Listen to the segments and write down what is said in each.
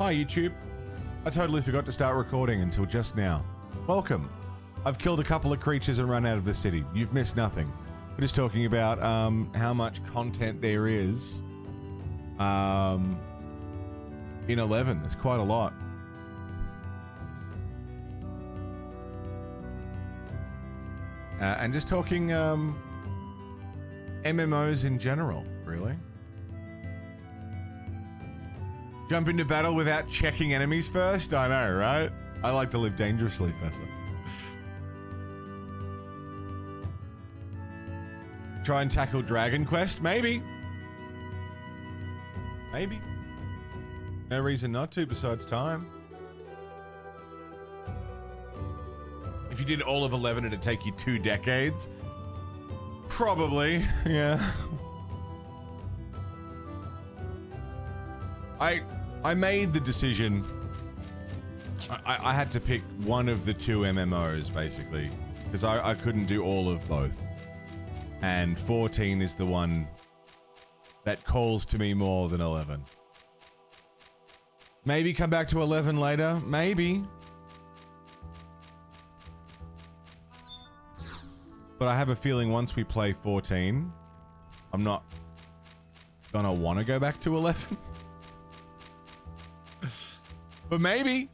Hi, YouTube. I totally forgot to start recording until just now. Welcome. I've killed a couple of creatures and run out of the city. You've missed nothing. We're just talking about how much content there is in 11. There's quite a lot. And just talking MMOs in general, really. Jump into battle without checking enemies first? I know, right? I like to live dangerously first. Try and tackle Dragon Quest? Maybe. Maybe. No reason not to besides time. If you did all of 11, it'd take you 2 decades. Probably, yeah. I made the decision. I had to pick one of the 2 MMOs, basically. Because I couldn't do all of both. And 14 is the one that calls to me more than 11. Maybe come back to 11 later. Maybe. But I have a feeling once we play 14, I'm not gonna want to go back to 11. But maybe.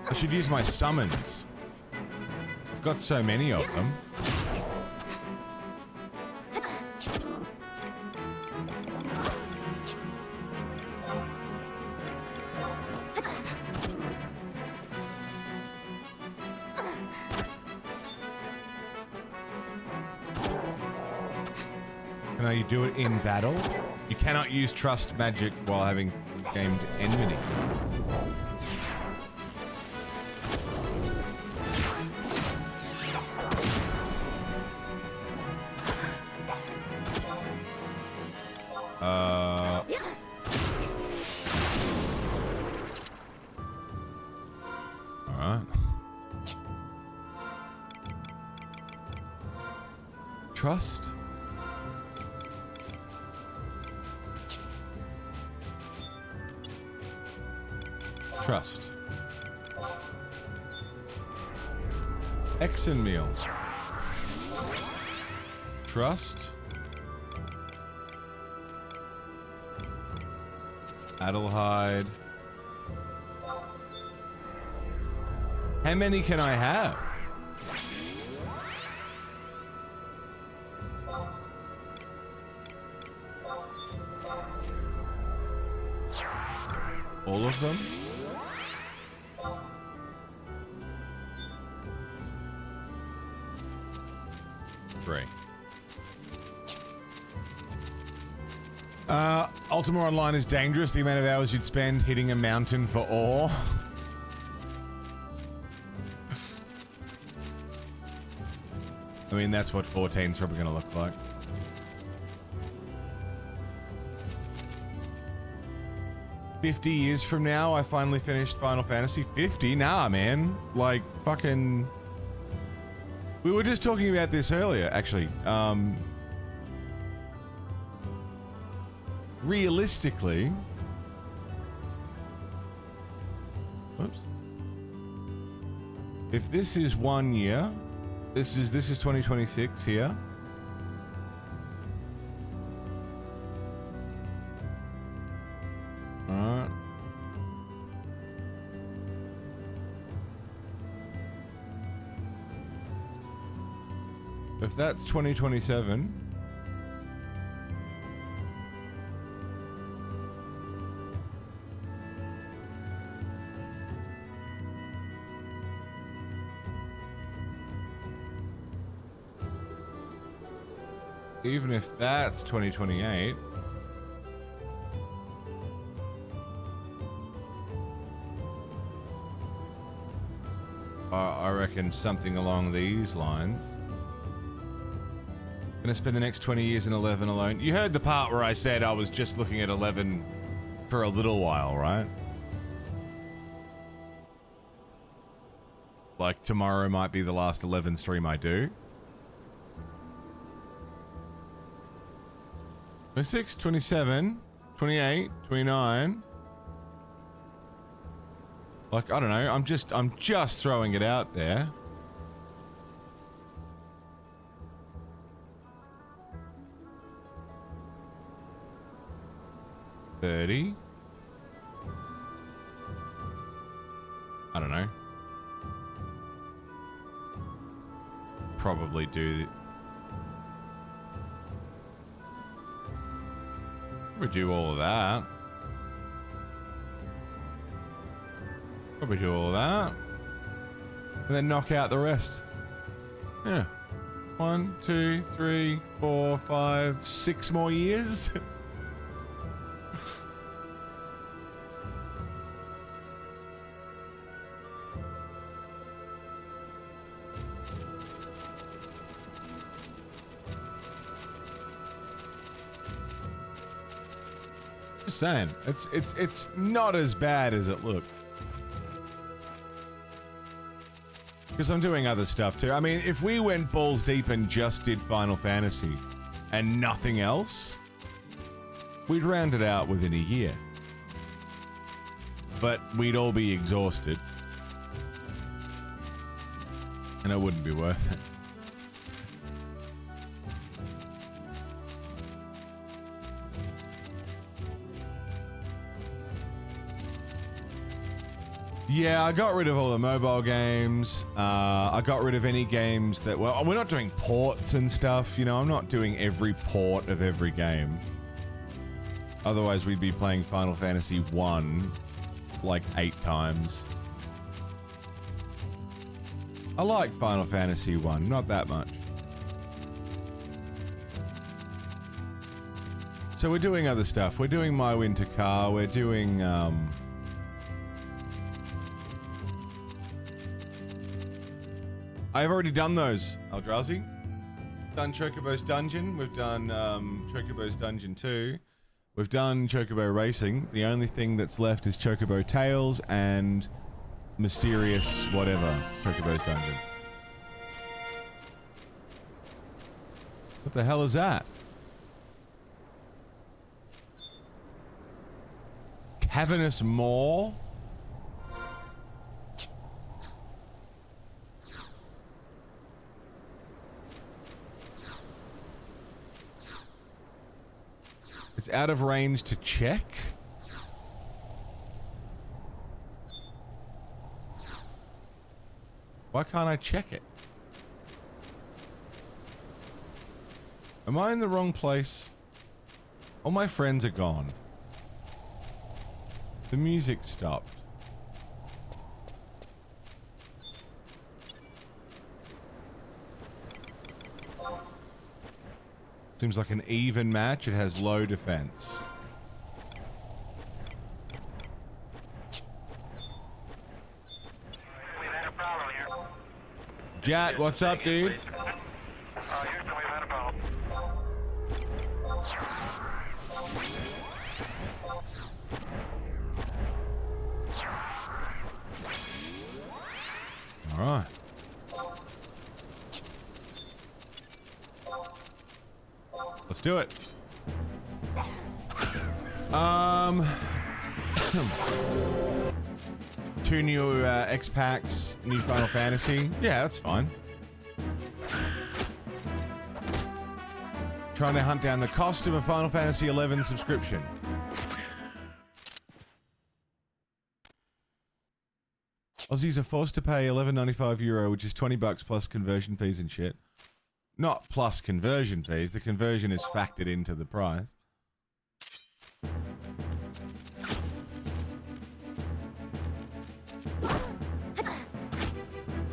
I should use my summons. I've got so many of them. Can you do it in battle? You cannot use trust magic while having gained enmity. Alright. Trust. Trust. Exen meal. Trust. Adelheid. How many can I have? All of them? Great. Ultima Online is dangerous. The amount of hours you'd spend hitting a mountain for ore. I mean, that's what 14's probably going to look like. $50 years from now, I finally finished Final Fantasy. 50? Nah, man. Like, fucking... We were just talking about this earlier, actually. Realistically... Whoops. If this is 1 year... This is 2026 here. Alright. If that's 2027... Even if that's 2028... I reckon something along these lines. Gonna spend the next 20 years in 11 alone. You heard the part where I said I was just looking at 11 for a little while, right? Like tomorrow might be the last 11 stream I do. 26, 27, 28, 29. Like, I don't know, I'm just throwing it out there. $30. I don't know. Probably do all of that. Probably do all of that. And then knock out the rest. Yeah. 1, 2, 3, 4, 5, 6 more years. Just saying, it's not as bad as it looks. Because I'm doing other stuff too. I mean, if we went balls deep and just did Final Fantasy and nothing else, we'd round it out within a year. But we'd all be exhausted. And it wouldn't be worth it. Yeah, I got rid of all the mobile games. I got rid of any games that... Well, we're not doing ports and stuff, you know. I'm not doing every port of every game. Otherwise, we'd be playing Final Fantasy 1 like 8 times. I like Final Fantasy 1, not that much. So we're doing other stuff. We're doing My Winter Car. We're doing... I've already done those, Eldrazi. Done Chocobo's Dungeon. We've done Chocobo's Dungeon 2. We've done Chocobo Racing. The only thing that's left is Chocobo Tales and Mysterious whatever Chocobo's Dungeon. What the hell is that? Cavernous Maw? It's out of range to check. Why can't I check it? Am I in the wrong place? All my friends are gone. The music stopped. Seems like an even match. It has low defense. We've had a problem here. Jat, what's up, dude? Houston, we've had a problem. All right. Let's do it. Two new X packs, new Final Fantasy. Yeah, that's fine. Trying to hunt down the cost of a Final Fantasy 11 subscription. Aussies are forced to pay €11.95, which is $20 plus conversion fees and shit. Not plus conversion fees. The conversion is factored into the price.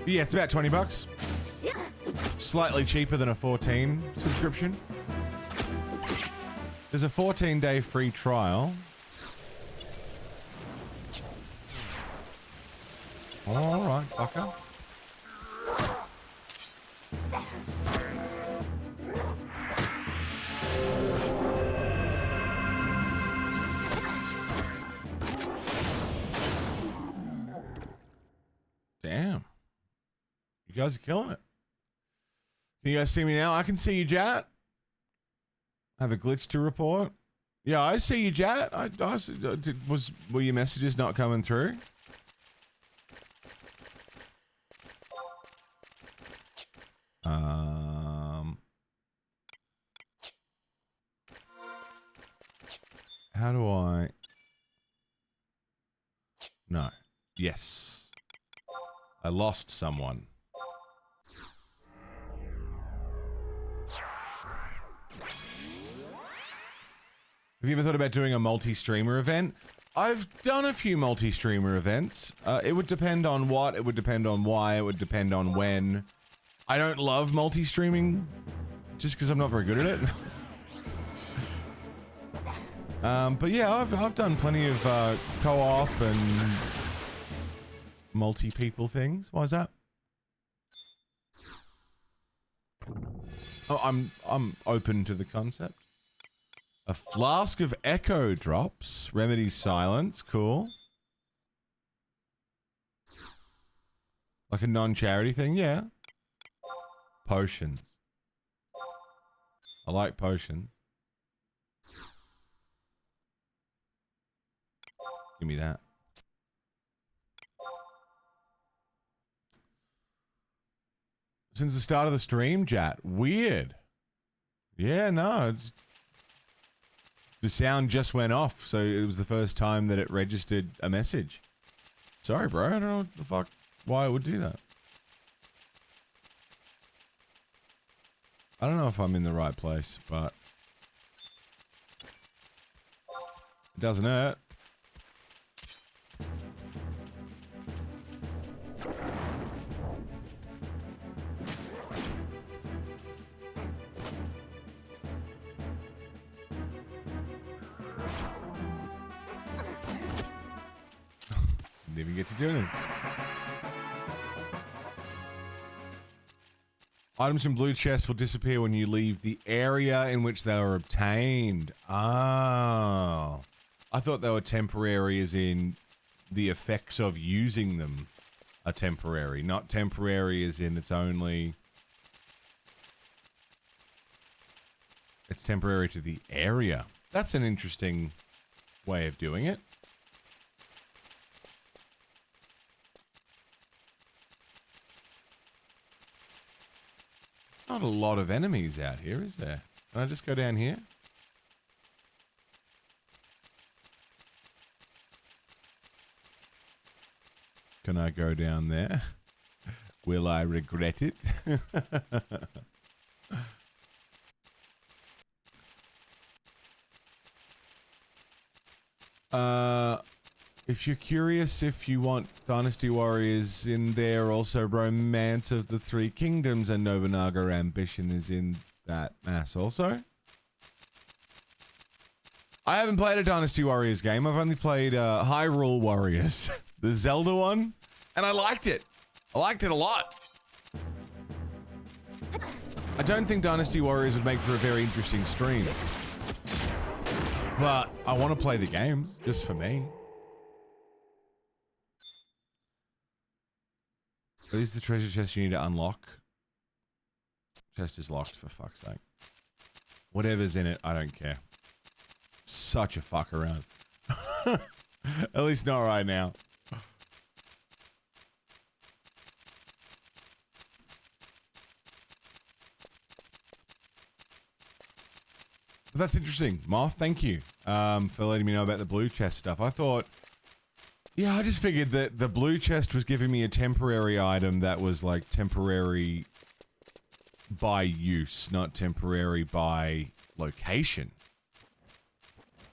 Yeah, it's about $20. Slightly cheaper than a 14 subscription. There's a 14-day free trial. All right, fucker. Damn. You guys are killing it. Can you guys see me now? I can see you, Jat. I have a glitch to report. Yeah, I see you, Jat. Were your messages not coming through? How do I? No. Yes. I lost someone. Have you ever thought about doing a multi-streamer event? I've done a few multi-streamer events. It would depend on what, it would depend on why, it would depend on when. I don't love multi-streaming just because I'm not very good at it. But yeah, I've done plenty of co-op and multi-people things. Why is that? Oh, I'm open to the concept. A flask of echo drops. Remedies silence. Cool. Like a non-charity thing? Yeah. Potions. I like potions. Give me that. Since the start of the stream, chat. Weird. Yeah, no. The sound just went off, so it was the first time that it registered a message. Sorry, bro. I don't know what the fuck, why it would do that. I don't know if I'm in the right place, but it doesn't hurt. Didn't even get to do anything. Items from blue chests will disappear when you leave the area in which they were obtained. Oh. I thought they were temporary as in the effects of using them are temporary. Not temporary as in it's only... It's temporary to the area. That's an interesting way of doing it. Not a lot of enemies out here, is there? Can I just go down here? Can I go down there? Will I regret it? If you're curious if you want Dynasty Warriors in there, also Romance of the Three Kingdoms and Nobunaga Ambition is in that mass also. I haven't played a Dynasty Warriors game. I've only played Hyrule Warriors, the Zelda one, and I liked it. I liked it a lot. I don't think Dynasty Warriors would make for a very interesting stream, but I want to play the games just for me. What is the treasure chest you need to unlock? Chest is locked, for fuck's sake. Whatever's in it, I don't care. Such a fuck around. At least not right now. But that's interesting. Moth, thank you for letting me know about the blue chest stuff. I thought... Yeah, I just figured that the blue chest was giving me a temporary item that was like temporary by use, not temporary by location.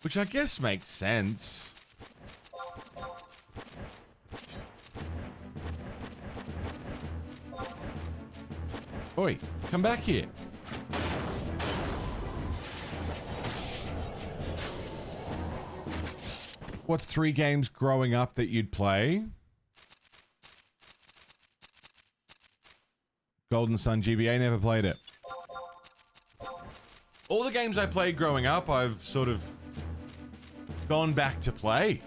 Which I guess makes sense. Oi, come back here. What's 3 games growing up that you'd play? Golden Sun GBA, never played it. All the games I played growing up, I've sort of gone back to play.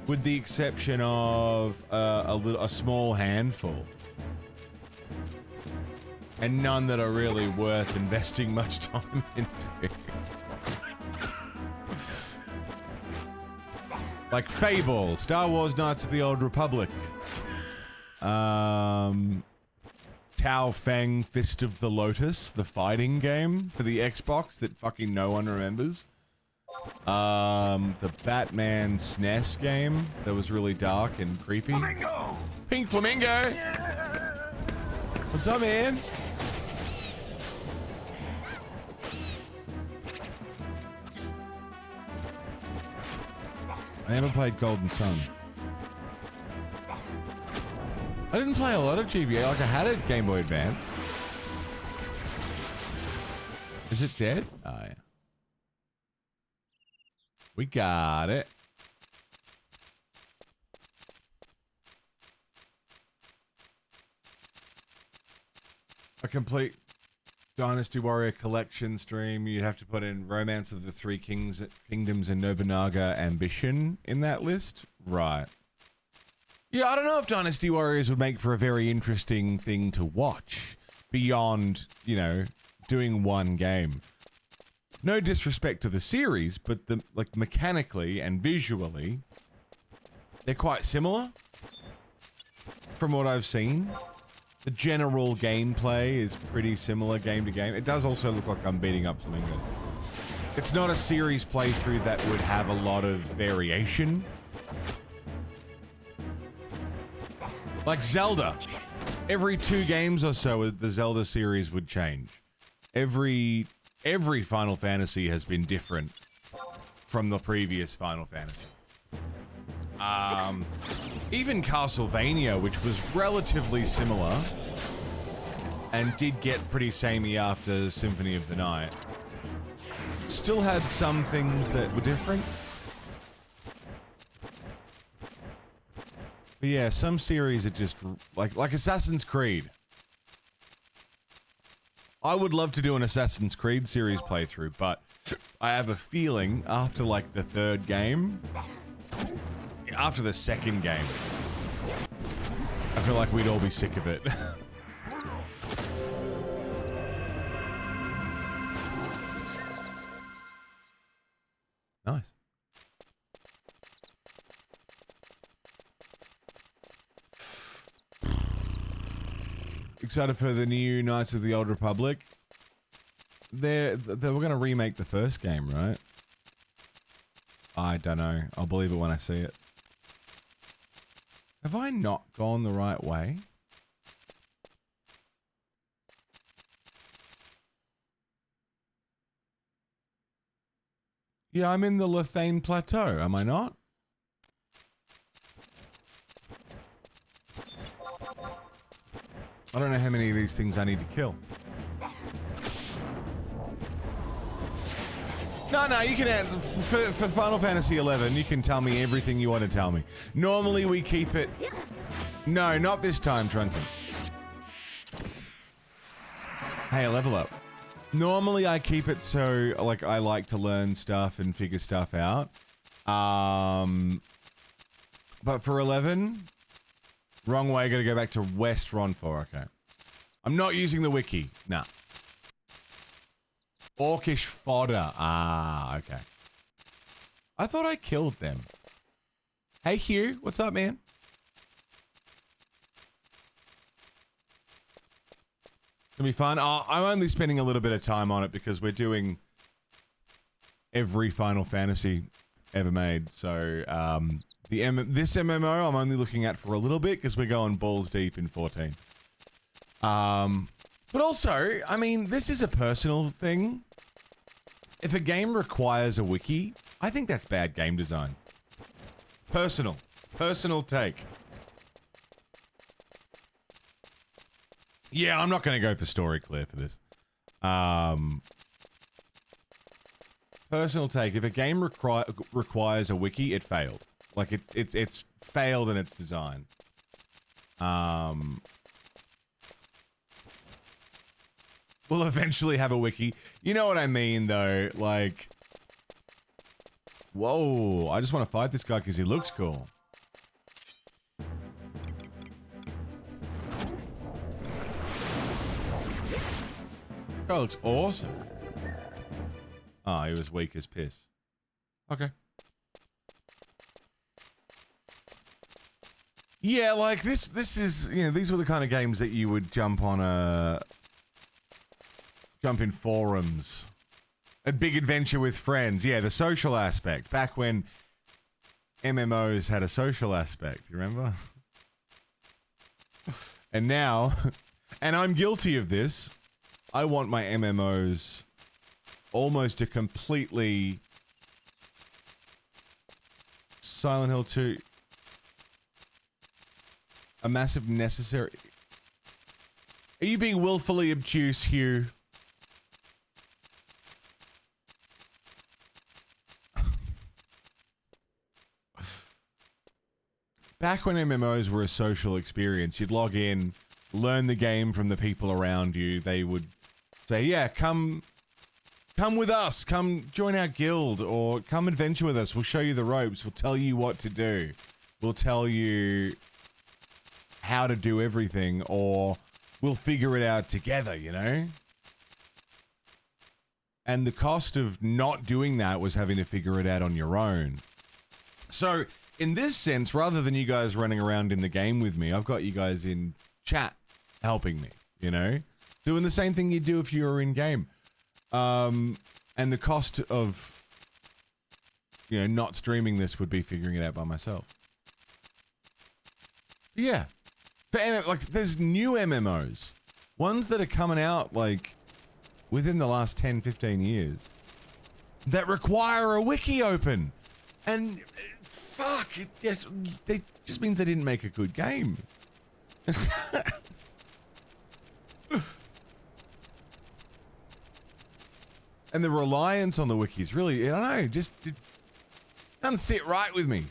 with the exception of a small handful, and none that are really worth investing much time into. Like Fable, Star Wars Knights of the Old Republic, Tao Feng Fist of the Lotus, the fighting game for the Xbox that fucking no one remembers. The Batman SNES game that was really dark and creepy. Flamingo! Pink Flamingo! Yeah. What's up, man? I never played Golden Sun. I didn't play a lot of GBA, like I had a Game Boy Advance. Is it dead? Oh, yeah. We got it. A complete Dynasty Warrior collection stream. You'd have to put in Romance of the Three Kingdoms and Nobunaga Ambition in that list. Right. Yeah, I don't know if Dynasty Warriors would make for a very interesting thing to watch beyond, you know, doing one game. No disrespect to the series, but the like mechanically and visually, they're quite similar from what I've seen. The general gameplay is pretty similar game to game. It does also look like I'm beating up Flamingo. It's not a series playthrough that would have a lot of variation. Like Zelda. Every 2 games or so, the Zelda series would change. Every Final Fantasy has been different from the previous Final Fantasy. Even Castlevania, which was relatively similar and did get pretty samey after Symphony of the Night, still had some things that were different. But yeah, some series are just like Assassin's Creed. I would love to do an Assassin's Creed series playthrough, but I have a feeling after like the 3rd game, after the 2nd game, I feel like we'd all be sick of it. Nice. Excited for the new Knights of the Old Republic. They were going to remake the first game, right? I don't know. I'll believe it when I see it. Have I not gone the right way? Yeah, I'm in the Lethane Plateau, am I not? I don't know how many of these things I need to kill. No, you can add, for Final Fantasy XI, you can tell me everything you want to tell me. Normally we keep it... No, not this time, Trunton. Hey, level up. Normally I keep it so, like, I like to learn stuff and figure stuff out. But for 11... Wrong way, gotta go back to West Ronfor, okay. I'm not using the wiki, nah. Orcish fodder, ah, okay. I thought I killed them. Hey Hugh, what's up, man? Gonna be fun. Oh, I'm only spending a little bit of time on it because we're doing every Final Fantasy ever made, so, this MMO I'm only looking at for a little bit because we're going balls deep in 14. But also, I mean, this is a personal thing. If a game requires a wiki, I think that's bad game design. Personal take. Yeah, I'm not going to go for story clear for this. Personal take. If a game requires a wiki, it failed. Like it's failed in its design. We'll eventually have a wiki. You know what I mean, though. Like, Whoa, I just want to fight this guy because he looks cool. Guy looks awesome. Oh, he was weak as piss. Okay. Yeah, like this is, you know, these were the kind of games that you would jump in forums. A big adventure with friends. Yeah, the social aspect. Back when MMOs had a social aspect, you remember? And now, and I'm guilty of this, I want my MMOs almost to completely Silent Hill 2 a massive necessary. Are you being willfully obtuse, Hugh? Back when MMOs were a social experience, you'd log in, learn the game from the people around you. They would say, yeah, come with us, come join our guild, or come adventure with us. We'll show you the ropes. We'll tell you what to do. We'll tell you how to do everything, or we'll figure it out together, you know? And the cost of not doing that was having to figure it out on your own. So, in this sense, rather than you guys running around in the game with me, I've got you guys in chat helping me, you know? Doing the same thing you do if you were in game. And the cost of, you know, not streaming this would be figuring it out by myself. Yeah. Like, there's new MMOs. Ones that are coming out, like, within the last 10, 15 years. That require a wiki open. And, fuck, it just means they didn't make a good game. And the reliance on the wikis really, I don't know, just it doesn't sit right with me.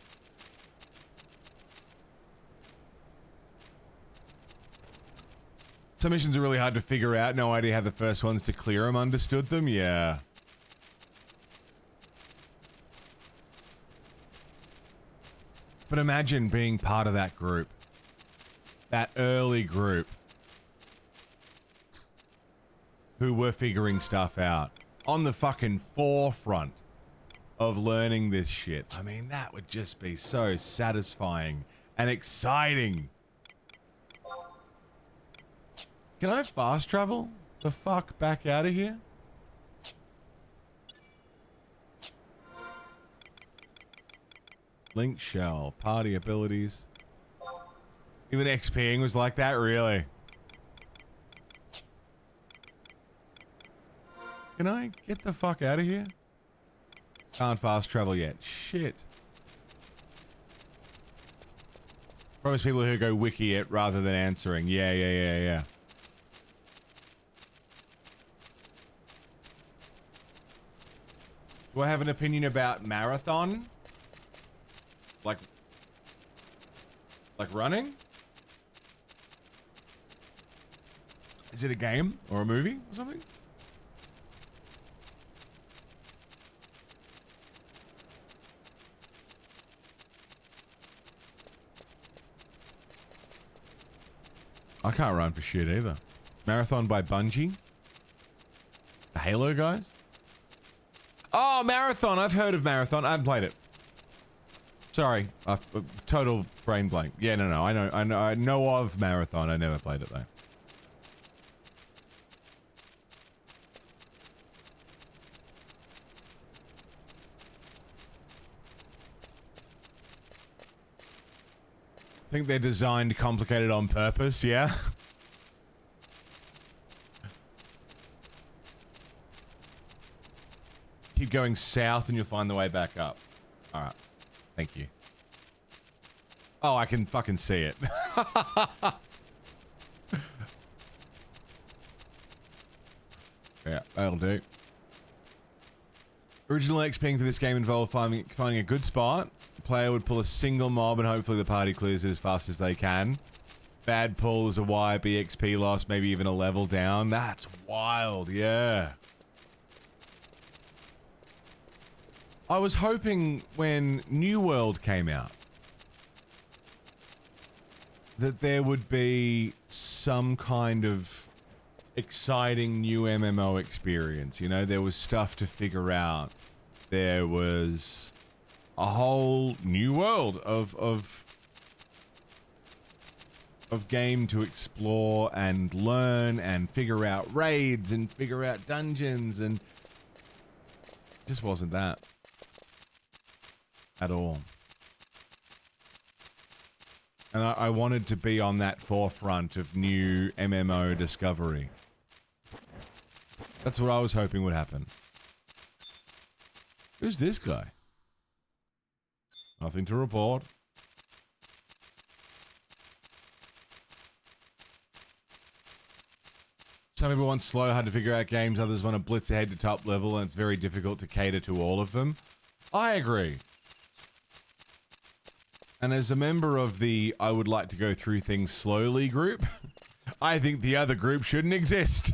Some missions are really hard to figure out. No idea how the first ones to clear them understood them. Yeah. But imagine being part of that group. That early group. Who were figuring stuff out. On the fucking forefront of learning this shit. I mean, that would just be so satisfying and exciting. Can I fast travel the fuck back out of here? Link shell, party abilities. Even XPing was like that, really? Can I get the fuck out of here? Can't fast travel yet. Shit. Promise people who go wiki it rather than answering. Yeah. Do I have an opinion about marathon? Like running? Is it a game or a movie or something? I can't run for shit either. Marathon by Bungie? The Halo guys? Oh, Marathon! I've heard of Marathon. I haven't played it. Sorry, total brain blank. Yeah, no. I know of Marathon. I never played it though. I think they're designed complicated on purpose, yeah? Keep going south and you'll find the way back up. Alright. Thank you. Oh, I can fucking see it. Yeah, that'll do. Original XPing for this game involved finding a good spot. The player would pull a single mob and hopefully the party clears it as fast as they can. Bad pull is a wipe, XP loss, maybe even a level down. That's wild, yeah. I was hoping when New World came out that there would be some kind of exciting new MMO experience. You know, there was stuff to figure out. There was a whole new world of game to explore and learn and figure out raids and figure out dungeons, and just wasn't that at all. And I wanted to be on that forefront of new MMO discovery. That's what I was hoping would happen. Who's this guy? Nothing to report. Some people want slow, hard to figure out games. Others want to blitz ahead to top level, and it's very difficult to cater to all of them. I agree. And as a member of the I would like to go through things slowly group, I think the other group shouldn't exist.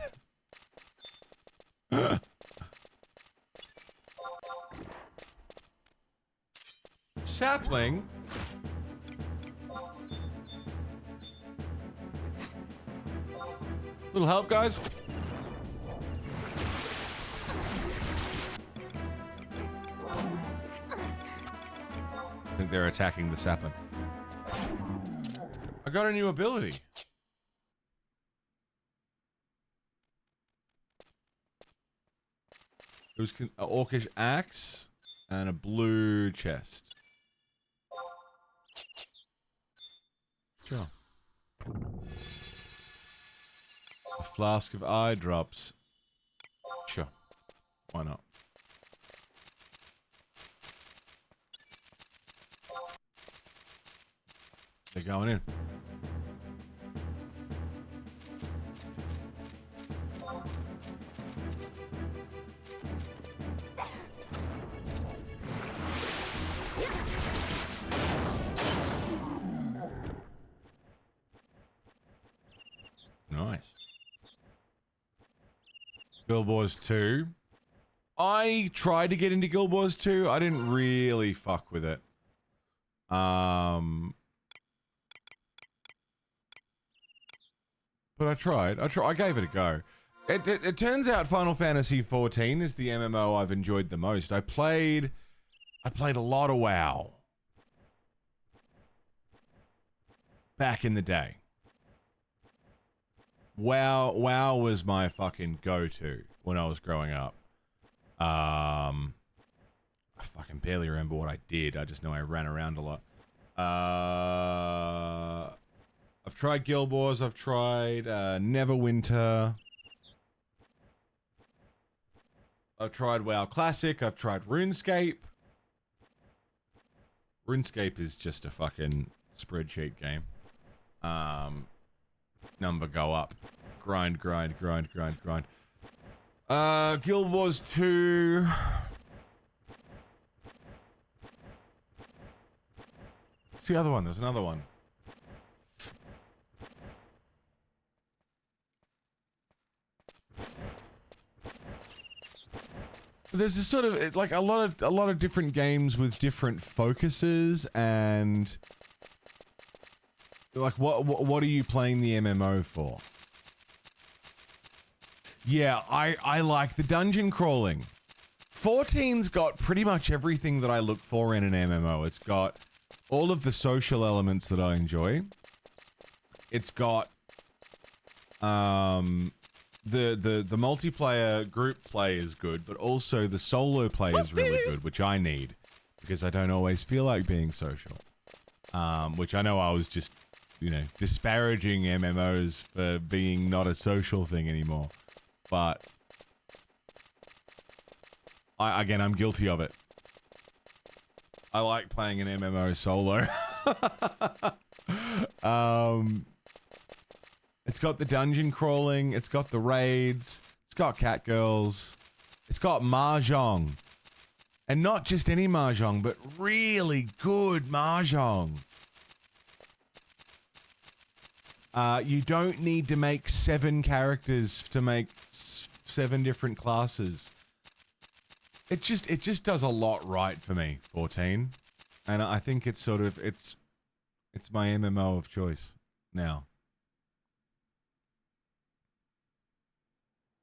Sapling? Little help, guys? I think they're attacking the sapling. I got a new ability. It was an orcish axe and a blue chest. Sure. A flask of eye drops. Sure. Why not? They're going in. Nice. Guild Wars 2. I tried to get into Guild Wars 2. I didn't really fuck with it. But I tried. I gave it a go. It turns out Final Fantasy XIV is the MMO I've enjoyed the most. I played a lot of WoW back in the day. WoW was my fucking go-to when I was growing up. I fucking barely remember what I did. I just know I ran around a lot. I've tried Guild Wars. I've tried Neverwinter. I've tried WoW Classic. I've tried RuneScape. RuneScape is just a fucking spreadsheet game. Number go up. Grind. Guild Wars 2. What's the other one? There's another one. There's a sort of like a lot of different games with different focuses, and like what are you playing the MMO for? Yeah, I like the dungeon crawling. 14's got pretty much everything that I look for in an MMO. It's got all of the social elements that I enjoy. It's got the multiplayer group play is good, but also the solo play is really good, which I need because I don't always feel like being social. Which I know I was just, you know, disparaging MMOs for being not a social thing anymore, but I'm guilty of it. I like playing an MMO solo. It's got the dungeon crawling, it's got the raids, it's got catgirls, it's got mahjong. And not just any mahjong, but really good mahjong. You don't need to make 7 characters to make 7 different classes. It just does a lot right for me, 14. And I think it's sort of, it's my MMO of choice now.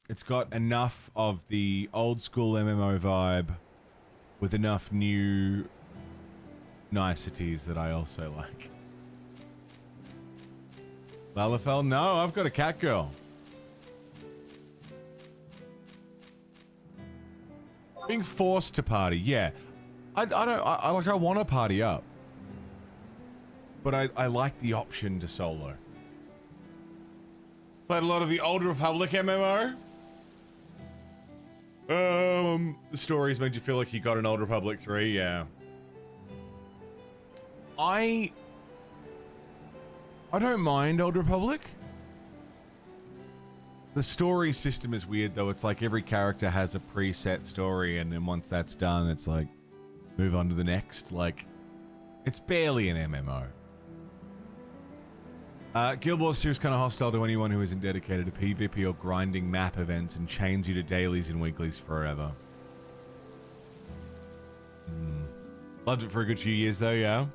It's got enough of the old school MMO vibe with enough new niceties that I also like. Lalafell? No, I've got a cat girl. Being forced to party, yeah. I want to party up. But I like the option to solo. Played a lot of the Old Republic MMO. The stories made you feel like you got an Old Republic 3, yeah. I don't mind Old Republic. The story system is weird though. It's like every character has a preset story, and then once that's done, it's like move on to the next. Like, it's barely an MMO. Guild Wars 2 is kind of hostile to anyone who isn't dedicated to PvP or grinding map events and chains you to dailies and weeklies forever. Loved it for a good few years though, yeah.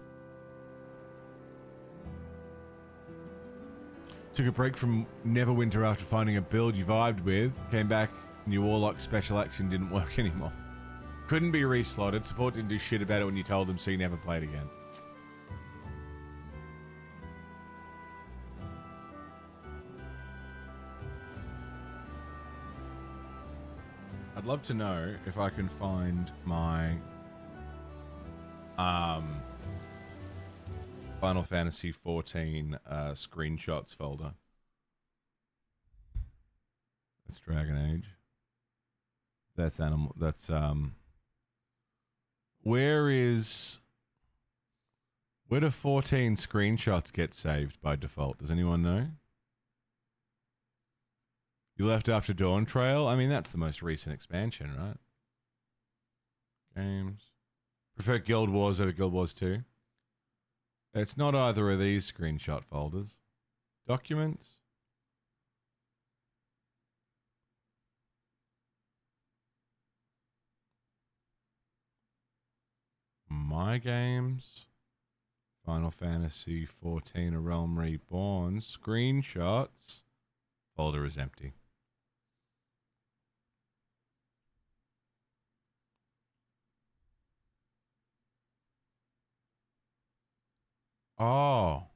Took a break from Neverwinter after finding a build you vibed with. Came back and your Warlock special action didn't work anymore. Couldn't be reslotted. Support didn't do shit about it when you told them, so you never played again. I'd love to know if I can find my Final Fantasy 14 screenshots folder. That's Dragon Age. That's Animal. That's where do 14 screenshots get saved by default? Does anyone know? You left after Dawn Trail? I mean, that's the most recent expansion, right? Games. Prefer Guild Wars over Guild Wars 2? It's not either of these screenshot folders. Documents? My Games? Final Fantasy 14 A Realm Reborn? Screenshots? Folder is empty. Oh.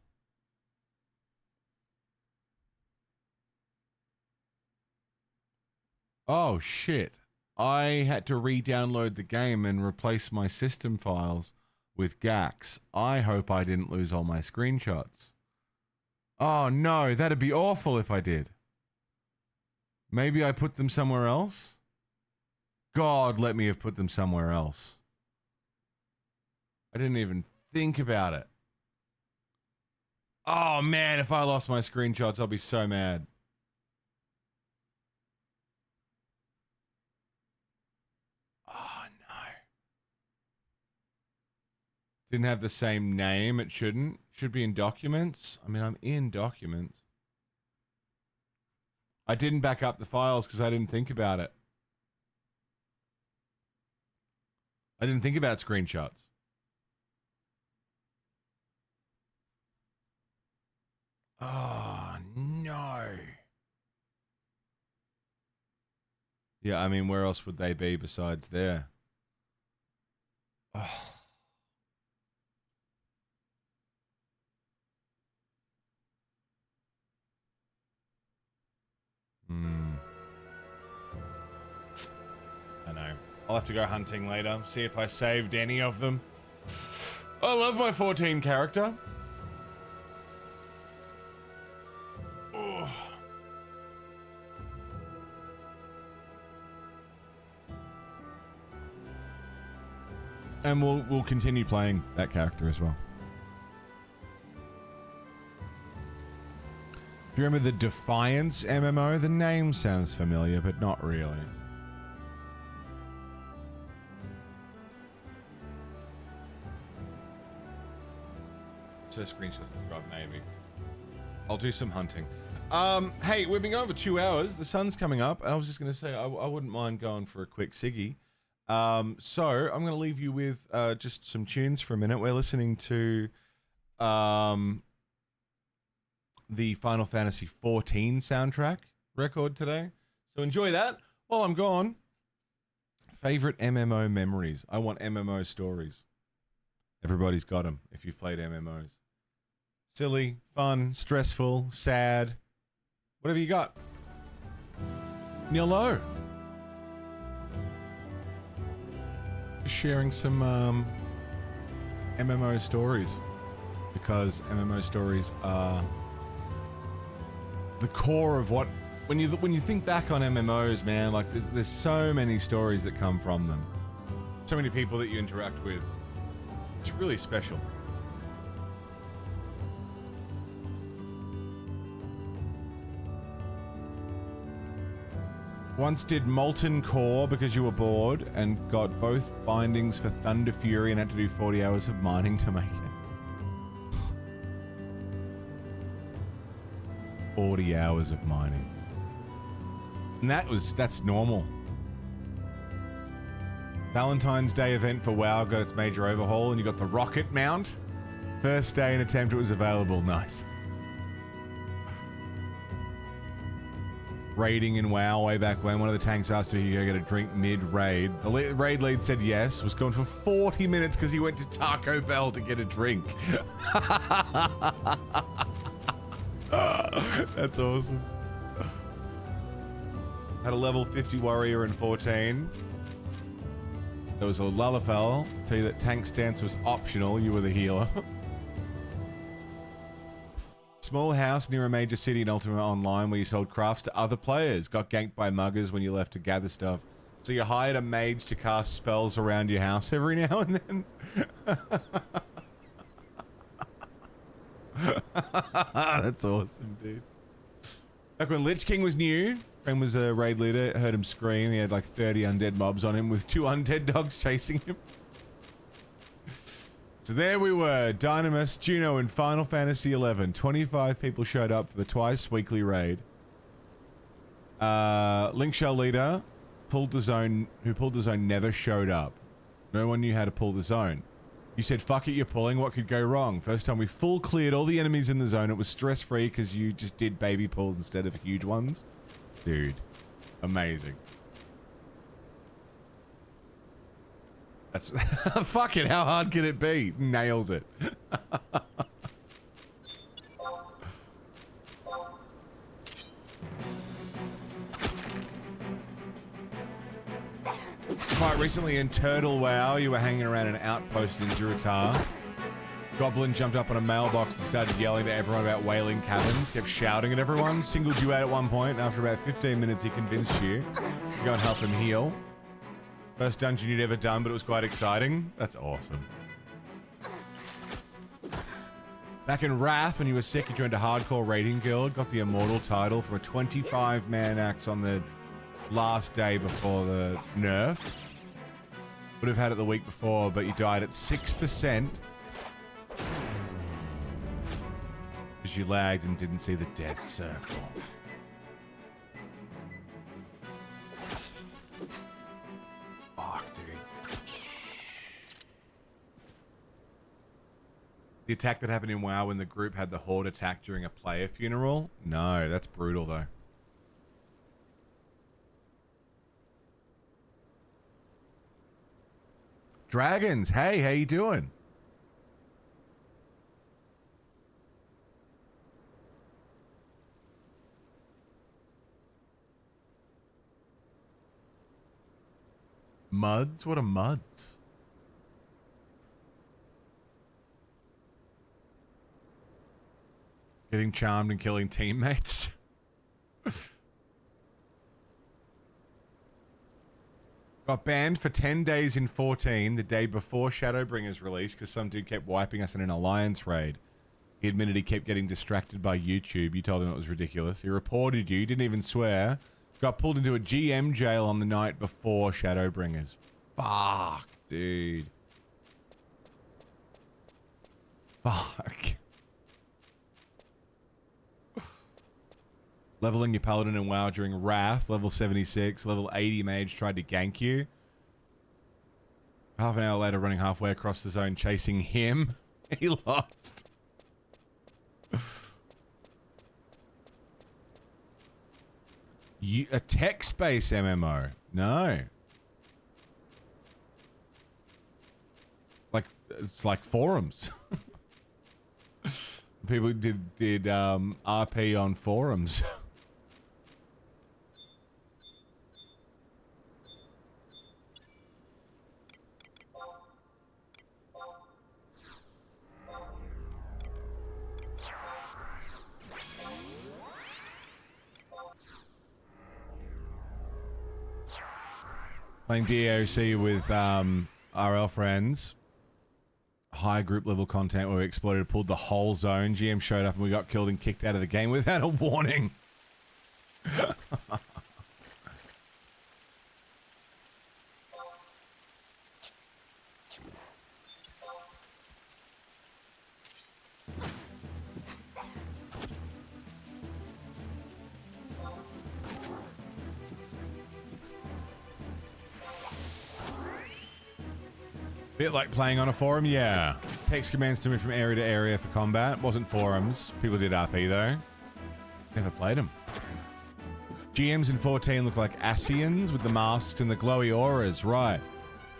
Oh, shit. I had to re-download the game and replace my system files with GAX. I hope I didn't lose all my screenshots. Oh, no. That'd be awful if I did. Maybe I put them somewhere else? God, let me have put them somewhere else. I didn't even think about it. Oh, man, if I lost my screenshots, I'll be so mad. Oh, no. Didn't have the same name. It shouldn't. Should be in documents. I mean, I'm in documents. I didn't back up the files because I didn't think about it. I didn't think about screenshots. Oh, no. Yeah, I mean, where else would they be besides there? Oh. I know. I'll have to go hunting later, see if I saved any of them. I love my 14 character. Oh. And we'll continue playing that character as well. Do you remember the Defiance MMO? The name sounds familiar, but not really. So screenshots of the drop, maybe. I'll do some hunting. Hey, we've been going for 2 hours. The sun's coming up, and I was just going to say I wouldn't mind going for a quick ciggy. So I'm going to leave you with just some tunes for a minute. We're listening to the Final Fantasy XIV soundtrack record today. So enjoy that while I'm gone. Favorite MMO memories. I want MMO stories. Everybody's got them if you've played MMOs. Silly, fun, stressful, sad. Whatever you got. Neil Lowe. Sharing some MMO stories. Because MMO stories are the core of what... When you think back on MMOs, man, like there's so many stories that come from them. So many people that you interact with. It's really special. Once did Molten Core because you were bored and got both bindings for Thunder Fury and had to do 40 hours of mining to make it. 40 hours of mining. And that's normal. Valentine's Day event for WoW got its major overhaul and you got the rocket mount. First day and attempt it was available. Nice. Raiding in WoW way back when one of the tanks asked if you could go get a drink mid-raid. The raid lead said yes, was gone for 40 minutes because he went to Taco Bell to get a drink. That's awesome. Had a level 50 warrior in 14. There was a Lullafell. Tell you that tank stance was optional. You were the healer. Small house near a major city in Ultima Online where you sold crafts to other players. Got ganked by muggers when you left to gather stuff. So you hired a mage to cast spells around your house every now and then. That's awesome, dude. Back when Lich King was new, friend was a raid leader, heard him scream. He had like 30 undead mobs on him with 2 undead dogs chasing him. So there we were, Dynamis, Juno, and Final Fantasy XI. 25 people showed up for the twice weekly raid. Link Shell leader who pulled the zone never showed up. No one knew how to pull the zone. You said, fuck it, you're pulling, what could go wrong? First time we full cleared all the enemies in the zone. It was stress-free because you just did baby pulls instead of huge ones. Dude, amazing. That's fuck it, how hard can it be? Nails it. Quite recently in Turtle WoW, you were hanging around an outpost in Durotar. Goblin jumped up on a mailbox and started yelling to everyone about whaling cabins, kept shouting at everyone, singled you out at one point, and after about 15 minutes he convinced you to go and help him heal. First dungeon you'd ever done, but it was quite exciting. That's awesome. Back in Wrath, when you were sick, you joined a hardcore raiding guild, got the immortal title from a 25-man axe on the last day before the nerf. Would have had it the week before, but you died at 6% because you lagged and didn't see the death circle. The attack that happened in WoW when the group had the horde attack during a player funeral? No, that's brutal though. Dragons, hey, how you doing? Muds? What are muds? Getting charmed and killing teammates. Got banned for 10 days in 14, the day before Shadowbringers released, because some dude kept wiping us in an alliance raid. He admitted he kept getting distracted by YouTube. You told him it was ridiculous. He reported you, didn't even swear. Got pulled into a GM jail on the night before Shadowbringers. Fuck, dude. Fuck. Leveling your paladin in WoW during Wrath, level 76, level 80 mage tried to gank you. Half an hour later, running halfway across the zone, chasing him. He lost. A text-based MMO? No. Like, it's like forums. People did RP on forums. Playing DOC with RL friends. High group level content where we exploded, pulled the whole zone. GM showed up and we got killed and kicked out of the game without a warning. Bit like playing on a forum, yeah. Text commands to me from area to area for combat. Wasn't forums. People did RP though. Never played them. GMs in 14 look like Asians with the masks and the glowy auras, right.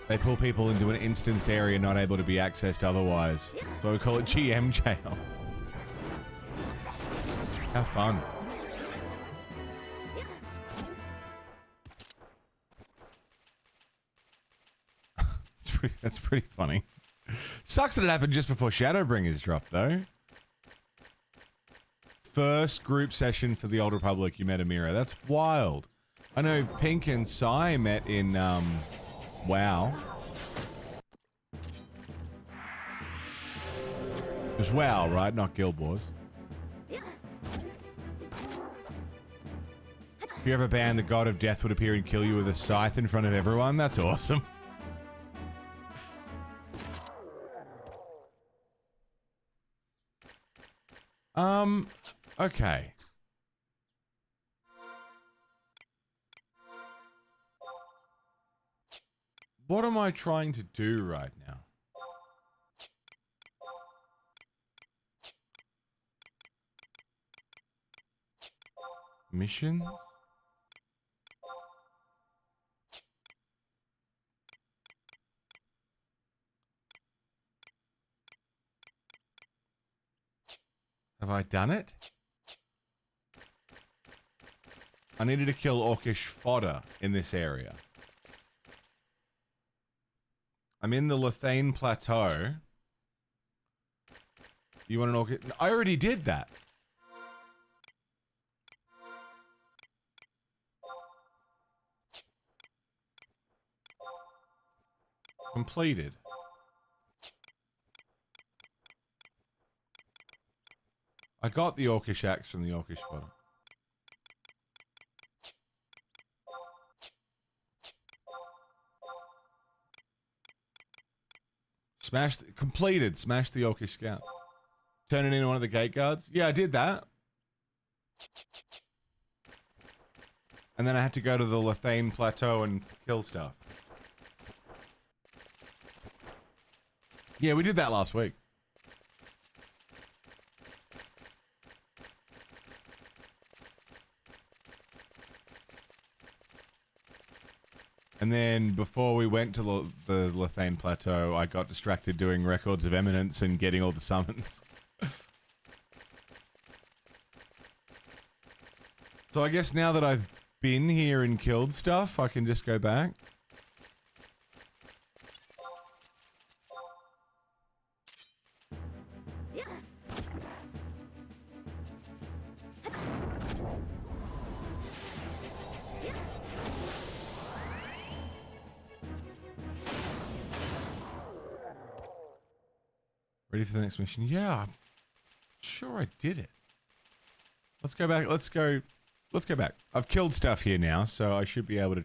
They pull people into an instanced area not able to be accessed otherwise. So we call it GM jail. How fun. That's pretty funny. Sucks that it happened just before Shadowbringers dropped, though. First group session for the Old Republic, you met Amira. That's wild. I know Pink and Sai met in, WoW. It was WoW, right? Not Guild Wars. If you ever banned the God of Death would appear and kill you with a scythe in front of everyone, that's awesome. Okay. What am I trying to do right now? Missions? Have I done it? I needed to kill orcish fodder in this area. I'm in the Lethane Plateau. You want an orcish? I already did that. Completed. I got the orcish axe from the orcish fodder. Completed. Smash the orcish scout. Turn it into one of the gate guards. Yeah, I did that. And then I had to go to the Lethane Plateau and kill stuff. Yeah, we did that last week. And then before we went to the Lethane Plateau, I got distracted doing Records of Eminence and getting all the summons. So I guess now that I've been here and killed stuff, I can just go back. Ready for the next mission? Yeah, I'm sure I did it. Let's go back. Let's go back. I've killed stuff here now, so I should be able to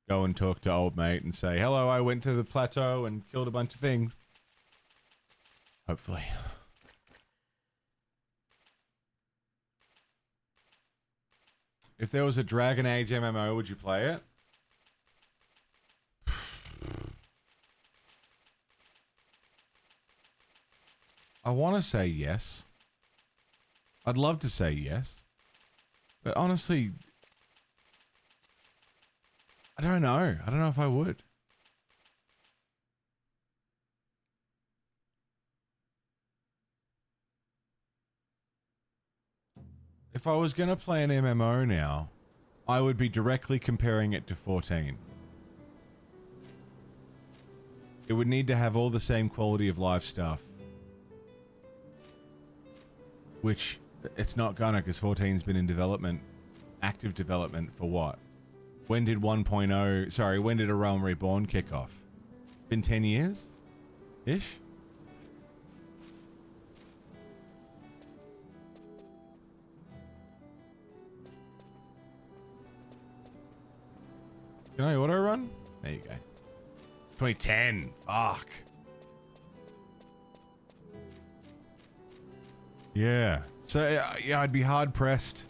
go and talk to old mate and say, hello, I went to the plateau and killed a bunch of things. Hopefully. If there was a Dragon Age MMO, would you play it? I want to say yes. I'd love to say yes. But honestly, I don't know. I don't know if I would. If I was going to play an MMO now, I would be directly comparing it to 14. It would need to have all the same quality of life stuff. Which, it's not gonna, because 14's been in development, active development for what? When did 1.0, sorry, when did A Realm Reborn kick off? Been 10 years? Ish? Can I auto run? There you go. 2010. Fuck. Yeah. So, yeah, I'd be hard pressed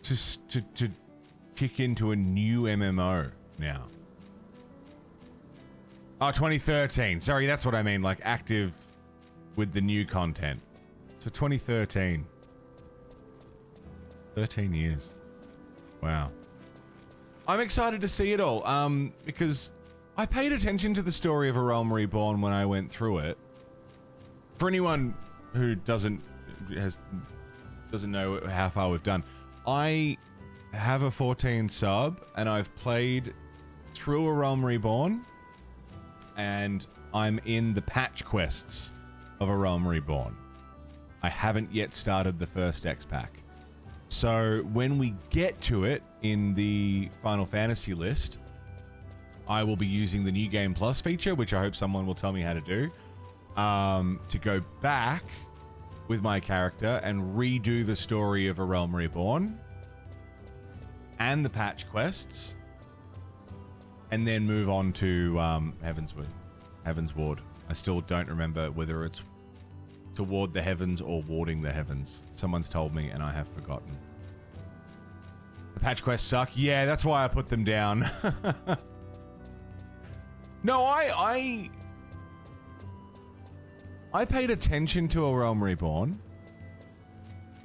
to kick into a new MMO now. Oh, 2013. Sorry, that's what I mean. Like active with the new content. So 2013. 13 years. Wow. I'm excited to see it all, because I paid attention to the story of A Realm Reborn when I went through it. For anyone who doesn't know how far we've done, I have a 14 sub, and I've played through A Realm Reborn, and I'm in the patch quests of A Realm Reborn. I haven't yet started the first X-Pack. So when we get to it in the Final Fantasy list, I will be using the New Game Plus feature, which I hope someone will tell me how to do, to go back with my character and redo the story of A Realm Reborn and the patch quests, and then move on to Heaven's Ward. I still don't remember whether it's toward the heavens or warding the heavens. Someone's told me and I have forgotten. The patch quests suck. Yeah, that's why I put them down. No, I paid attention to A Realm Reborn.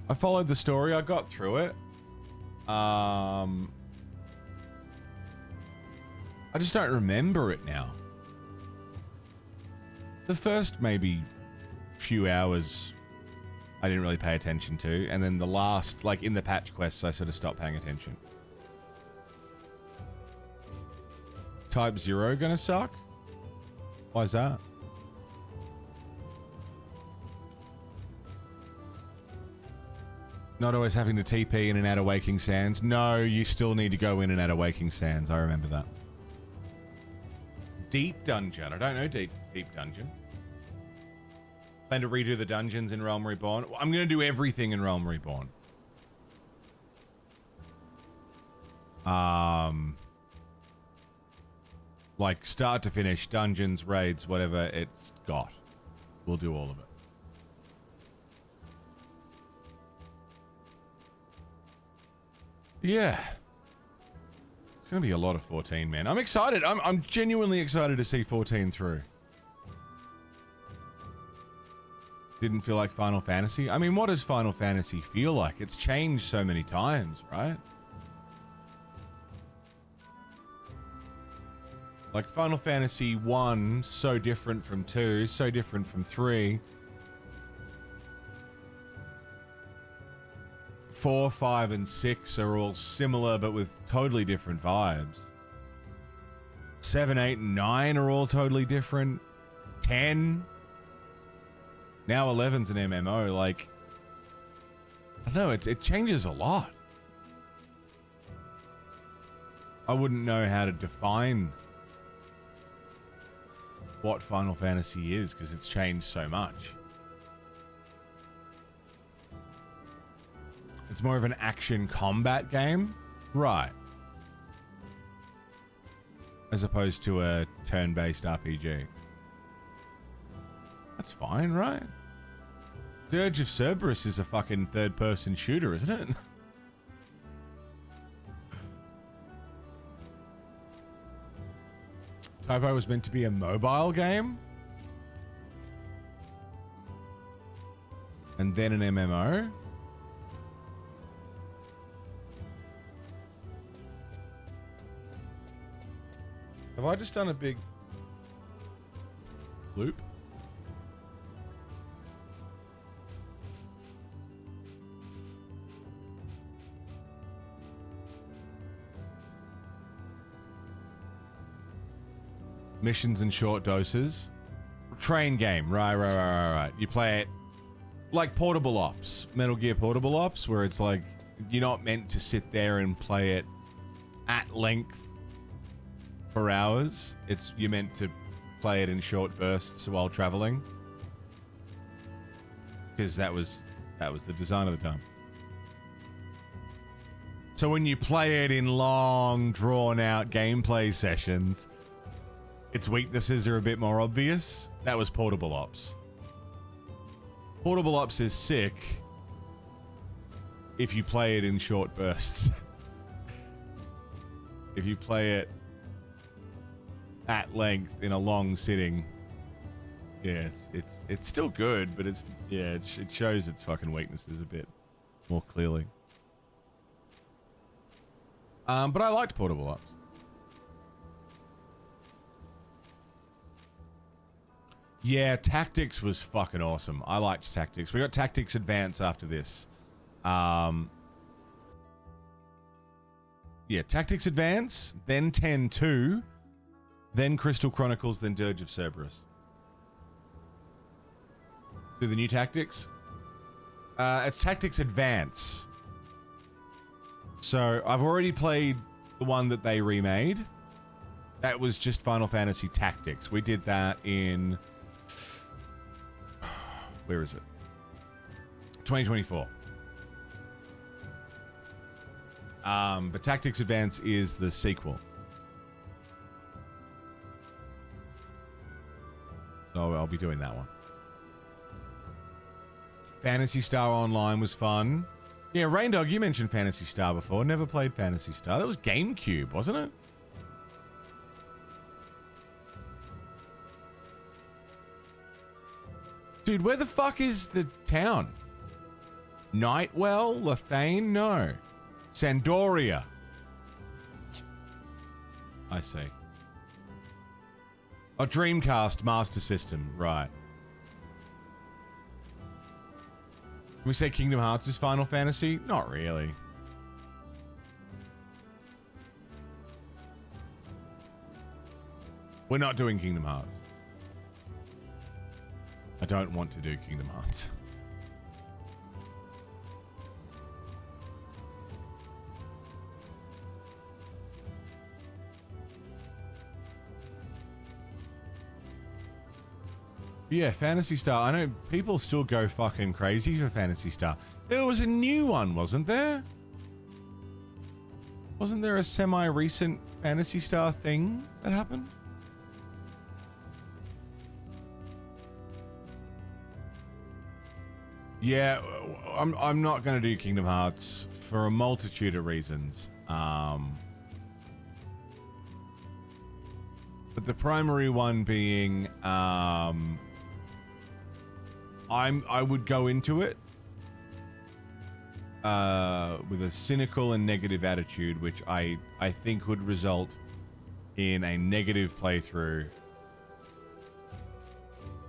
I followed the story. I got through it. I just don't remember it now. The first maybe few hours I didn't really pay attention to, and then the last, like in the patch quests, I sort of stopped paying attention. Type 0 gonna suck? Why is that? Not always having to TP in and out of Waking Sands. No, you still need to go in and out of Waking Sands. I remember that. Deep Dungeon. I don't know Deep Dungeon. Plan to redo the dungeons in Realm Reborn. I'm going to do everything in Realm Reborn. Like start to finish, dungeons, raids, whatever it's got. We'll do all of it. Yeah. It's going to be a lot of 14, man. I'm excited. I'm genuinely excited to see 14 through. Didn't feel like Final Fantasy. I mean, what does Final Fantasy feel like? It's changed so many times, right? Like Final Fantasy 1, so different from 2, so different from 3. 4, 5, and 6 are all similar, but with totally different vibes. 7, 8, and 9 are all totally different. 10... Now 11's an MMO, like... I don't know, it changes a lot. I wouldn't know how to define what Final Fantasy is, because it's changed so much. It's more of an action combat game? Right. As opposed to a turn-based RPG. That's fine, right? Dirge of Cerberus is a fucking third-person shooter, isn't it? Typo was meant to be a mobile game? and then an MMO. Have I just done a big loop? Missions in short doses. Train game. Right. You play it like Portable Ops. Metal Gear Portable Ops, where it's like you're not meant to sit there and play it at length for hours. You're meant to play it in short bursts while traveling. Because that was the design of the time. So when you play it in long, drawn-out gameplay sessions, its weaknesses are a bit more obvious. That was Portable Ops. Portable Ops is sick if you play it in short bursts. If you play it at length in a long sitting, yeah, it's still good, but it shows its fucking weaknesses a bit more clearly. But I liked Portable Ops. Yeah, Tactics was fucking awesome. I liked Tactics. We got Tactics Advance after this. Yeah, Tactics Advance, then 10-2, then Crystal Chronicles, then Dirge of Cerberus. Do the new Tactics? It's Tactics Advance. So, I've already played the one that they remade. That was just Final Fantasy Tactics. We did that in... Where is it? 2024. But Tactics Advance is the sequel. So I'll be doing that one. Phantasy Star Online was fun. Yeah, Raindog, you mentioned Phantasy Star before. Never played Phantasy Star. That was GameCube, wasn't it? Dude, where the fuck is the town? Nightwell? Lethane? No. Sandoria. I see. Oh, Dreamcast Master System. Right. Can we say Kingdom Hearts is Final Fantasy? Not really. We're not doing Kingdom Hearts. I don't want to do Kingdom Hearts. Yeah, Phantasy Star. I know people still go fucking crazy for Phantasy Star. There was a new one, wasn't there? Wasn't there a semi-recent Phantasy Star thing that happened? Yeah, I'm not going to do Kingdom Hearts for a multitude of reasons. But the primary one being, I would go into it with a cynical and negative attitude, which I think would result in a negative playthrough,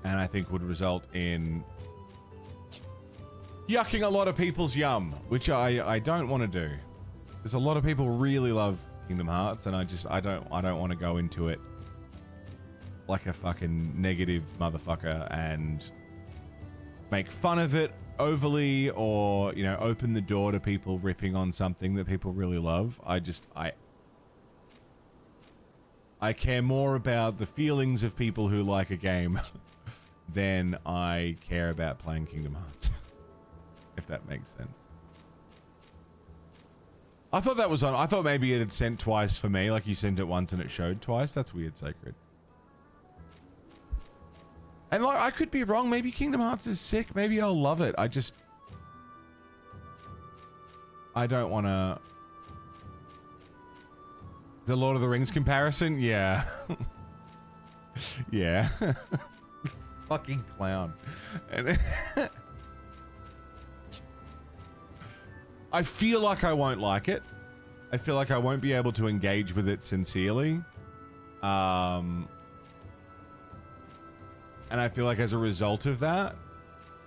and I think would result in yucking a lot of people's yum, which I don't want to do. There's a lot of people really love Kingdom Hearts, and I don't want to go into it like a fucking negative motherfucker and make fun of it overly, or, you know, open the door to people ripping on something that people really love. I care more about the feelings of people who like a game than I care about playing Kingdom Hearts. If that makes sense. I thought that was on. I thought maybe it had sent twice for me. Like you sent it once and it showed twice. That's weird, Sacred. And like, I could be wrong. Maybe Kingdom Hearts is sick. Maybe I'll love it. I don't want to. The Lord of the Rings comparison? Yeah. Yeah. Fucking clown. And I feel like I won't like it. I feel like I won't be able to engage with it sincerely. And I feel like as a result of that,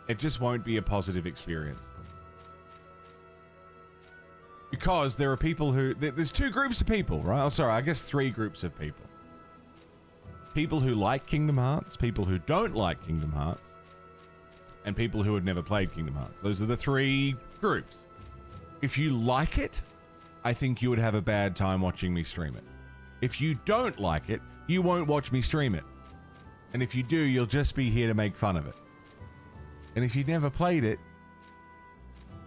it just won't be a positive experience. Because there are people who... There's two groups of people, right? Oh, sorry, I guess three groups of people. People who like Kingdom Hearts, people who don't like Kingdom Hearts, and people who have never played Kingdom Hearts. Those are the three groups. If you like it, I think you would have a bad time watching me stream it. If you don't like it, you won't watch me stream it. And if you do, you'll just be here to make fun of it. And if you've never played it,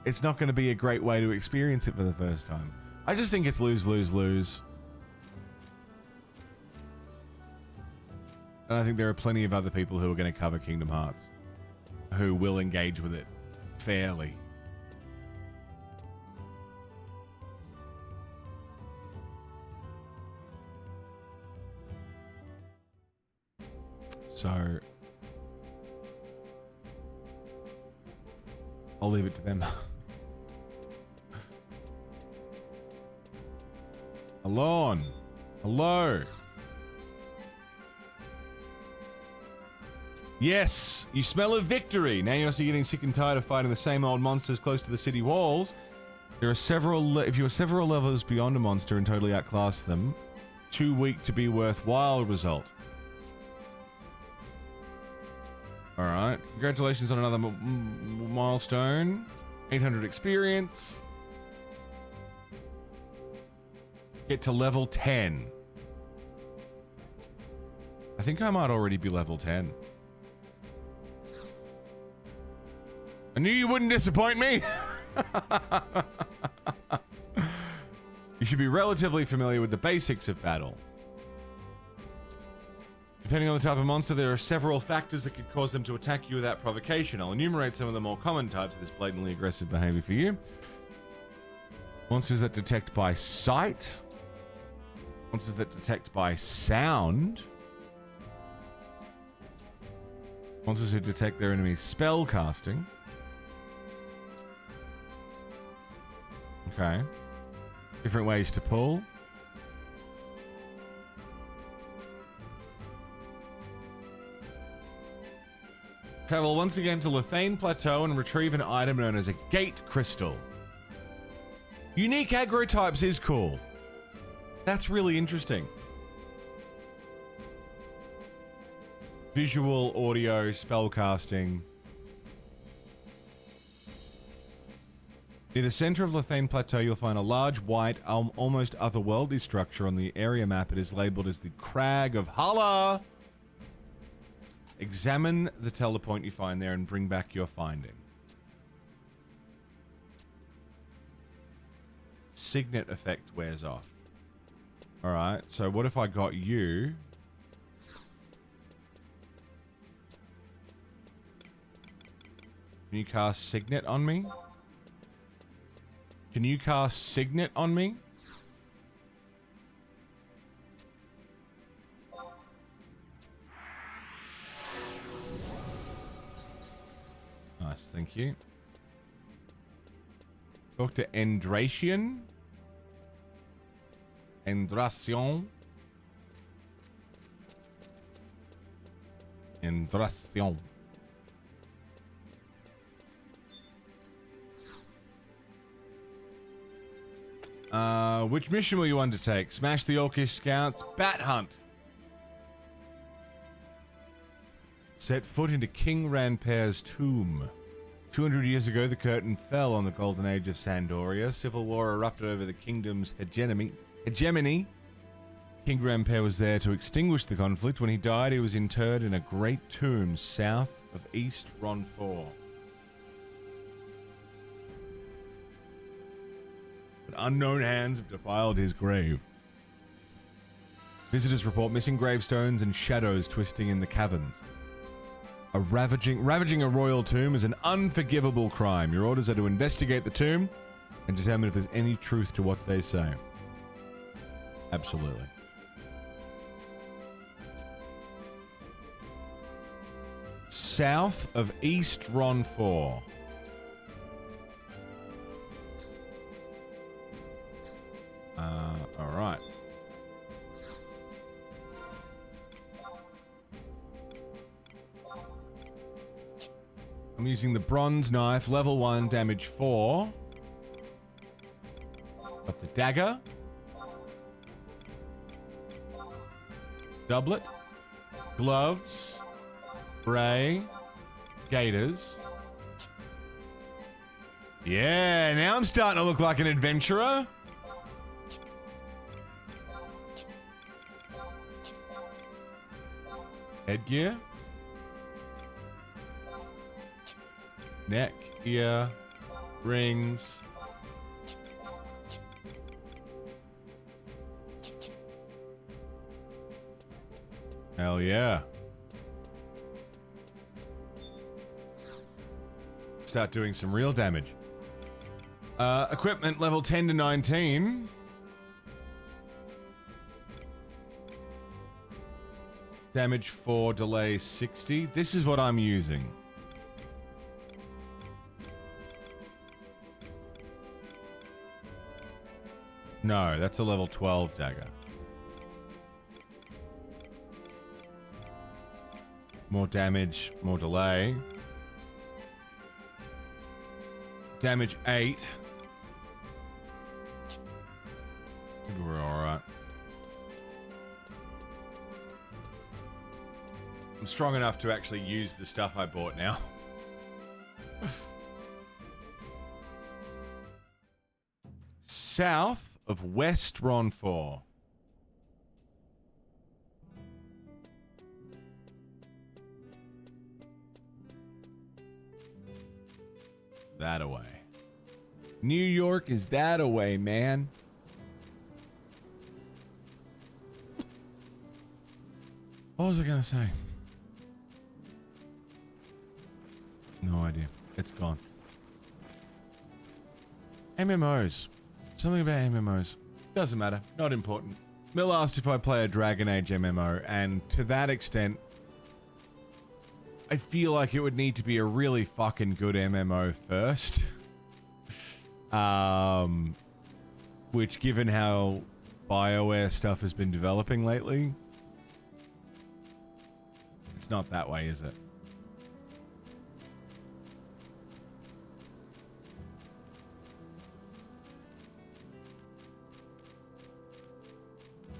it's not going to be a great way to experience it for the first time. I just think it's lose, lose, lose. And I think there are plenty of other people who are going to cover Kingdom Hearts who will engage with it fairly. So I'll leave it to them. Alon, hello. Yes, you smell of victory. Now you're also getting sick and tired of fighting the same old monsters close to the city walls. There are several, if you are several levels beyond a monster and totally outclass them, too weak to be worthwhile result. Alright, congratulations on another milestone. 800 experience. Get to level 10. I think I might already be level 10. I knew you wouldn't disappoint me! You should be relatively familiar with the basics of battle. Depending on the type of monster, there are several factors that could cause them to attack you without provocation. I'll enumerate some of the more common types of this blatantly aggressive behavior for you. Monsters that detect by sight. Monsters that detect by sound. Monsters who detect their enemy's spell casting. Okay. Different ways to pull. Travel once again to Lethane Plateau and retrieve an item known as a Gate Crystal. Unique aggro types is cool. That's really interesting. Visual, audio, spellcasting. Near the center of Lethane Plateau, you'll find a large, white, almost otherworldly structure. On the area map, it is labeled as the Crag of Hala. Examine the telepoint you find there and bring back your findings. Signet effect wears off. Alright, so what if I got you? Can you cast Signet on me? Can you cast Signet on me? Nice, thank you. Talk to Endracian. Endracion. Endracion. Which mission will you undertake? Smash the Orcish Scouts. Bat Hunt. Set foot into King Ranper's tomb. 200 years ago, the curtain fell on the golden age of Sandoria. Civil war erupted over the kingdom's hegemony. King Ranper was there to extinguish the conflict. When he died, he was interred in a great tomb south of East Ronfor. But unknown hands have defiled his grave. Visitors report missing gravestones and shadows twisting in the caverns. Ravaging a royal tomb is an unforgivable crime. Your orders are to investigate the tomb and determine if there's any truth to what they say. Absolutely. South of East Ronfor. I'm using the bronze knife, level 1, damage 4. Got the dagger. Doublet. Gloves. Bray. Gaiters. Yeah, now I'm starting to look like an adventurer. Headgear. Neck, ear, rings. Hell yeah. Start doing some real damage. Equipment level 10 to 19. Damage 4, delay 60. This is what I'm using. No, that's a level 12 dagger. More damage, more delay. Damage 8. Maybe we're alright. I'm strong enough to actually use the stuff I bought now. South of West Ronfor. That away. New York is that away, man. What was I gonna say? No idea. It's gone. MMOs. Something about MMOs. Doesn't matter. Not important. Mill asked if I play a Dragon Age MMO, and to that extent, I feel like it would need to be a really fucking good MMO first. Which, given how BioWare stuff has been developing lately, it's not that way, is it?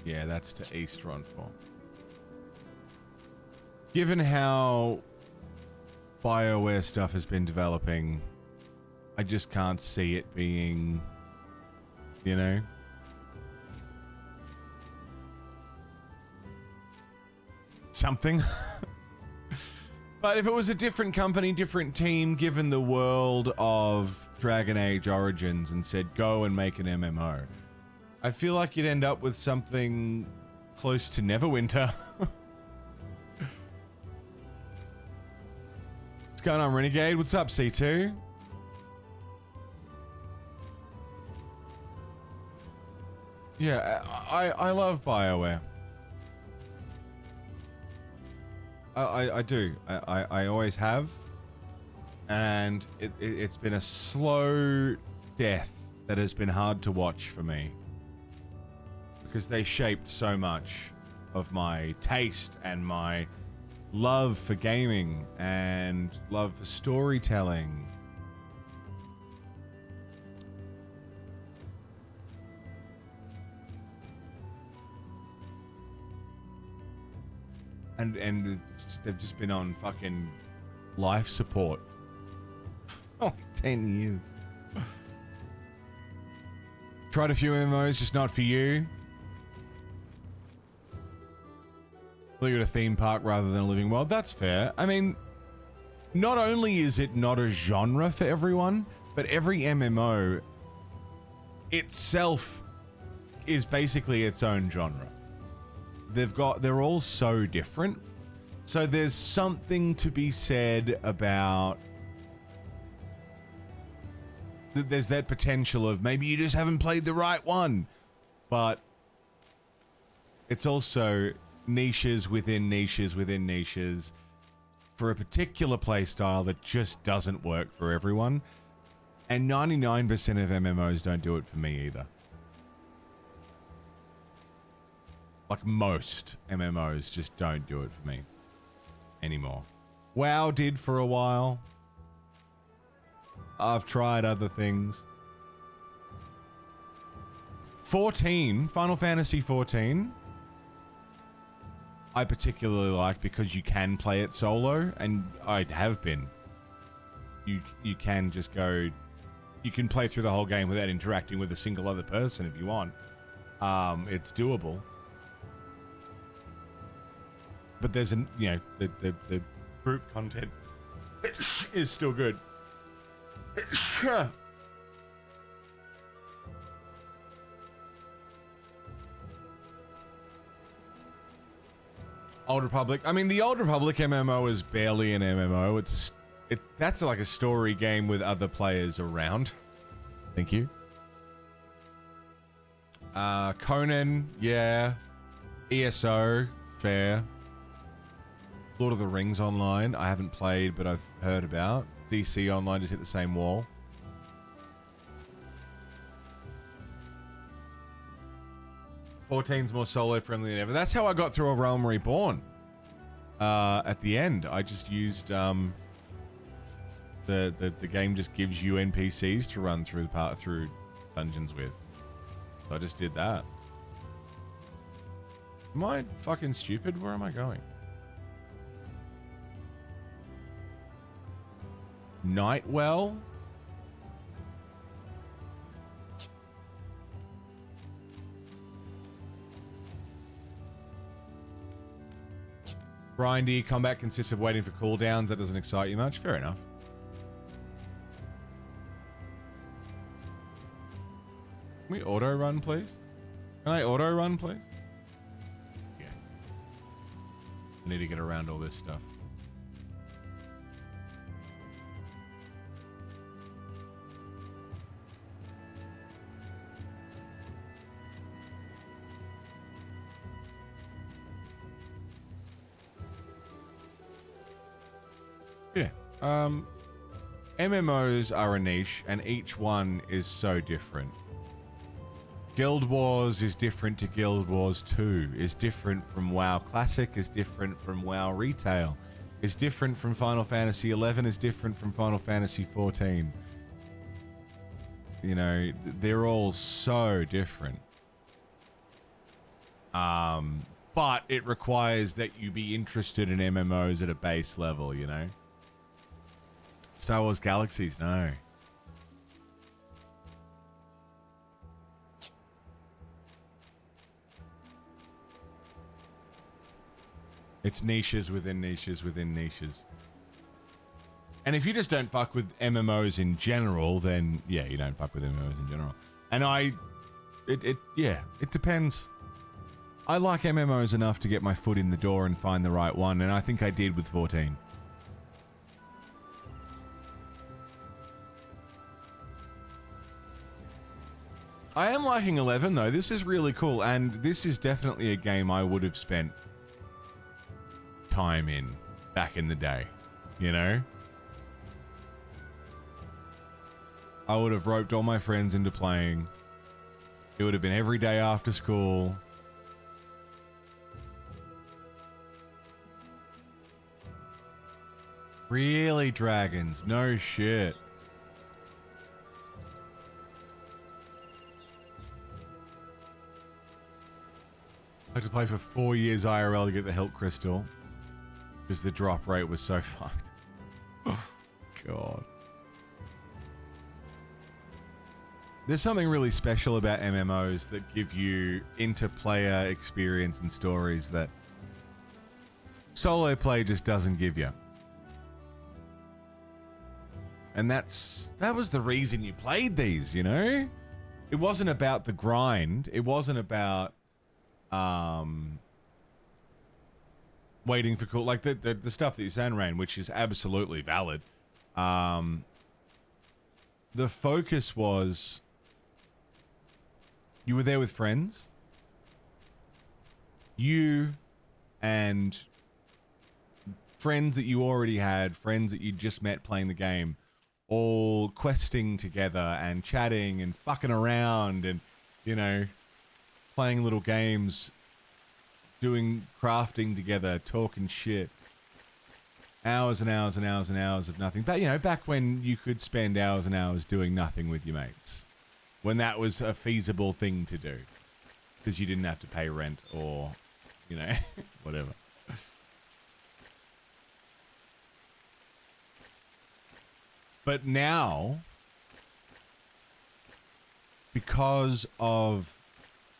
Yeah, that's to East Ronfor. Given how BioWare stuff has been developing, I just can't see it being, you know? Something. But if it was a different company, different team, given the world of Dragon Age Origins and said, go and make an MMO, I feel like you'd end up with something close to Neverwinter. What's going on, Renegade? What's up, C2? Yeah, I love BioWare. I do. I always have. And it's been a slow death that has been hard to watch for me. Because they shaped so much of my taste and my love for gaming and love for storytelling. And they've just been on fucking life support for 10 years. Tried a few MMOs, just not for you. You're at a theme park rather than a living world. That's fair. I mean, not only is it not a genre for everyone, but every MMO itself is basically its own genre. They're all so different. So there's something to be said about there's that potential of maybe you just haven't played the right one, but it's also niches within niches within niches for a particular playstyle that just doesn't work for everyone. And 99% of MMOs don't do it for me either. Like most MMOs just don't do it for me anymore. WoW did for a while. I've tried other things. 14, Final Fantasy 14, I particularly like because you can play it solo, and I have been. You can just go, you can play through the whole game without interacting with a single other person if you want. It's doable. But there's an, you know, the group content is still good. Old Republic. I mean, the Old Republic MMO is barely an MMO. That's like a story game with other players around. Thank you. Conan, yeah. ESO, fair. Lord of the Rings Online, I haven't played, but I've heard about. DC Online just hit the same wall. '14's more solo friendly than ever. That's how I got through A Realm Reborn. At the end, I just used the game just gives you NPCs to run through through dungeons with. So I just did that. Am I fucking stupid? Where am I going? Nightwell? Grindy, combat consists of waiting for cooldowns. That doesn't excite you much. Fair enough. Can we auto run, please? Can I auto run, please? Yeah. I need to get around all this stuff. Yeah. MMOs are a niche, and each one is so different. Guild Wars is different to Guild Wars 2, is different from WoW Classic, is different from WoW Retail, is different from Final Fantasy 11, is different from Final Fantasy 14. You know, they're all so different. But it requires that you be interested in MMOs at a base level, you know? Star Wars Galaxies, no. It's niches within niches within niches. And if you just don't fuck with MMOs in general, then yeah, you don't fuck with MMOs in general. And it depends. I like MMOs enough to get my foot in the door and find the right one, and I think I did with 14. I am liking 11 though. This is really cool, and this is definitely a game I would have spent time in back in the day, you know? I would have roped all my friends into playing. It would have been every day after school. Really, dragons? No shit. I had to play for 4 years IRL to get the Help Crystal because the drop rate was so fucked. Oh, God. There's something really special about MMOs that give you interplayer experience and stories that solo play just doesn't give you. And that was the reason you played these, you know? It wasn't about the grind. It wasn't about waiting for cool, like the stuff that you're saying, Rain, which is absolutely valid. The focus was you were there with friends, you and friends that you already had, friends that you just met playing the game, all questing together and chatting and fucking around and, you know, playing little games, doing crafting together, talking shit. Hours and hours and hours and hours of nothing. But, you know, back when you could spend hours and hours doing nothing with your mates. When that was a feasible thing to do. Because you didn't have to pay rent or, you know, whatever. But now, because of,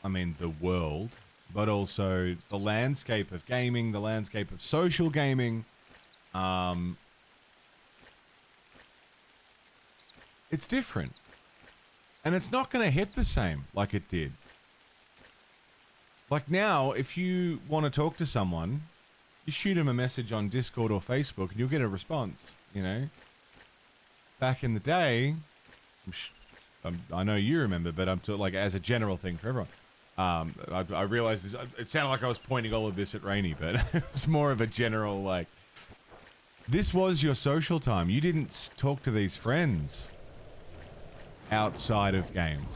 I mean, the world, but also the landscape of gaming, the landscape of social gaming, it's different. And it's not going to hit the same like it did. Like now, if you want to talk to someone, you shoot them a message on Discord or Facebook and you'll get a response, you know? Back in the day, I know you remember, but I'm like as a general thing for everyone. I realized this. It sounded like I was pointing all of this at Rainy, but it was more of a general like. This was your social time. You didn't talk to these friends outside of games,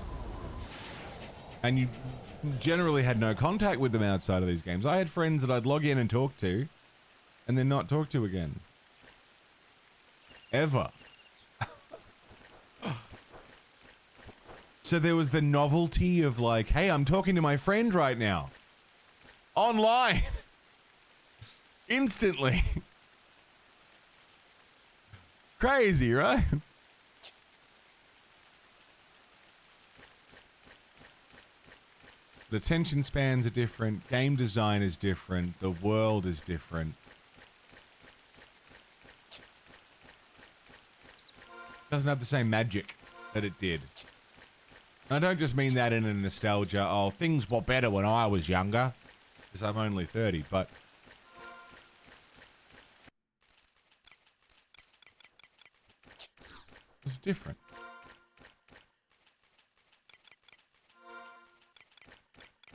and you generally had no contact with them outside of these games. I had friends that I'd log in and talk to, and then not talk to again. Ever. So there was the novelty of like, hey, I'm talking to my friend right now. Online. Instantly. Crazy, right? The attention spans are different. Game design is different. The world is different. Doesn't have the same magic that it did. I don't just mean that in a nostalgia, oh, things were better when I was younger, because I'm only 30, but... It's different.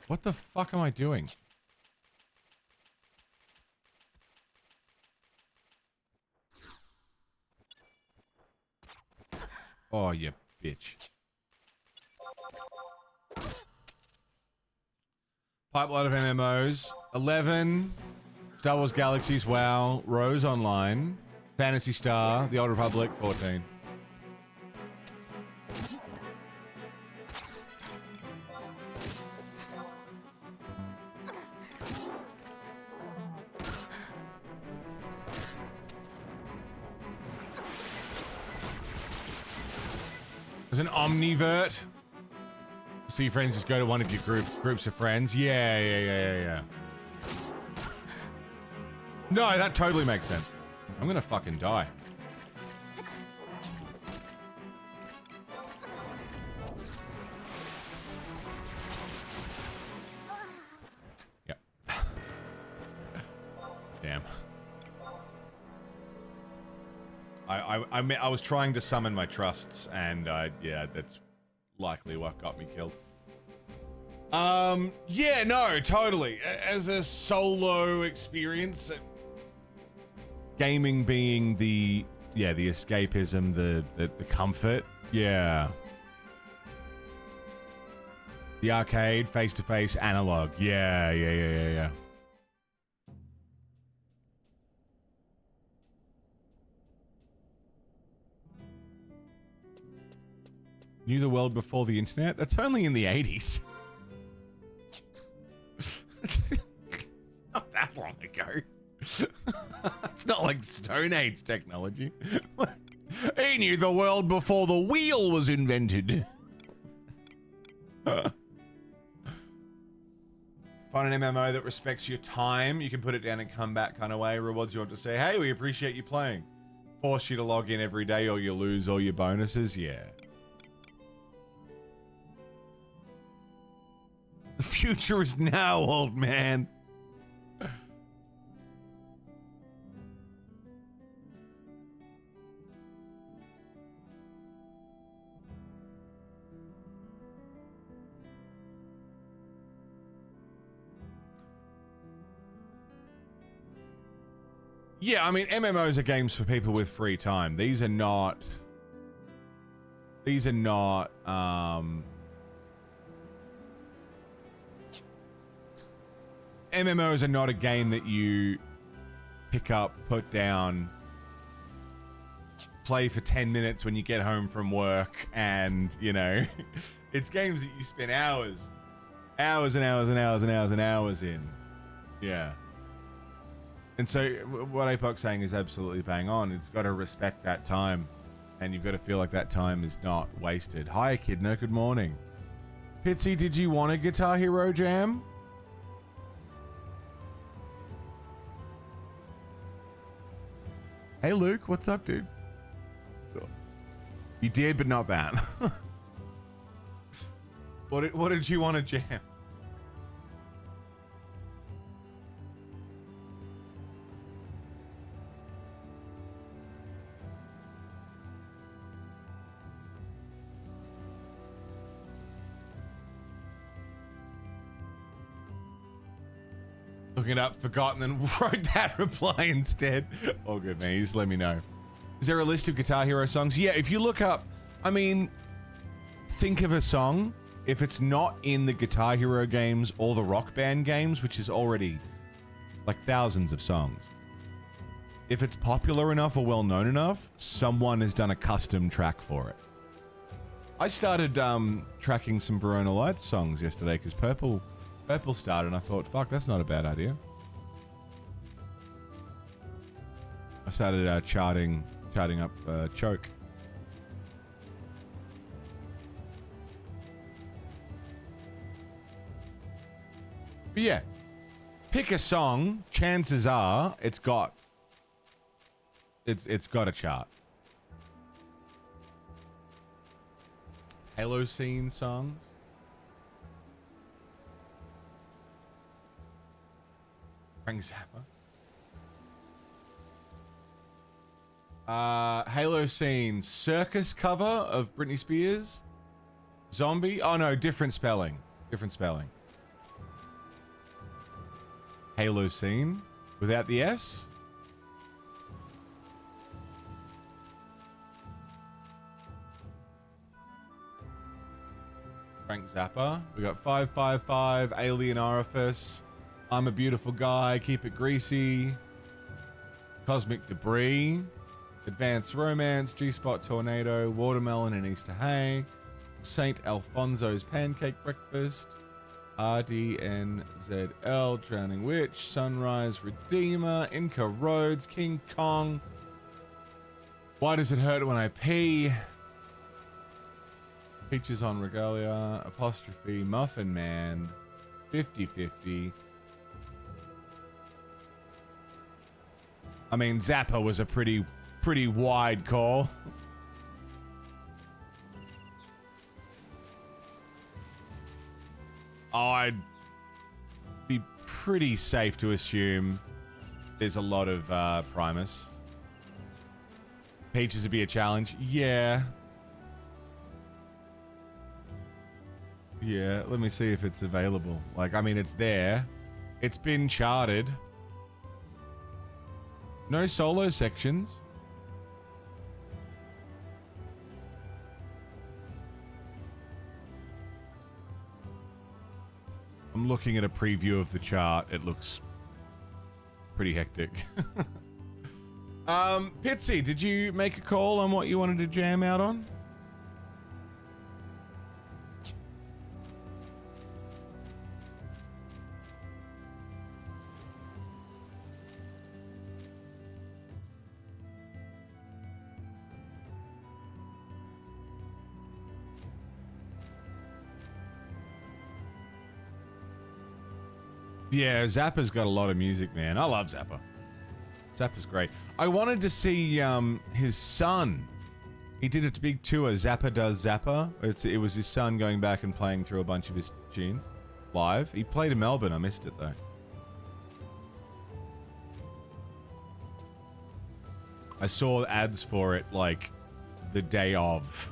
What the fuck am I doing? Oh, you bitch. Pipeline of MMOs. 11. Star Wars Galaxies, WoW. Rose Online. Phantasy Star. The Old Republic, 14. There's an Omnivert. So your friends just go to one of your groups of friends. Yeah. No, that totally makes sense. I'm gonna fucking die. Yep. Damn. I was trying to summon my trusts, and yeah, that's likely what got me killed. Yeah, no, totally. As a solo experience, gaming being the escapism, the comfort, yeah. The arcade, face-to-face, analog, yeah. Knew the world before the internet? That's only in the 80s. It's not that long ago. It's not like Stone Age technology. He knew the world before the wheel was invented. Find an MMO that respects your time. You can put it down and come back kind of way. Rewards you want to say, hey, we appreciate you playing. Force you to log in every day or you lose all your bonuses. Yeah. The future is now, old man. Yeah, I mean, MMOs are games for people with free time. These are not... MMOs are not a game that you pick up, put down, play for 10 minutes when you get home from work, and, you know, it's games that you spend hours and hours and hours and hours and hours in. Yeah. And so what Apoc's saying is absolutely bang on. It's got to respect that time, and you've got to feel like that time is not wasted. Hi, Echidna. Good morning. Pitsy, did you want a Guitar Hero jam? Hey, Luke. What's up, dude? You did, but not that. What did you want to jam? Looking it up, forgotten, then wrote that reply instead. All good, man. You just let me know. Is there a list of Guitar Hero songs? Yeah, if you look up, I mean, think of a song. If it's not in the Guitar Hero games or the Rock Band games, which is already like thousands of songs. If it's popular enough or well known enough, someone has done a custom track for it. I started tracking some Verona Lights songs yesterday because Purple started, and I thought, fuck, that's not a bad idea. I started charting up Choke. But yeah, pick a song. Chances are it's got a chart. Halo scene songs. Frank Zappa. Halo scene circus cover of Britney Spears. Zombie. Oh no, different spelling. Different spelling. Halo scene without the S. Frank Zappa. We got 555, Alien Orifice, I'm a Beautiful Guy, Keep It Greasy, Cosmic Debris, Advanced Romance, G-Spot Tornado, Watermelon and Easter Hay, Saint Alfonso's Pancake Breakfast, RDNZL, Drowning Witch, Sunrise Redeemer, Inca Roads, King Kong, Why Does It Hurt When I Pee, Peaches on Regalia, Apostrophe, Muffin Man, 50-50. I mean, Zappa was a pretty wide call. I'd be pretty safe to assume there's a lot of Primus. Peaches would be a challenge. Yeah. Yeah, let me see if it's available. Like, I mean, it's there. It's been charted. No solo sections. I'm looking at a preview of the chart. It looks pretty hectic. Pitsy, did you make a call on what you wanted to jam out on? Yeah, Zappa's got a lot of music, man. I love Zappa. Zappa's great. I wanted to see his son. He did a big tour, Zappa Does Zappa. It was his son going back and playing through a bunch of his tunes live. He played in Melbourne. I missed it, though. I saw ads for it, like, the day of.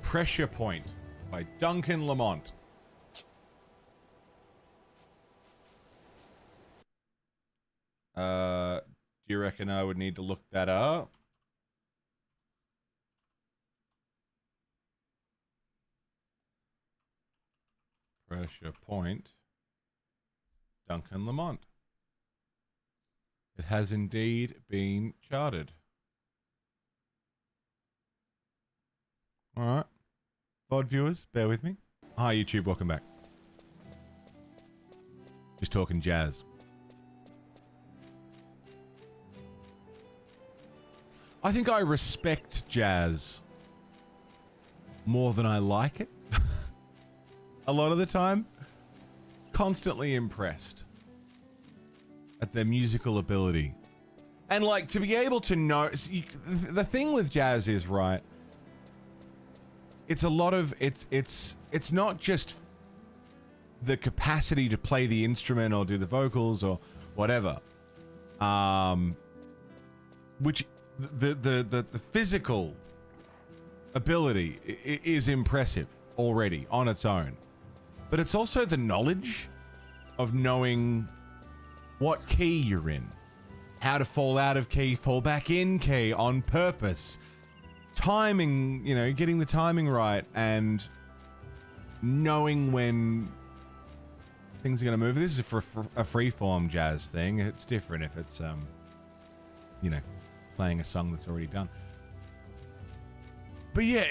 Pressure Point by Duncan Lamont. Do you reckon I would need to look that up? Militia Point, Duncan Lamont. It has indeed been charted. All right. VOD viewers, bear with me. Hi, YouTube. Welcome back. Just talking jazz. I think I respect jazz more than I like it. A lot of the time. Constantly impressed at their musical ability. And like to be able to know, the thing with jazz is, right, it's a lot of, it's not just the capacity to play the instrument or do the vocals or whatever. Which the physical ability is impressive already on its own. But it's also the knowledge of knowing what key you're in, how to fall out of key, fall back in key on purpose, timing, you know, getting the timing right, and knowing when things are going to move. This is for a freeform jazz thing. It's different if it's, you know, playing a song that's already done. But yeah,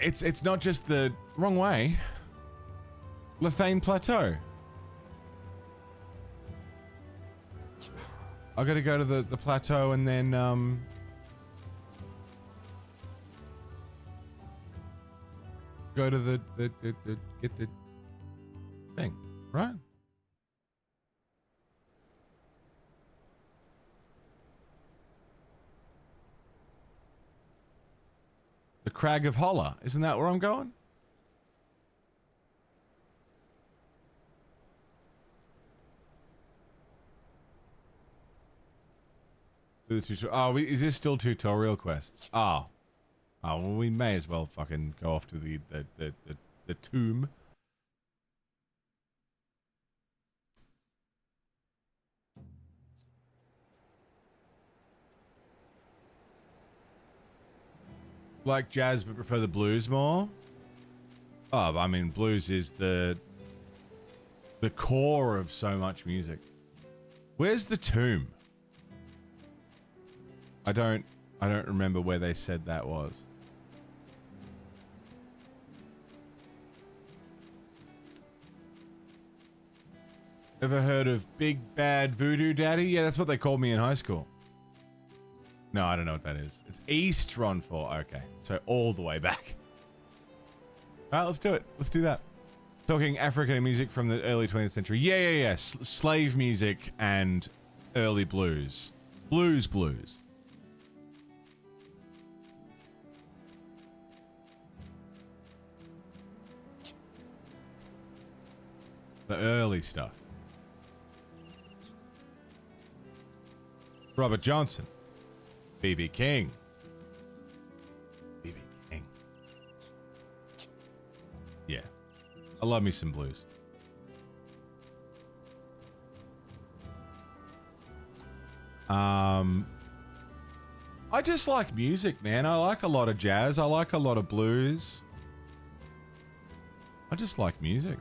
it's not just the wrong way. Lethane Plateau. I gotta go to the plateau and then go to the get the thing, right? The Crag of Holler, isn't that where I'm going? Oh, is this still tutorial quests? Oh, well, we may as well fucking go off to the tomb. Like jazz, but prefer the blues more. Oh, I mean, blues is the core of so much music. Where's the tomb? I don't remember where they said that was. Ever heard of Big Bad Voodoo Daddy? Yeah, that's what they called me in high school. No, I don't know what that is. It's East Ronfor. Okay, so all the way back. All right, let's do it. Let's do that. Talking African music from the early 20th century. Yeah. Slave music and early blues. Blues. The early stuff. Robert Johnson. B.B. King. Yeah. I love me some blues. I just like music, man. I like a lot of jazz. I like a lot of blues. I just like music.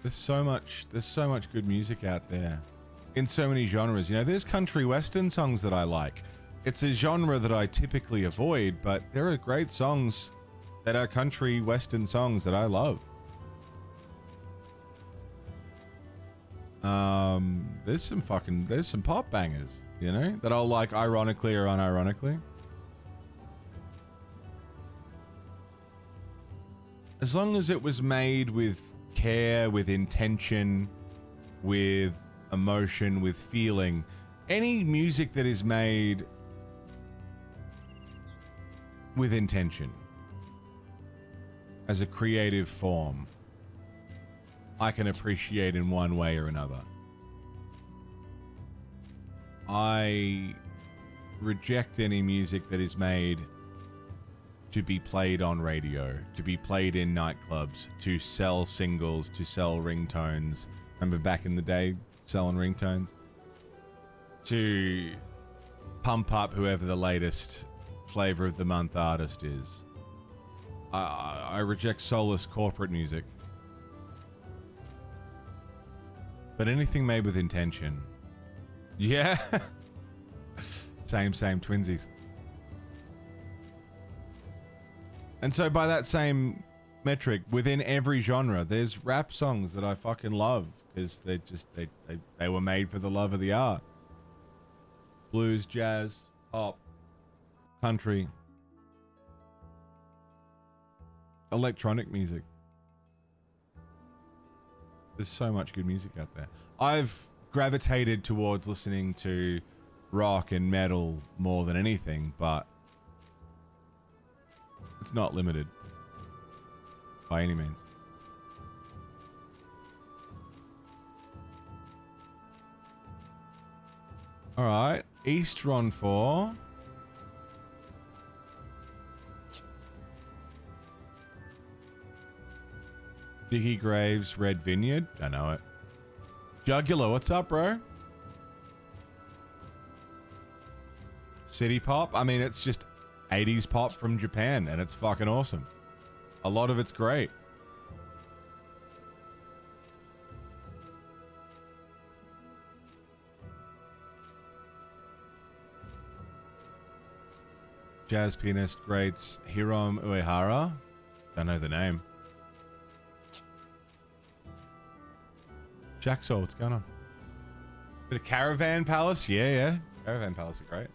There's so much good music out there in so many genres. You know, there's country western songs that I like. It's a genre that I typically avoid, but there are great songs that are country western songs that I love. There's some pop bangers, you know, that I'll like ironically or unironically. As long as it was made with care, with intention, with emotion, with feeling. Any music that is made with intention as a creative form, I can appreciate in one way or another. I reject any music that is made to be played on radio, to be played in nightclubs, to sell singles, to sell ringtones. Remember back in the day, selling ringtones? To pump up whoever the latest flavor of the month artist is. I reject soulless corporate music. But anything made with intention. Yeah. Same, twinsies. And so by that same metric, within every genre, there's rap songs that I fucking love because they were made for the love of the art. Blues, jazz, pop, country, electronic music. There's so much good music out there. I've gravitated towards listening to rock and metal more than anything, but it's not limited by any means. All right, Eastron 4. Diggy Graves, Red Vineyard. I know it. Jugular, what's up, bro? City pop. I mean, it's just 80s pop from Japan, and it's fucking awesome. A lot of it's great. Jazz pianist greats Hirom Uehara. Don't know the name. Jacksaw, what's going on? Bit of Caravan Palace? Yeah. Caravan Palace are great.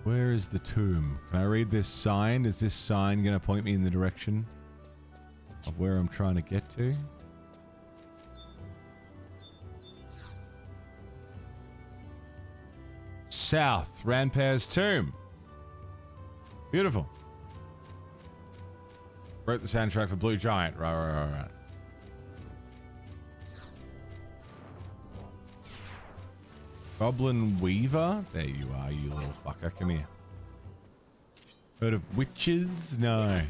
Where is the tomb? Can I read this sign? Is this sign going to point me in the direction of where I'm trying to get to? South, Ranper's tomb. Beautiful. Wrote the soundtrack for Blue Giant. Right. Goblin Weaver? There you are, you little fucker. Come here. Heard of witches? No.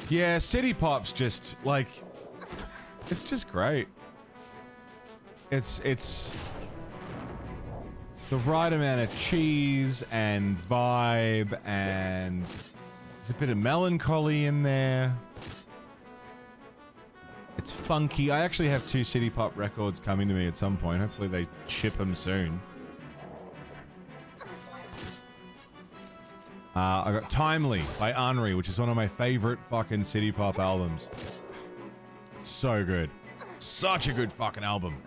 Yeah, City Pop's just, like... It's just great. It's the right amount of cheese and vibe, and there's a bit of melancholy in there. It's funky. I actually have 2 City Pop records coming to me at some point. Hopefully they ship them soon. I got Timely by Henri, which is one of my favorite fucking City Pop albums. It's so good. Such a good fucking album.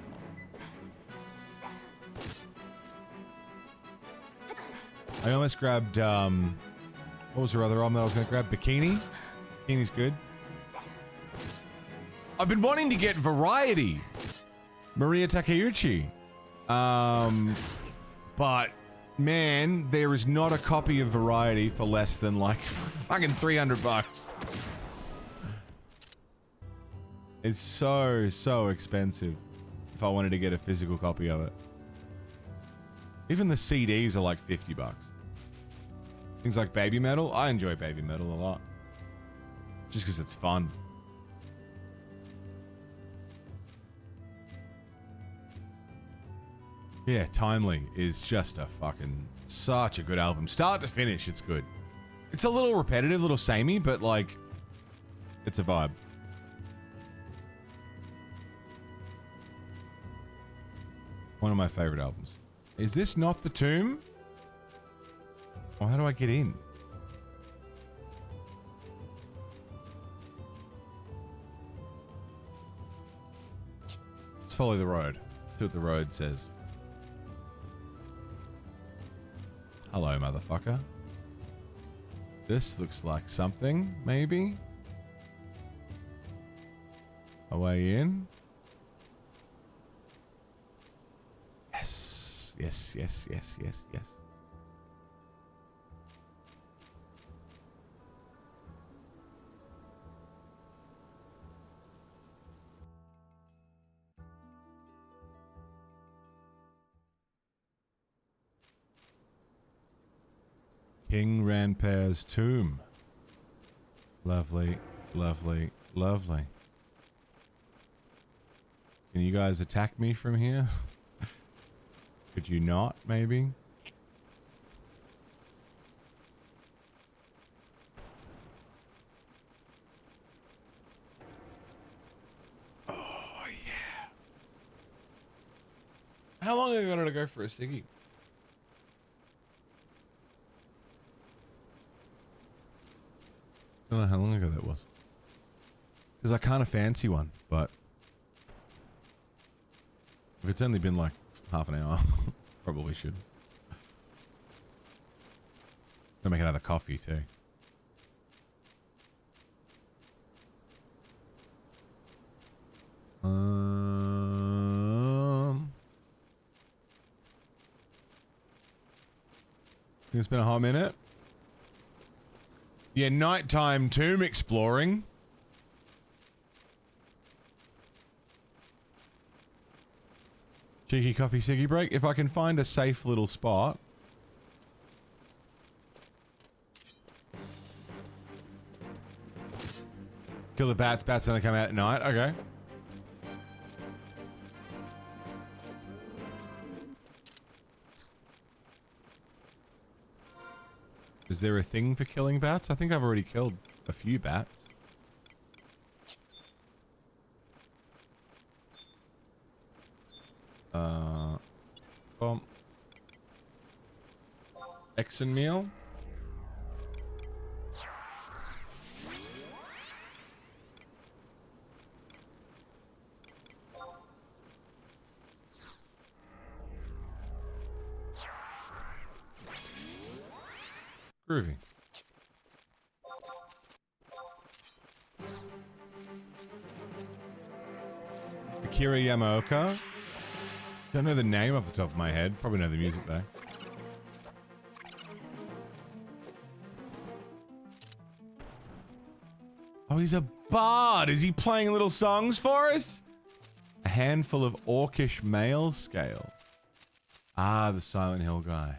I almost grabbed, what was her other album that I was going to grab? Bikini? Bikini's good. I've been wanting to get Variety. Maria Takeuchi. But, man, there is not a copy of Variety for less than, like, fucking $300. It's so expensive if I wanted to get a physical copy of it. Even the CDs are like $50. Things like Baby Metal. I enjoy Baby Metal a lot. Just because it's fun. Yeah, Timely is just a fucking... Such a good album. Start to finish, it's good. It's a little repetitive, a little samey, but like... It's a vibe. One of my favorite albums. Is this not the tomb? Or how do I get in? Let's follow the road. See what the road says. Hello, motherfucker. This looks like something, maybe? A way in? Yes. King Ranper's tomb. Lovely, lovely, lovely. Can you guys attack me from here? Could you not, maybe? Oh, yeah. How long have I got to go for a ciggy? I don't know how long ago that was. Because I kind of fancy one, but if it's only been like half an hour, probably should. Gonna make another coffee too. Think it's been a hot minute. Yeah, nighttime tomb exploring. Cheeky coffee ciggy break. If I can find a safe little spot. Kill the bats. Bats only come out at night. Okay. Is there a thing for killing bats? I think I've already killed a few bats. Bomb. Exon meal. Groovy. Akira Yamaoka. Don't know the name off the top of my head. Probably know the music though. Oh, he's a bard. Is he playing little songs for us? A handful of orcish male scale. Ah, the Silent Hill guy.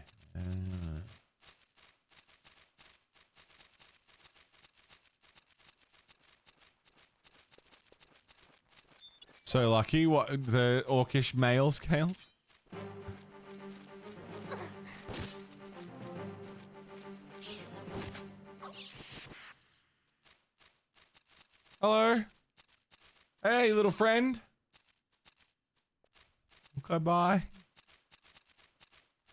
So lucky, what, the orcish male scales? Hello? Hey, little friend. Okay, bye.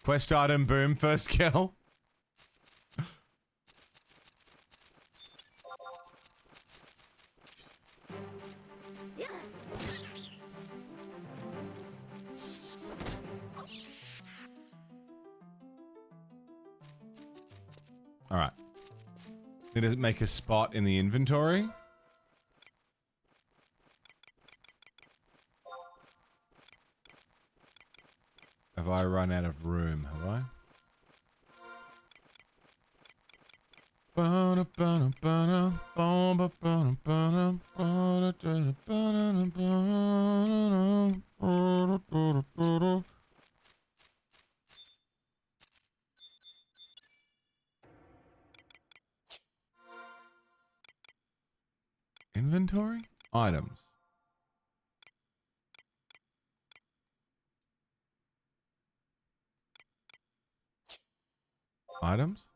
Quest item, boom, first kill. All right. Need to make a spot in the inventory. Have I run out of room? Have I? Inventory? Items. Items?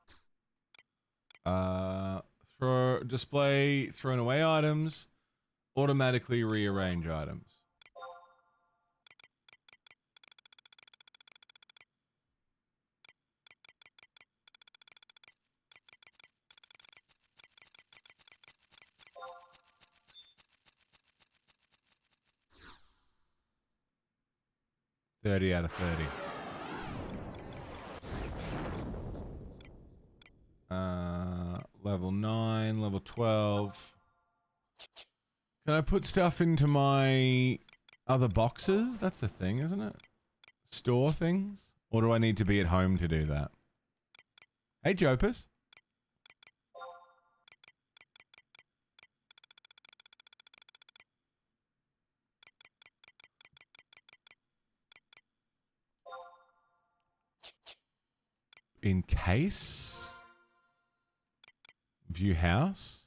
Display thrown away items. Automatically rearrange items. $30 out of 30. Level 9, level 12. Can I put stuff into my other boxes? That's the thing, isn't it? Store things? Or do I need to be at home to do that? Hey, Jopers. In case? View house.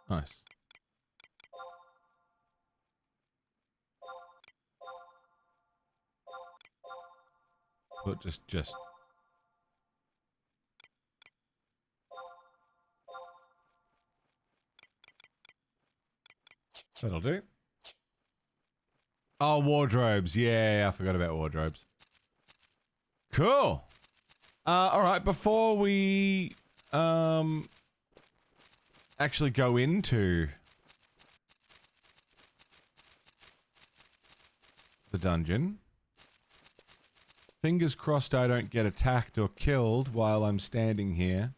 Nice. But just. That'll do. Oh, wardrobes. Yeah, I forgot about wardrobes. Cool. All right, before we actually go into the dungeon, fingers crossed I don't get attacked or killed while I'm standing here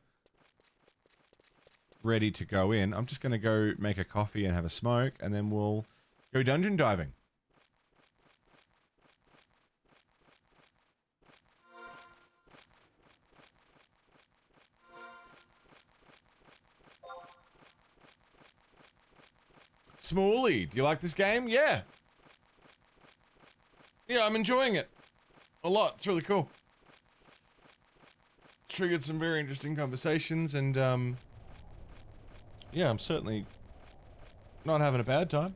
ready to go in. I'm just going to go make a coffee and have a smoke, and then we'll go dungeon diving. Smalley, do you like this game? Yeah. Yeah, I'm enjoying it. A lot. It's really cool. Triggered some very interesting conversations, and yeah, I'm certainly not having a bad time.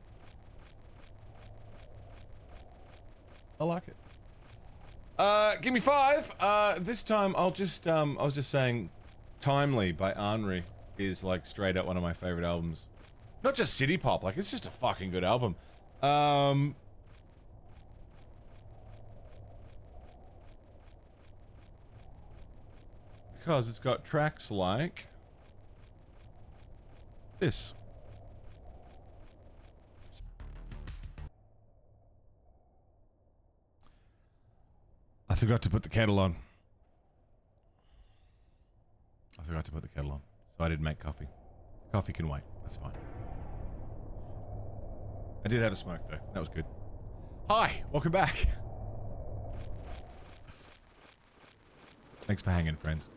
I like it. Give me 5. This time I'll just I was just saying Timely by Henri is like straight up one of my favorite albums. Not just city pop, like it's just a fucking good album. Because it's got tracks like this. I forgot to put the kettle on. So I didn't make coffee. Coffee can wait. That's fine. I did have a smoke though. That was good. Hi, welcome back. Thanks for hanging, friends.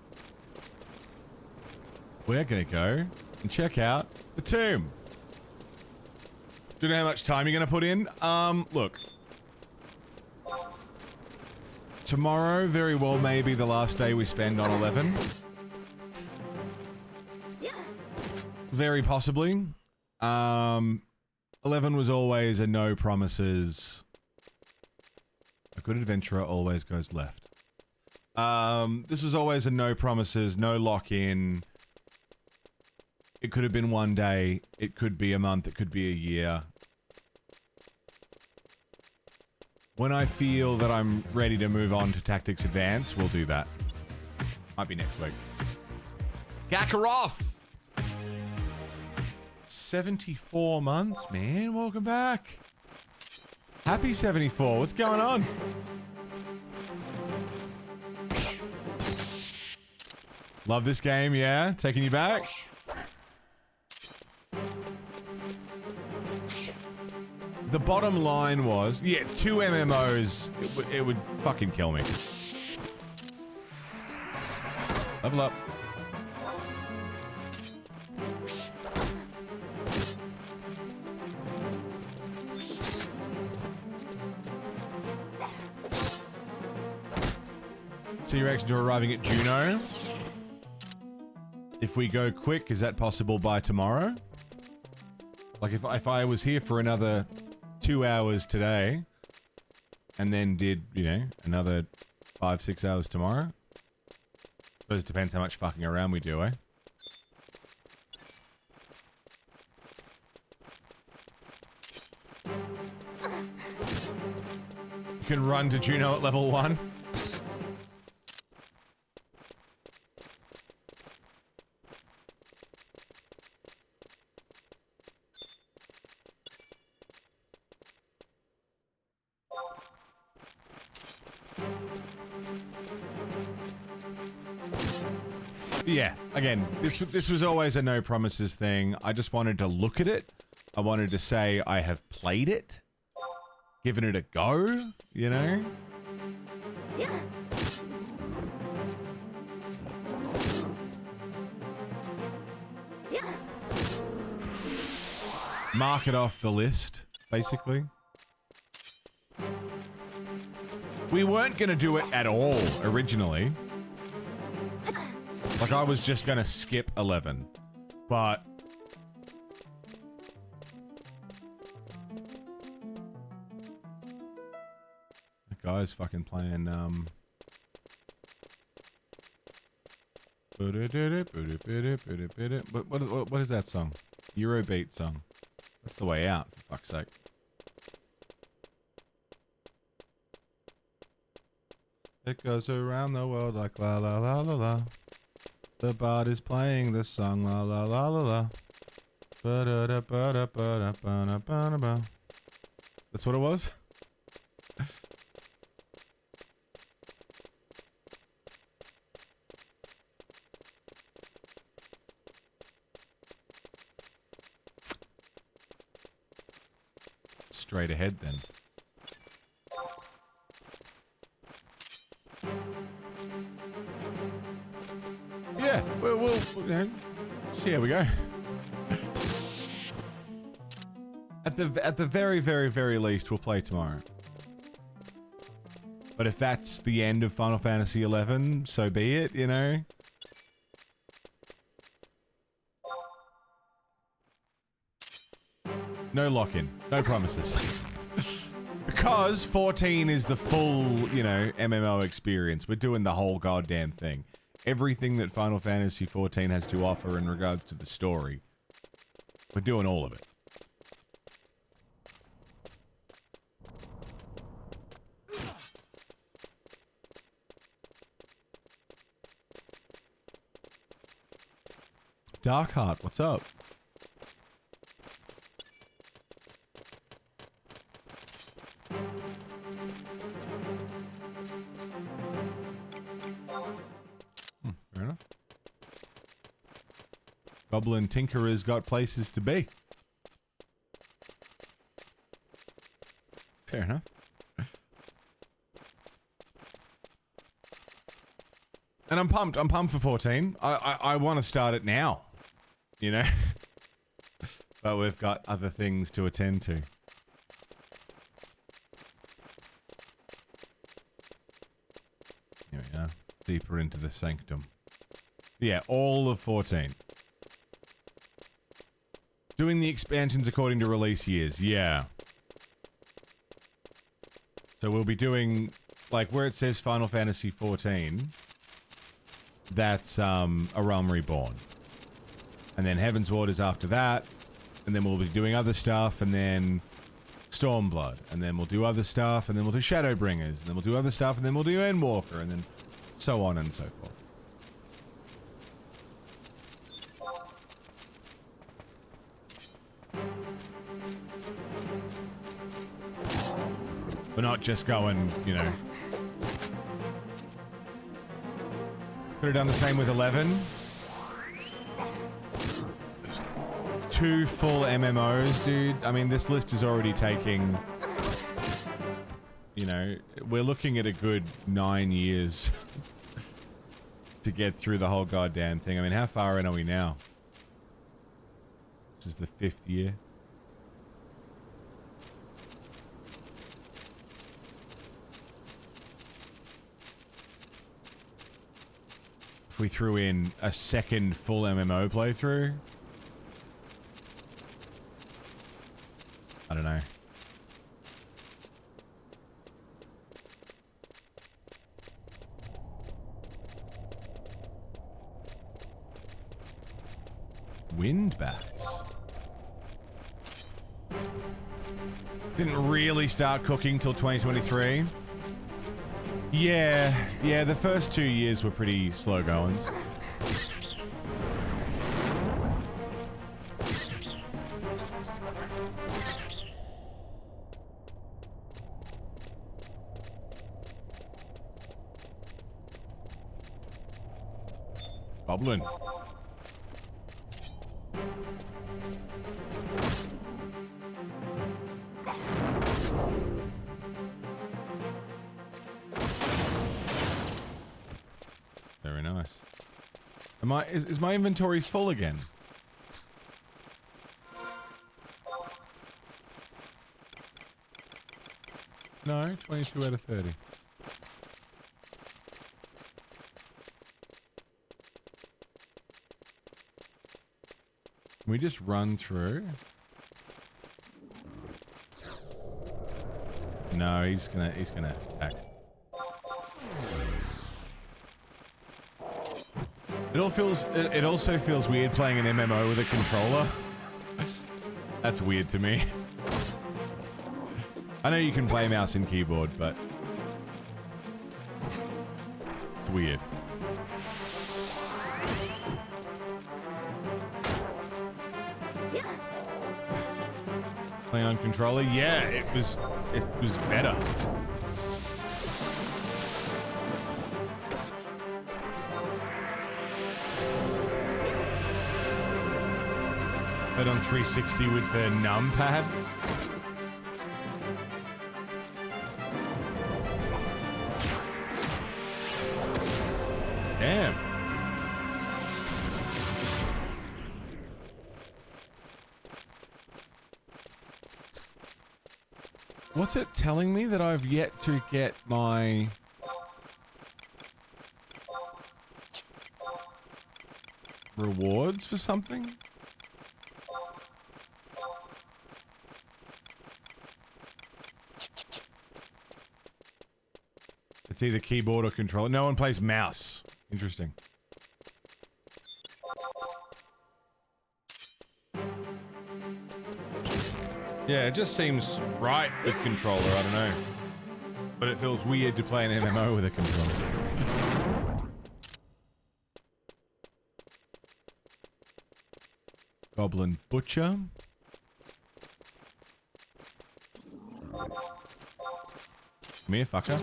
We're gonna go and check out the tomb. Do you know how much time you're gonna put in? Look. Tomorrow very well may be the last day we spend on 11. Very possibly. 11 was always a no promises. A good adventurer always goes left. This was always a no promises, no lock in. It could have been one day, it could be a month, it could be a year. When I feel that I'm ready to move on to Tactics Advance, we'll do that. Might be next week. Gakaroth! 74 months, man. Welcome back. Happy 74. What's going on? Love this game, yeah? Taking you back? The bottom line was, yeah, 2 MMOs, it would fucking kill me. Level up. So your reaction to arriving at Juno? If we go quick, is that possible by tomorrow? Like if I was here for another 2 hours today, and then did, you know, another 5-6 hours tomorrow? Suppose it depends how much fucking around we do, eh? You can run to Juno at level 1. Yeah, again, this was always a no promises thing. I just wanted to look at it. I wanted to say I have played it. giving it a go, you know? Mark it off the list, basically. We weren't going to do it at all originally. Like, I was just going to skip 11. But that guy's fucking playing, what is that song? Eurobeat song. That's the way out, for fuck's sake. It goes around the world like la la la la la. The bard is playing this song la la la la la. Ba-da-da-ba-da-ba-da-ba-da-ba-da-ba. That's what it was? Straight ahead then. Yeah, we'll you know, see how we go. At the very, very, very least, we'll play tomorrow. But if that's the end of Final Fantasy XI, so be it, you know? No lock-in. No promises. Because 14 is the full, you know, MMO experience. We're doing the whole goddamn thing. Everything that Final Fantasy 14 has to offer in regards to the story. We're doing all of it. Darkheart, what's up? Fair enough. Goblin Tinkerer's got places to be. Fair enough. And I'm pumped. I'm pumped for 14. I want to start it now. You know? But we've got other things to attend to. Here we are. Deeper into the sanctum. Yeah, all of 14. Doing the expansions according to release years. Yeah. So we'll be doing, like, where it says Final Fantasy 14, that's A Realm Reborn. And then Heavensward is after that. And then we'll be doing other stuff, and then Stormblood. And then we'll do other stuff, and then we'll do Shadowbringers. And then we'll do other stuff, and then we'll do Endwalker, and then so on and so forth. We're not just going, you know. Could have done the same with 11. 2 full MMOs, dude. I mean, this list is already taking, you know, we're looking at a good 9 years to get through the whole goddamn thing. I mean, how far in are we now? This is the 5th year. If we threw in a second full MMO playthrough, I don't know. Wind bats. Didn't really start cooking till 2023. Yeah, the first 2 years were pretty slow goings. Goblin. Very nice. Is my inventory full again? No, 22 out of 30. Can we just run through? No, he's gonna attack. It also feels weird playing an MMO with a controller. That's weird to me. I know you can play mouse and keyboard, but it's weird. Playing on controller, yeah, it was better. But on 360 with the numpad. Damn. What's it telling me that I've yet to get my rewards for something? It's either keyboard or controller. No one plays mouse. Interesting. Yeah, it just seems right with controller, I don't know. But it feels weird to play an MMO with a controller. Goblin Butcher. Come here, fucker.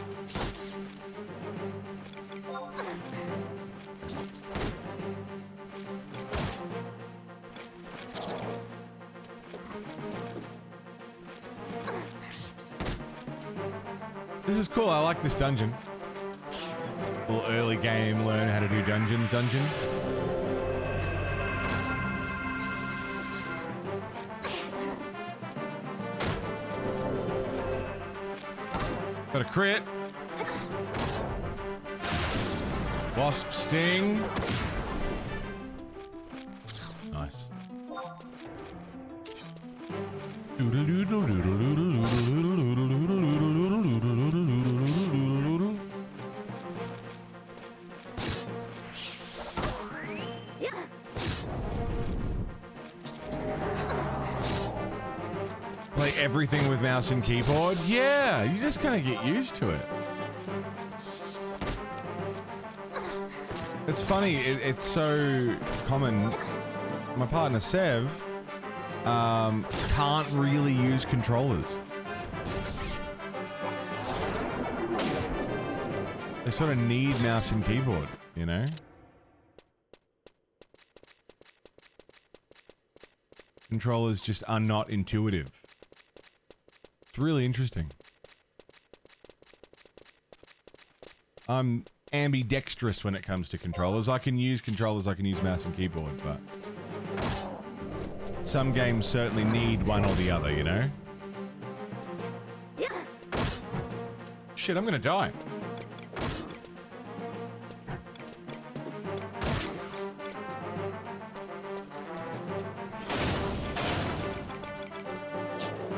This is cool. I like this dungeon. Little early game, learn how to do dungeons dungeon. Got a crit. Wasp sting. Nice. Play everything with mouse and keyboard? Yeah, you just kind of get used to it. It's funny, it's so common. My partner Sev can't really use controllers. They sort of need mouse and keyboard, you know? Controllers just are not intuitive. It's really interesting. I'm ambidextrous when it comes to controllers. I can use controllers, I can use mouse and keyboard, but some games certainly need one or the other, you know? Shit, I'm gonna die.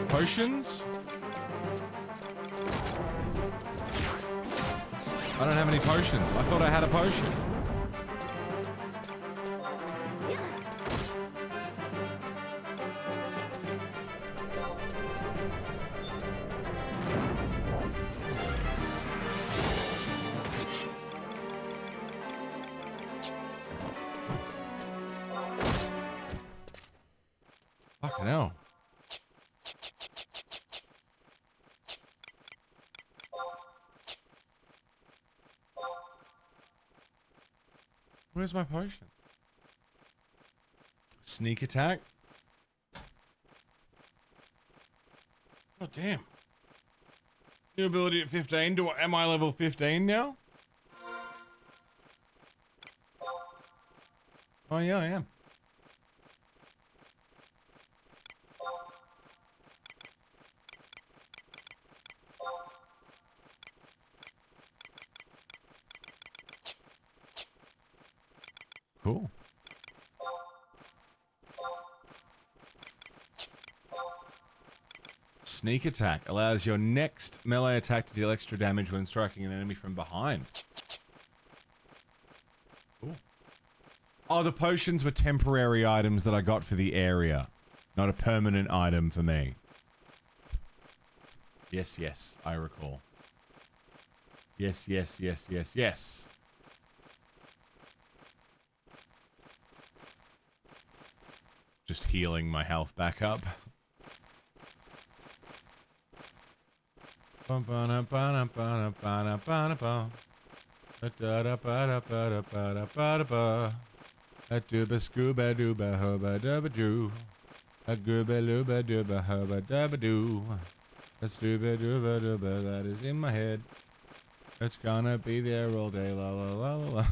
Potions? I don't have any potions. I thought I had a potion. Fucking hell. Where's my potion? Sneak attack? Oh, damn. New ability at 15. Am I level 15 now? Oh yeah, I am. Cool. Sneak attack allows your next melee attack to deal extra damage when striking an enemy from behind. Cool. Oh, the potions were temporary items that I got for the area, not a permanent item for me. Yes, yes, I recall. Yes, yes, yes, yes, yes. Just healing my health back up. A dooba scooba dooba hoba dooba doo. A gooba looba dooba hoba dooba doo. A stooba dooba dooba that is in my head. It's gonna be there all day, la la la la la.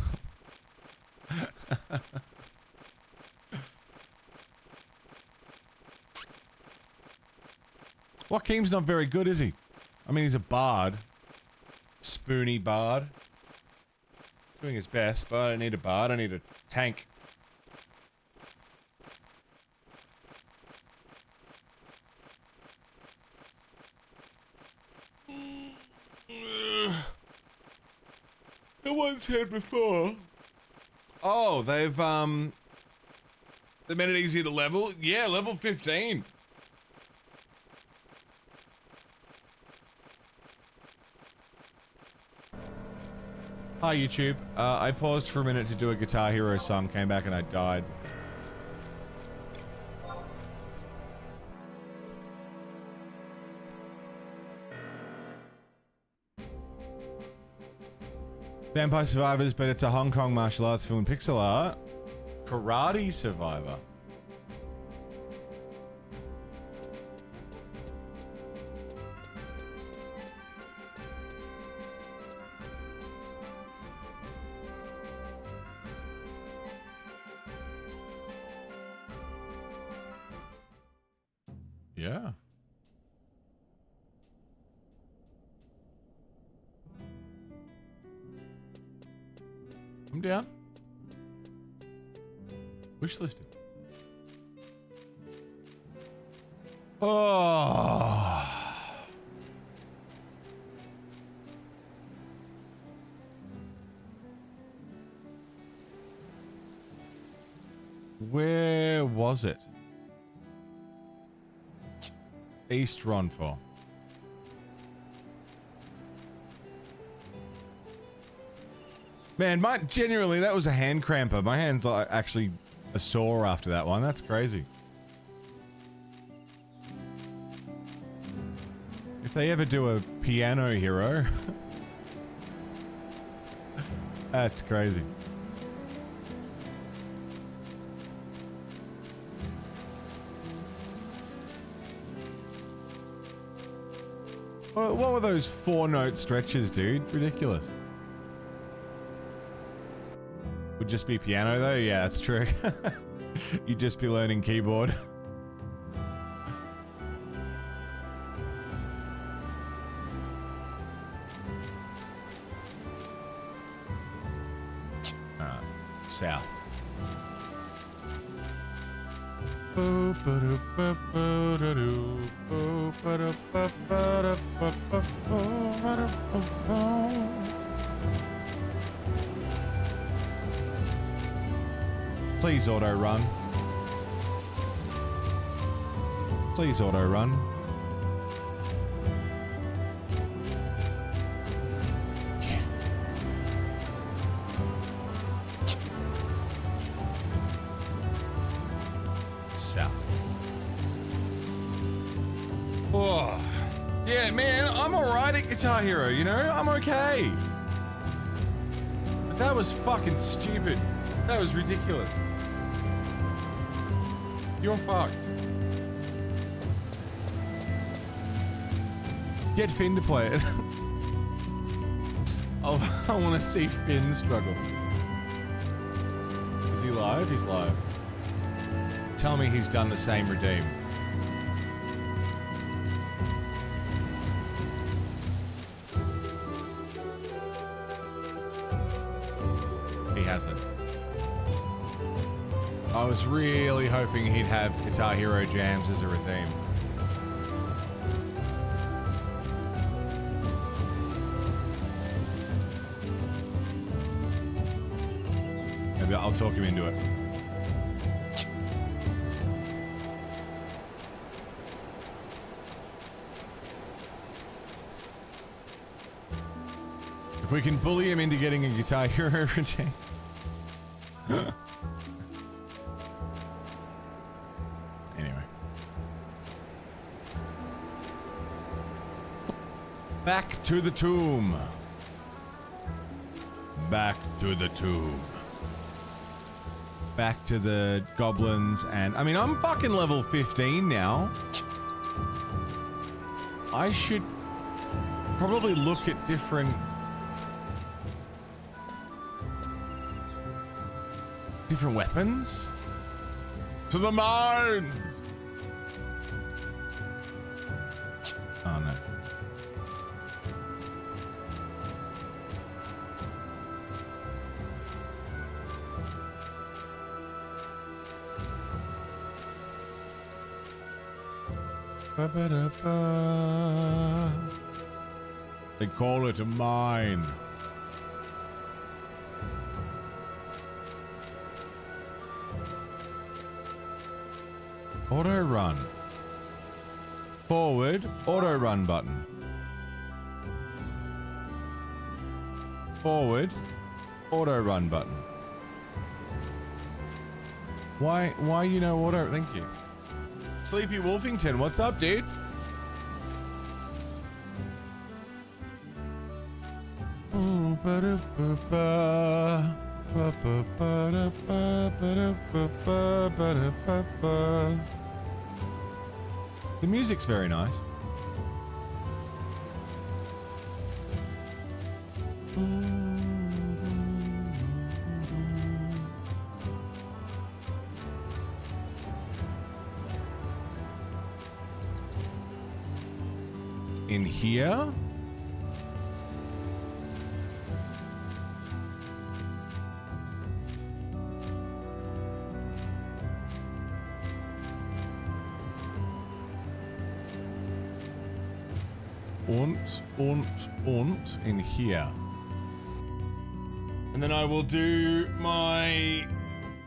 Joaquim's not very good, is he? I mean, he's a bard. Spoony bard. He's doing his best, but I don't need a bard, I need a tank. Someone said before. Oh, they've made it easier to level? Yeah, level 15. Hi YouTube. I paused for a minute to do a Guitar Hero song, came back and I died. Vampire Survivors, but it's a Hong Kong martial arts film in pixel art. Karate Survivor. Yeah. I'm down. Wish listed. Oh. Where was it? East Ronfor. Man, genuinely, that was a hand cramper. My hand's actually a sore after that one. That's crazy. If they ever do a piano hero, that's crazy. What were those 4-note stretches, dude? Ridiculous. Would just be piano though? Yeah, that's true. You'd just be learning keyboard. South. Please auto run. Please auto run. Yeah. South. Oh. Yeah, man, I'm alright at Guitar Hero, you know? I'm okay. But that was fucking stupid. That was ridiculous. You're fucked. Get Finn to play it. I want to see Finn struggle. Is he live? He's live. Tell me he's done the same redeem. He hasn't. I was really hoping he'd have Guitar Hero Jams as a redeem. Maybe I'll talk him into it. If we can bully him into getting a Guitar Hero redeem. Anyway. Back to the tomb. Back to the tomb. Back to the goblins, and I mean, I'm fucking level 15 now. I should probably look at different weapons. To the mines! Oh no. Ba-ba-da-ba. They call it a mine. Auto run. Forward, auto run button. Forward, auto run button. Why you know auto? Thank you. Sleepy Wolfington, what's up, dude? The music's very nice. In here? Und in here. And then I will do my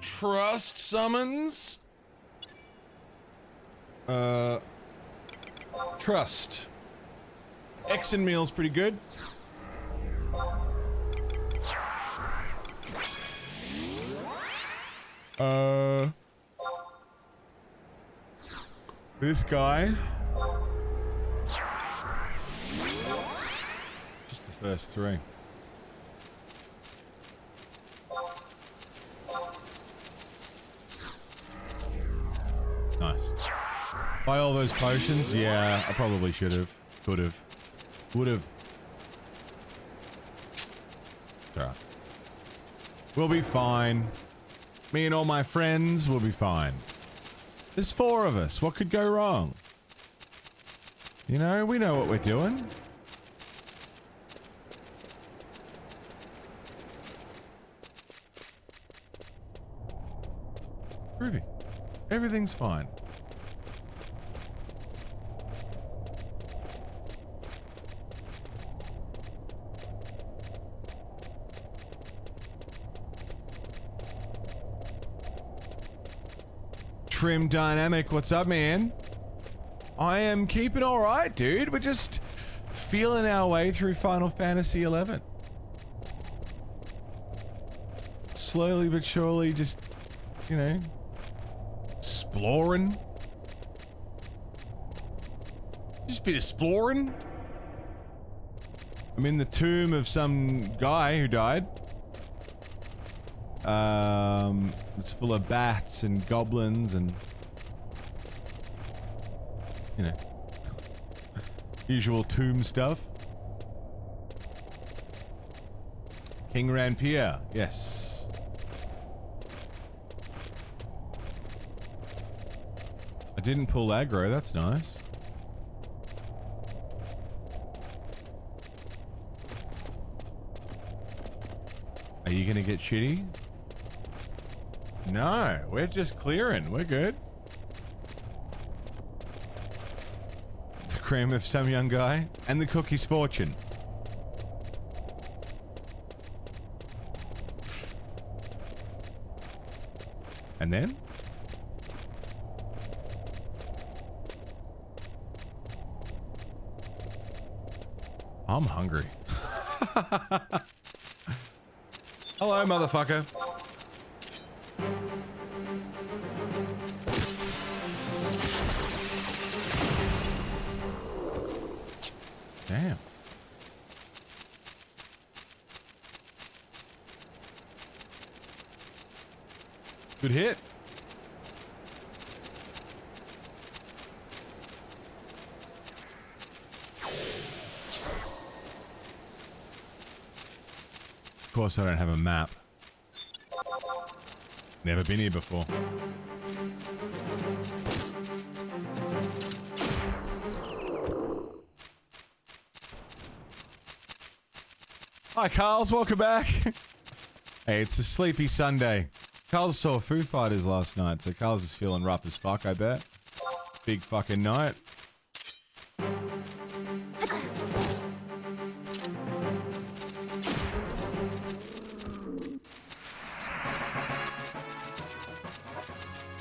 trust summons. Trust. Exen meal's pretty good. This guy. Just the first three. Nice. Buy all those potions? Yeah, I probably should have. Could have. Would have. It's alright. We'll be fine. Me and all my friends will be fine. There's 4 of us. What could go wrong? You know, we know what we're doing. Groovy. Everything's fine. Trim Dynamic, what's up, man? I am keeping all right, dude. We're just feeling our way through Final Fantasy XI. Slowly but surely, just, you know, exploring. Just been exploring. I'm in the tomb of some guy who died. It's full of bats and goblins and, you know, usual tomb stuff. King Rampier, yes. didn't pull aggro, that's nice. Are you gonna get shitty? No, we're just clearing. We're good. The cream of some young guy and the cookie's fortune. And then? I'm hungry. Hello, motherfucker. Damn. Good hit. Of course, I don't have a map. Never been here before. Hi, Carls. Welcome back. Hey, it's a sleepy Sunday. Carls saw Foo Fighters last night, so Carls is feeling rough as fuck, I bet. Big fucking night.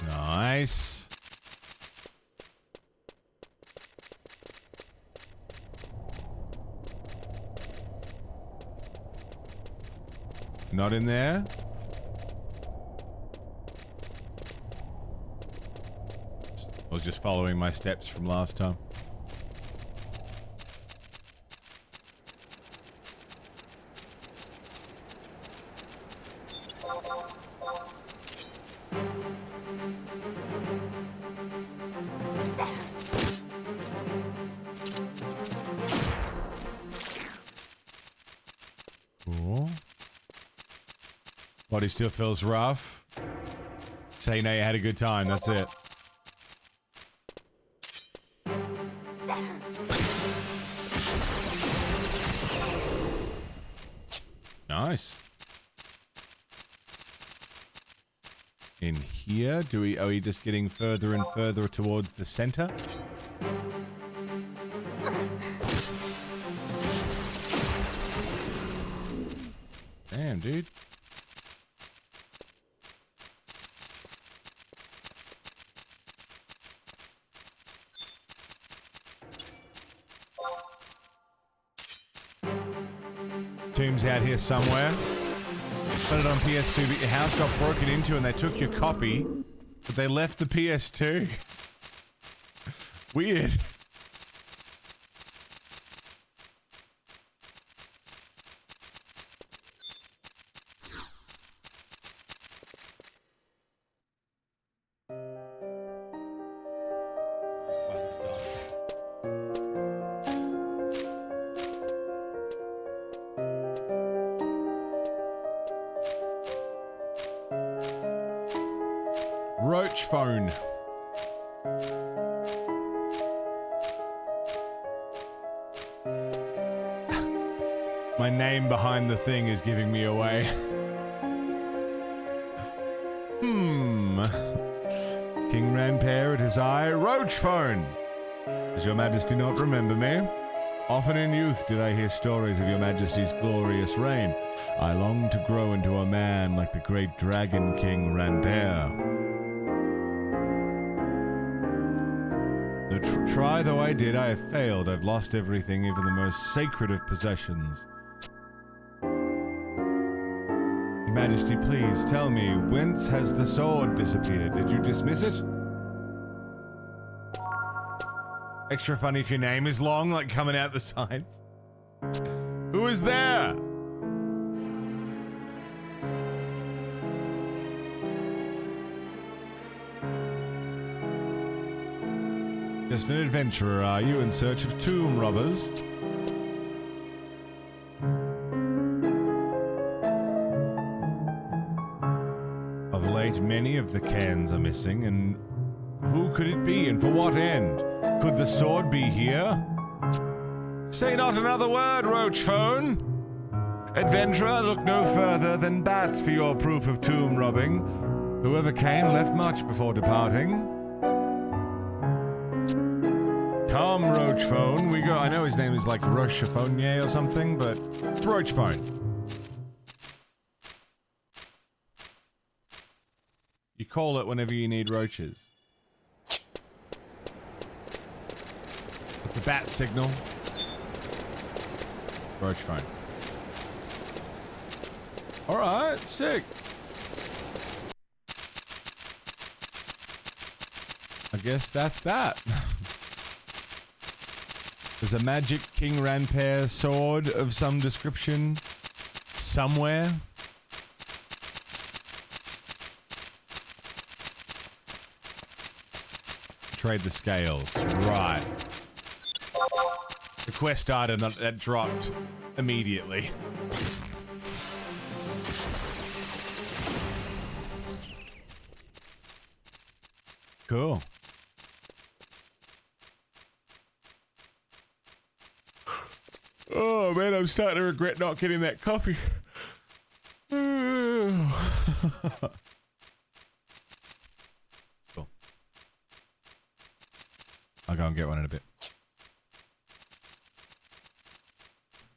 Nice. Not in there. I was just following my steps from last time. Cool. Body still feels rough. Say you know you had a good time, that's it. Nice. In here, are we just getting further and further towards the center? Damn, dude. Tomb's out here somewhere. Put it on PS2, but your house got broken into and they took your copy, but they left the PS2. Weird. Roach phone. My name behind the thing is giving me away. King Rampare at his eye. Roach phone. Does your majesty not remember me? Often in youth did I hear stories of your majesty's glorious reign. I long to grow into a man like the great dragon king Rampare. Try though I did, I have failed. I've lost everything, even the most sacred of possessions. Your Majesty, please tell me, whence has the sword disappeared? Did you dismiss it? Extra funny if your name is long, like coming out the sides. Who is there? Just an adventurer, are you, in search of tomb robbers? Of late, many of the cans are missing, and Who could it be, and for what end? Could the sword be here? Say not another word, roach phone. Adventurer, look no further than bats for your proof of tomb robbing. Whoever came left much before departing. Come, roach phone, we go. I know his name is like Rochefonier or something, but it's roach phone. You call it whenever you need roaches. With the bat signal. Roach phone. Alright, sick. I guess that's that. There's a magic King Ranpair sword of some description somewhere. Trade the scales. Right. The quest item that dropped immediately. Cool. Oh man, I'm starting to regret not getting that coffee. Cool. I'll go and get one in a bit.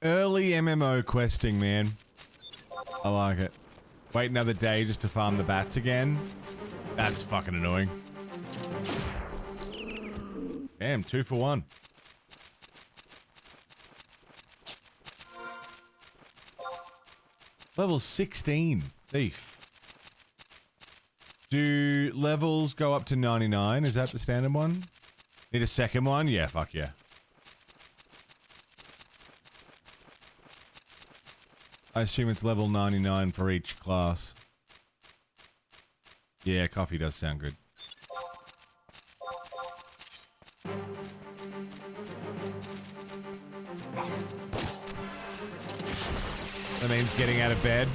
Early MMO questing, man. I like it. Wait another day just to farm the bats again. That's fucking annoying. Damn, 2 for 1. Level 16. Thief. Do levels go up to 99? Is that the standard one? Need a second one? Yeah, fuck yeah. I assume it's level 99 for each class. Yeah, coffee does sound good. That means getting out of bed.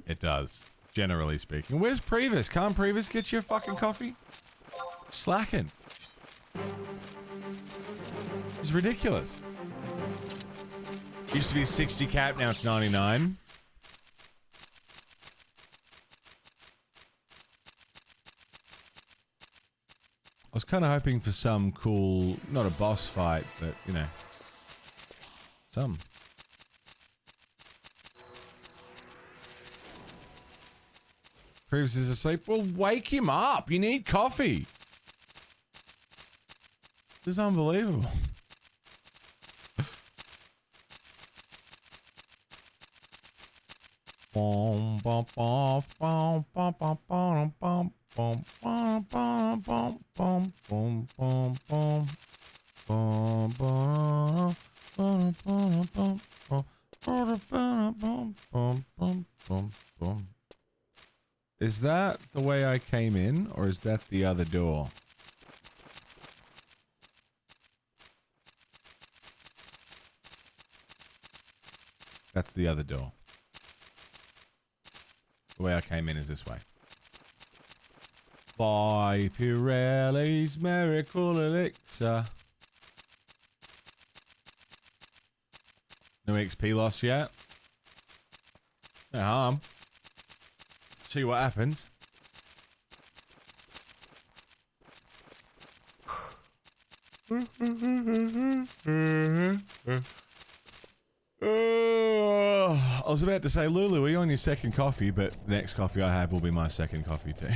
It does, generally speaking. Where's Previs? Can't Previs get you a fucking coffee? Slacking. It's ridiculous. Used to be 60 cap, now it's 99. I was kind of hoping for some cool, not a boss fight, but, you know, some. Previs is asleep. Well, wake him up. You need coffee. This is unbelievable. Is that the way I came in, or is that the other door? That's the other door. The way I came in is this way. By Pirelli's Miracle Elixir. No XP loss yet? No harm. See what happens. I was about to say, Lulu, are you on your second coffee? But the next coffee I have will be my second coffee too.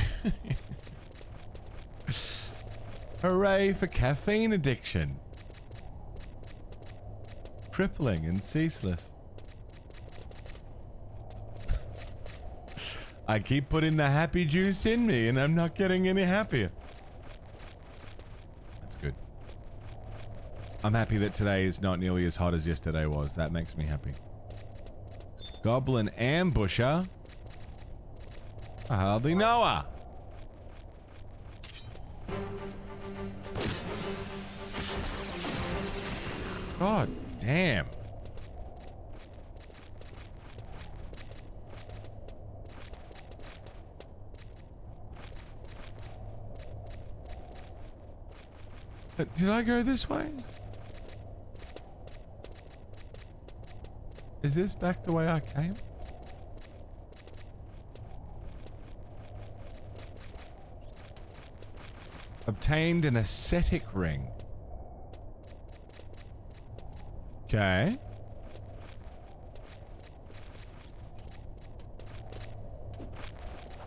Hooray for caffeine addiction. Crippling and ceaseless. I keep putting the happy juice in me and I'm not getting any happier. That's good. I'm happy that today is not nearly as hot as yesterday was. That makes me happy. Goblin ambusher? I hardly know her. God damn. Did I go this way? Is this back the way I came? Obtained an ascetic ring. Okay.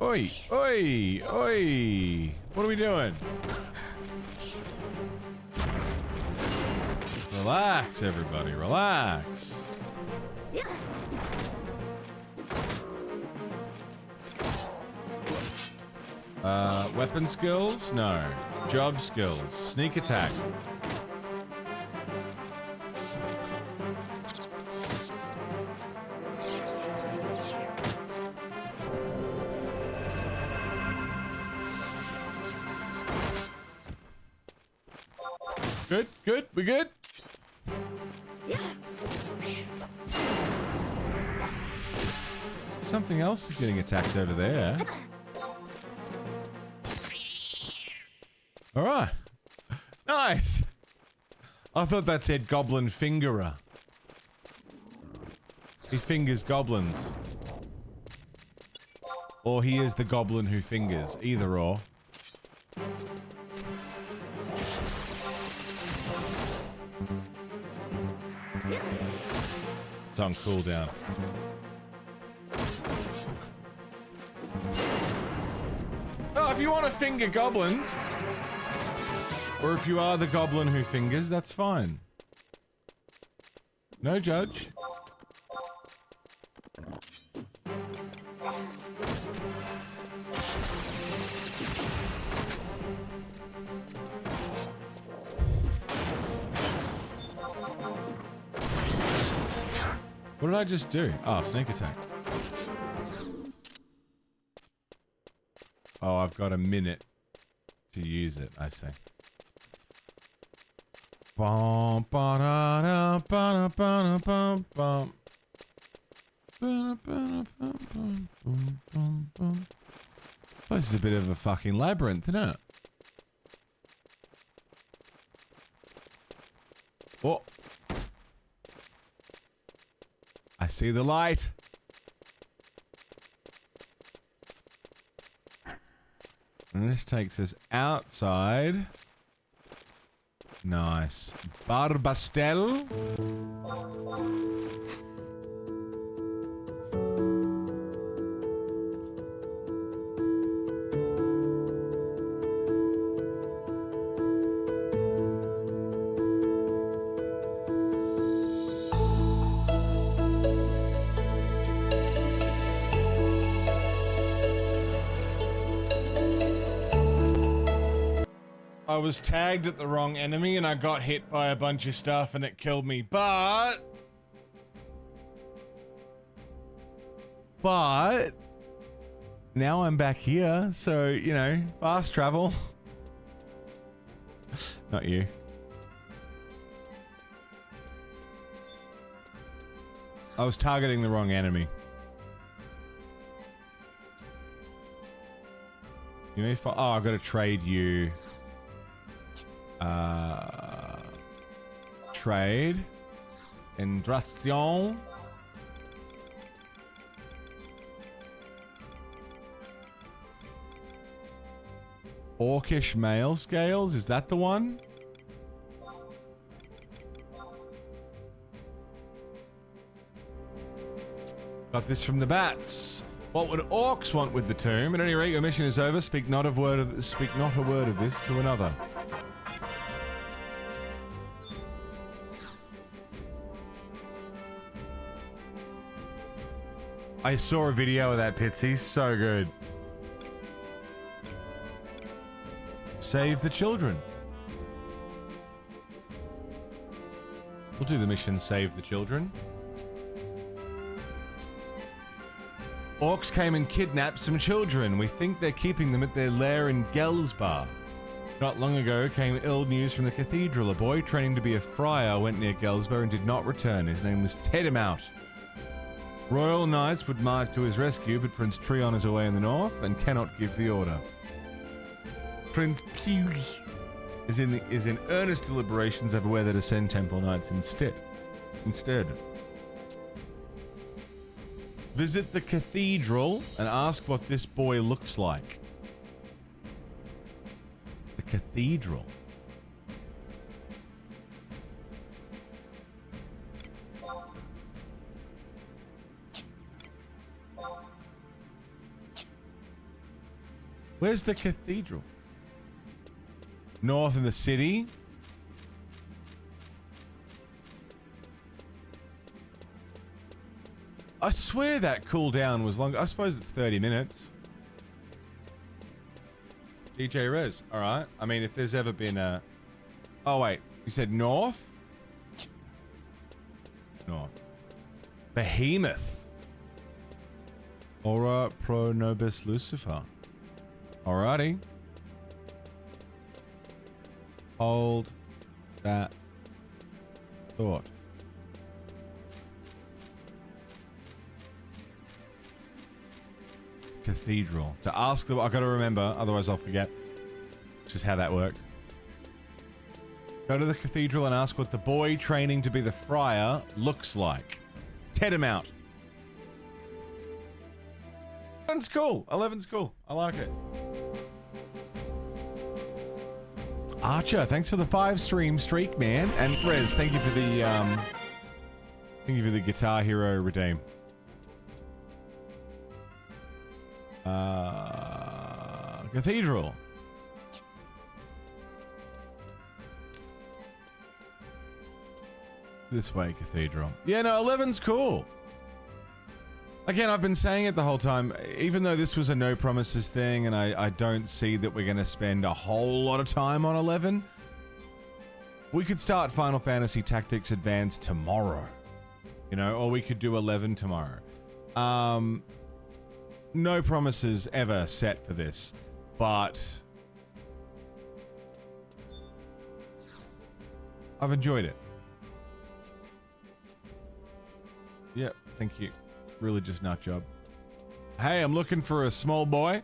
Oi, oi, oi. What are we doing? Relax, everybody, relax. Weapon skills? No. Job skills. Sneak attack. Good, good, we good? Something else is getting attacked over there. Alright. Nice! I thought that said goblin fingerer. He fingers goblins. Or he is the goblin who fingers. Either or. It's on cooldown. Oh, if you want to finger goblins, or if you are the goblin who fingers, that's fine. No judge. What did I just do? Oh, sneak attack. Oh, I've got a minute to use it, I see. Bum, ba-da-da, ba-da, bum, bum. This is a bit of a fucking labyrinth, isn't it? Oh. I see the light. And this takes us outside. Nice. Barbastel. I was tagged at the wrong enemy and I got hit by a bunch of stuff and it killed me, but now I'm back here, so, you know, fast travel. Not you. I was targeting the wrong enemy. You know, if I, oh, I gotta trade you. Trade. Indration. Orcish male scales, is that the one? Got this from the bats. What would orcs want with the tomb? At any rate, your mission is over. Speak not a word of this to another. I saw a video of that, Pitsy. So good. Save the children. We'll do the mission, save the children. Orcs came and kidnapped some children. We think they're keeping them at their lair in Gelsbar. Not long ago came ill news from the cathedral. A boy training to be a friar went near Gelsbar and did not return. His name was Tedemaut. Royal knights would march to his rescue, but Prince Treon is away in the north and cannot give the order. Prince Pew is in earnest deliberations over whether to send Temple Knights instead. Visit the cathedral and ask what this boy looks like. The cathedral. Where's the cathedral? North in the city? I swear that cooldown was long. I suppose it's 30 minutes. DJ Rez. Alright. I mean, if there's ever been a... Oh, wait. You said north? North. Behemoth. Ora pro nobis Lucifer. Alrighty. Hold that thought. Cathedral. To ask them, I gotta remember, otherwise I'll forget. Which is how that worked. Go to the cathedral and ask what the boy training to be the friar looks like. Ted him out. 11's cool. 11's cool. I like it. Archer, thanks for the 5-stream streak, man. And Rez, thank you for the Guitar Hero redeem. Cathedral. This way, cathedral. Yeah, no, 11's cool. Again, I've been saying it the whole time, even though this was a no promises thing and I don't see that we're going to spend a whole lot of time on 11, we could start Final Fantasy Tactics Advance tomorrow, you know, or we could do 11 tomorrow. No promises ever set for this, but I've enjoyed it. Yep, thank you. Religious nut job. Hey, I'm looking for a small boy.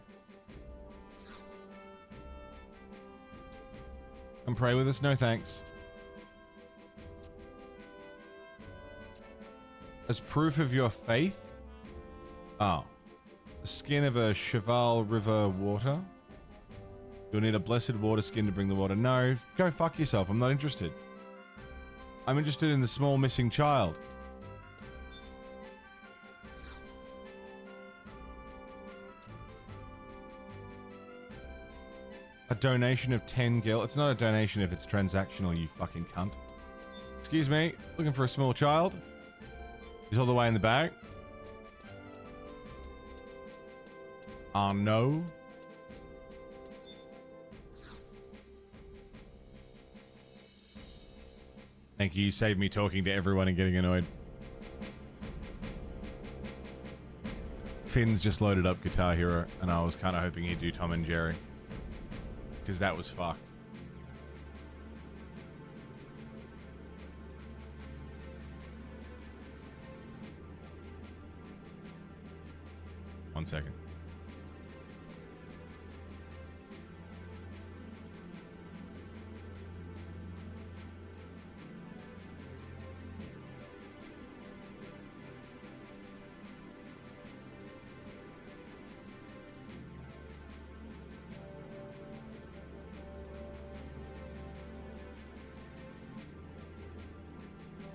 Come pray with us? No thanks. As proof of your faith? Oh. The skin of a Cheval River water. You'll need a blessed water skin to bring the water. No, go fuck yourself. I'm not interested. I'm interested in the small missing child. A donation of 10 gil. It's not a donation if it's transactional, you fucking cunt. Excuse me, looking for a small child. He's all the way in the back. Oh no. Thank you, you saved me talking to everyone and getting annoyed. Finn's just loaded up Guitar Hero, and I was kind of hoping he'd do Tom and Jerry. Because that was fucked. One second.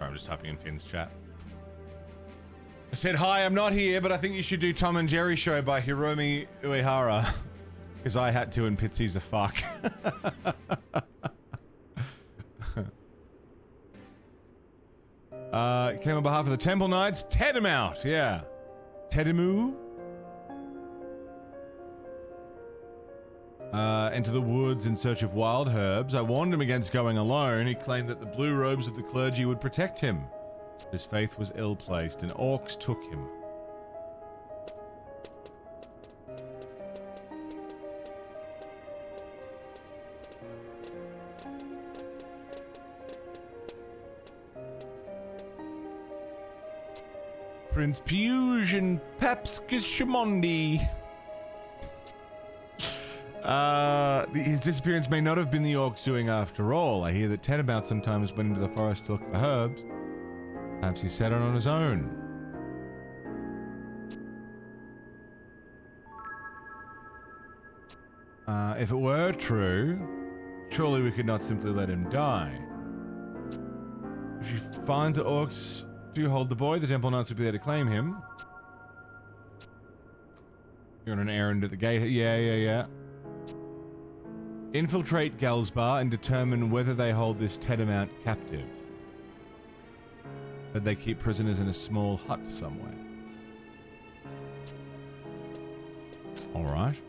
I'm just typing in Finn's chat. I said, hi, I'm not here, but I think you should do Tom and Jerry Show by Hiromi Uehara. Because I had to and Pitsy's a fuck. Came on behalf of the Temple Knights. Ted him out, yeah. Tedimu. Enter the woods in search of wild herbs. I warned him against going alone. He claimed that the blue robes of the clergy would protect him. His faith was ill-placed, and orcs took him. Prince Puge and Papskishamondi. His disappearance may not have been the orcs doing after all. I hear that Tenenbaum sometimes went into the forest to look for herbs. Perhaps he set out on his own. If it were true, surely we could not simply let him die. If you find the orcs do hold the boy, the temple knights would be there to claim him. You're on an errand at the gate. Yeah. Infiltrate Galsbar and determine whether they hold this Tenenbaum captive. But they keep prisoners in a small hut somewhere. Alright.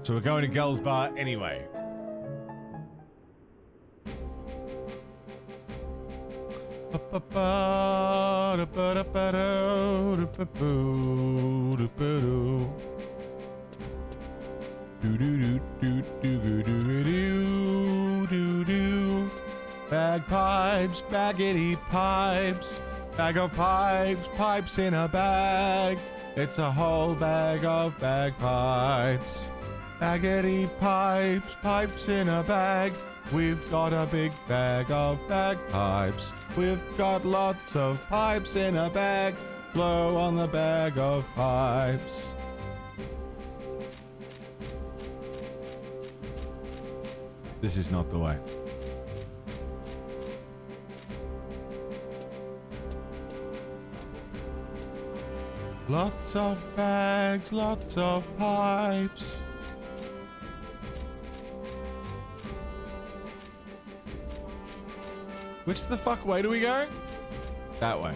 So we're going to Galsbar anyway. Bagpipes, baggity pipes, bag of pipes, pipes in a bag. It's a whole bag of bagpipes. Baggity pipes, pipes in a bag. We've got a big bag of bagpipes. We've got lots of pipes in a bag. Blow on the bag of pipes. This is not the way. Lots of bags, lots of pipes. Which the fuck way do we go? That way.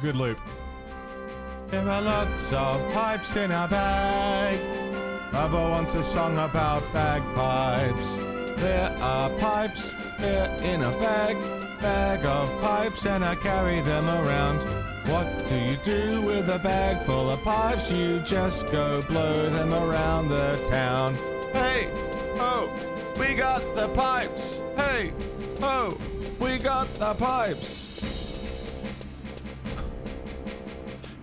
Good loop. There are lots of pipes in a bag. Bubba wants a song about bagpipes. There are pipes, they're in a bag of pipes, and I carry them around. What do you do with a bag full of pipes? You just go blow them around the town. Hey, oh, we got the pipes. Hey, oh, we got the pipes.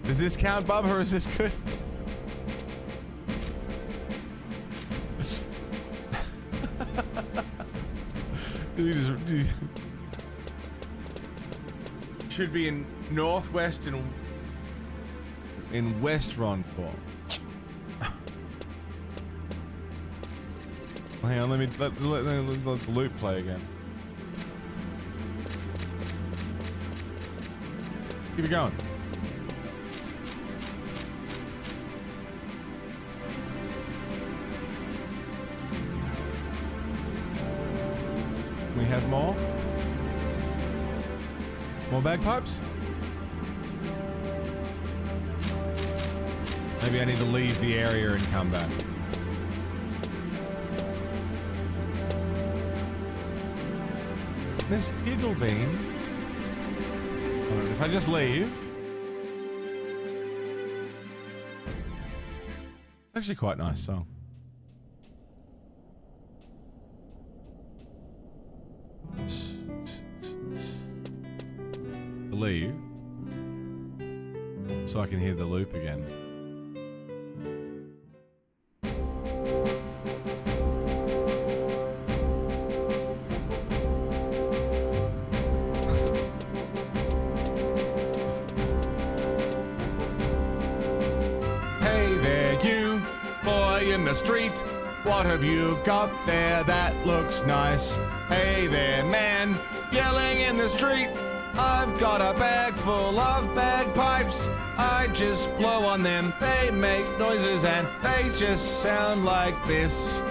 Does this count, Bubba, or is this good? Should be in northwest and in West Ronfor. Hang on, let the loop play again. Keep it going. We have more? More bagpipes? Maybe I need to leave the area and come back. Miss Gigglebean? Hold on, if I just leave... It's actually quite a nice song. Leave so I can hear the loop again. Hey there, you boy in the street. What have you got there that looks nice? Hey there, man, yelling in the street. I've got a bag full of bagpipes. I just blow on them. They make noises and they just sound like this.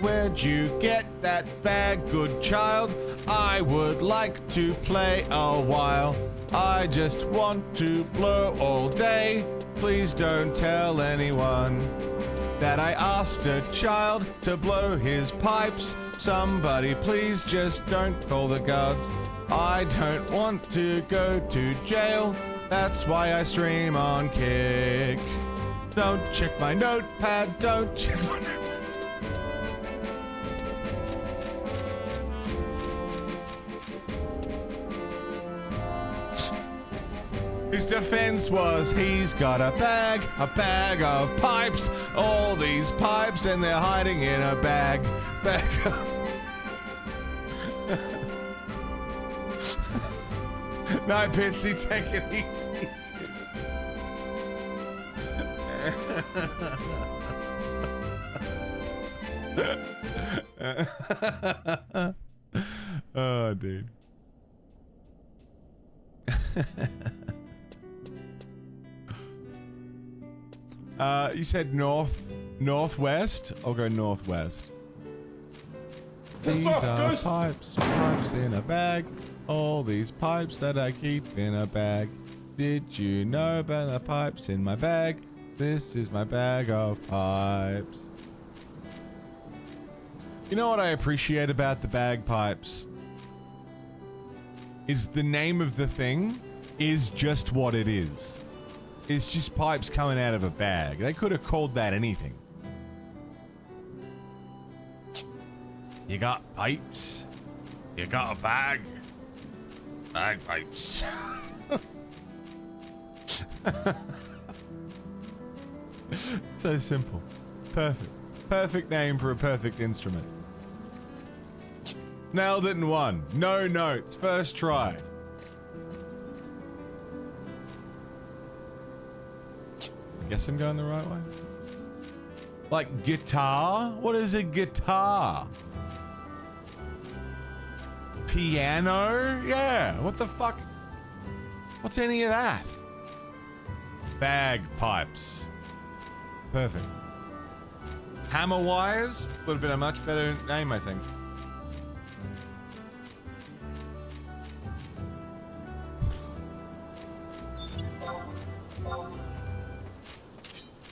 Where'd you get that bag, good child? I would like to play a while. I just want to blow all day. Please don't tell anyone. that I asked a child to blow his pipes. Somebody please just don't call the guards. I don't want to go to jail. That's why I stream on Kick. Don't check my notepad, don't check my notepad. His defense was he's got a bag of pipes, all these pipes, and they're hiding in a bag of... No, Pitsy, take it easy. Oh, dude. You said northwest? I'll go northwest. These are pipes in a bag. All these pipes that I keep in a bag. Did you know about the pipes in my bag? This is my bag of pipes. You know what I appreciate about the bagpipes? Is the name of the thing is just what it is. It's just pipes coming out of a bag. They could have called that anything. You got pipes. You got a bag. Bagpipes. So simple. Perfect. Perfect name for a perfect instrument. Nailed it in one. No notes. First try. I guess I'm going the right way. Like guitar? What is a guitar? Piano? Yeah. What the fuck? What's any of that? Bagpipes. Perfect. Hammer wires? Would have been a much better name, I think.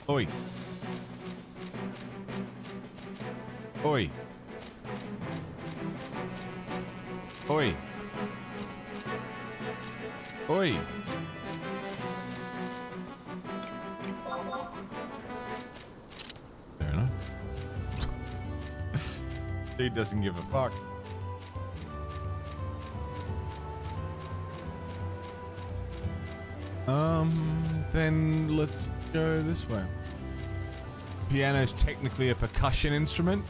Oi. Oi. Oi. Oi. Fair enough. Dude doesn't give a fuck. Then let's go this way. Piano's technically a percussion instrument.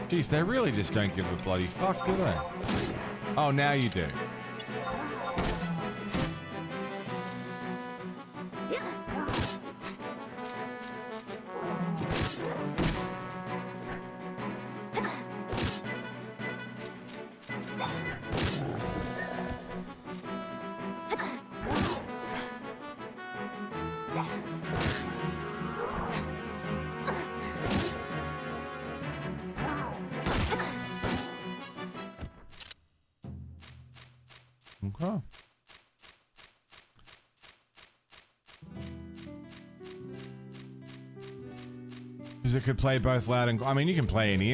Jeez, they really just don't give a bloody fuck, do they? Oh, now you do. Okay. Because it could play both loud and... I mean, you can play any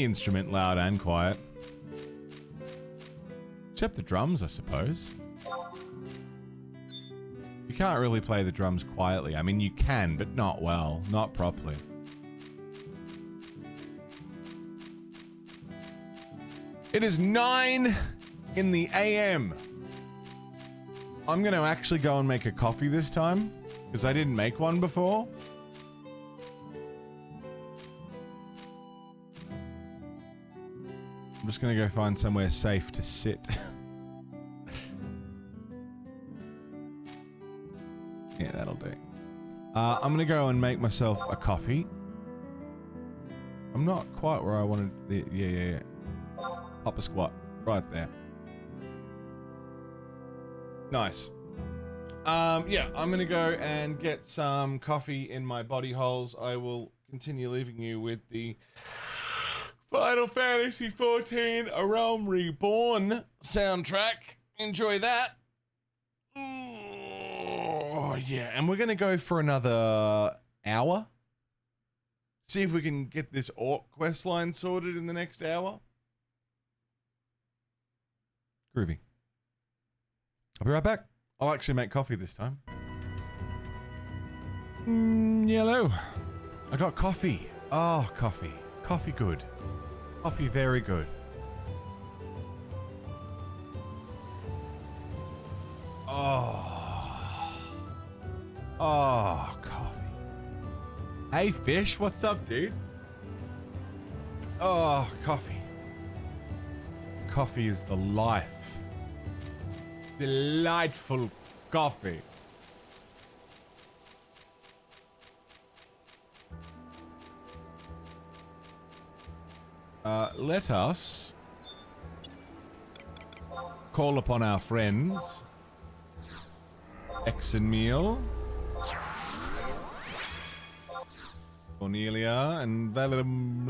instrument loud and quiet. Except the drums, I suppose. You can't really play the drums quietly. I mean, you can, but not well. Not properly. It is 9 in the AM. I'm going to actually go and make a coffee this time, because I didn't make one before. I'm just going to go find somewhere safe to sit. Yeah, that'll do. I'm going to go and make myself a coffee. I'm not quite where I wanted. Yeah. Hop a squat. Right there. Nice. Yeah, I'm going to go and get some coffee in my body holes. I will continue leaving you with the Final Fantasy 14, A Realm Reborn soundtrack. Enjoy that. Oh, yeah. And we're going to go for another hour. See if we can get this Orc quest line sorted in the next hour. Groovy. I'll be right back. I'll actually make coffee this time. Yellow. I got coffee. Oh, coffee. Coffee good. Coffee very good. Oh. Oh, coffee. Hey, fish. What's up, dude? Oh, coffee. Coffee is the life. Delightful coffee. Let us call upon our friends Exenmeal, Cornelia, and Valedum.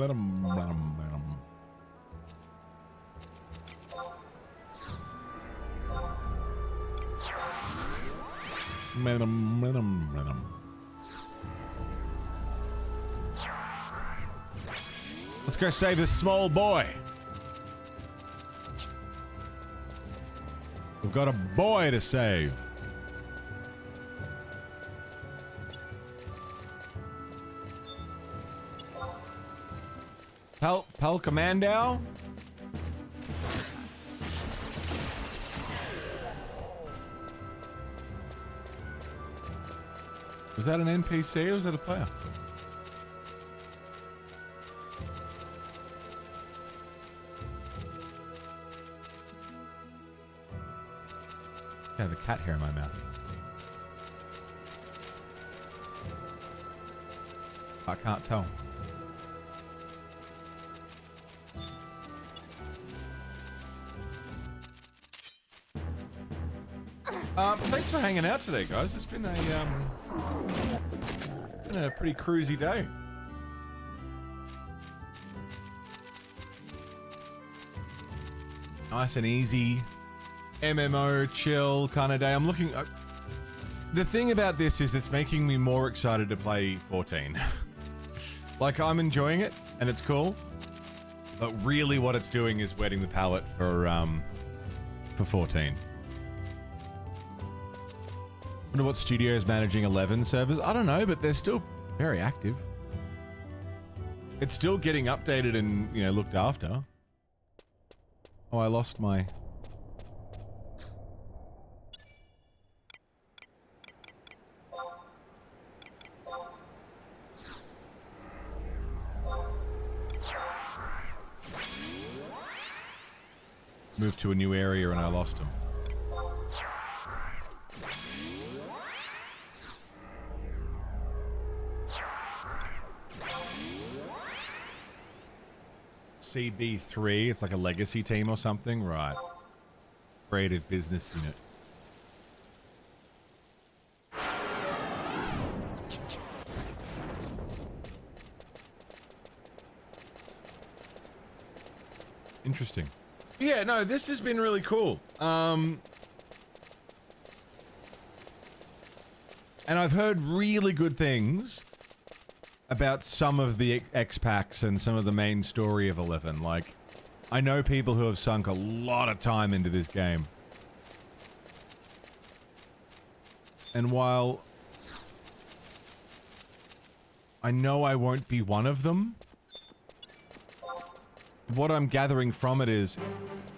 Let's go save this small boy. We've got a boy to save. Pel Commando? Was that an NPC or was that a player? I have a cat hair in my mouth. I can't tell. Thanks for hanging out today, guys. It's been a pretty cruisy day. Nice and easy. MMO chill kind of day. I'm looking. The thing about this is it's making me more excited to play 14. Like, I'm enjoying it and it's cool, but really what it's doing is wetting the palate for 14. Wonder what studio is managing 11 servers. I don't know, but they're still very active. It's still getting updated and, you know, looked after. Oh, I lost my... Moved to a new area and I lost him. CB3, it's like a legacy team or something, right? Creative business unit. Interesting. Yeah, no, this has been really cool. And I've heard really good things about some of the X-Packs and some of the main story of 11. Like, I know people who have sunk a lot of time into this game. And while I know I won't be one of them, what I'm gathering from it is,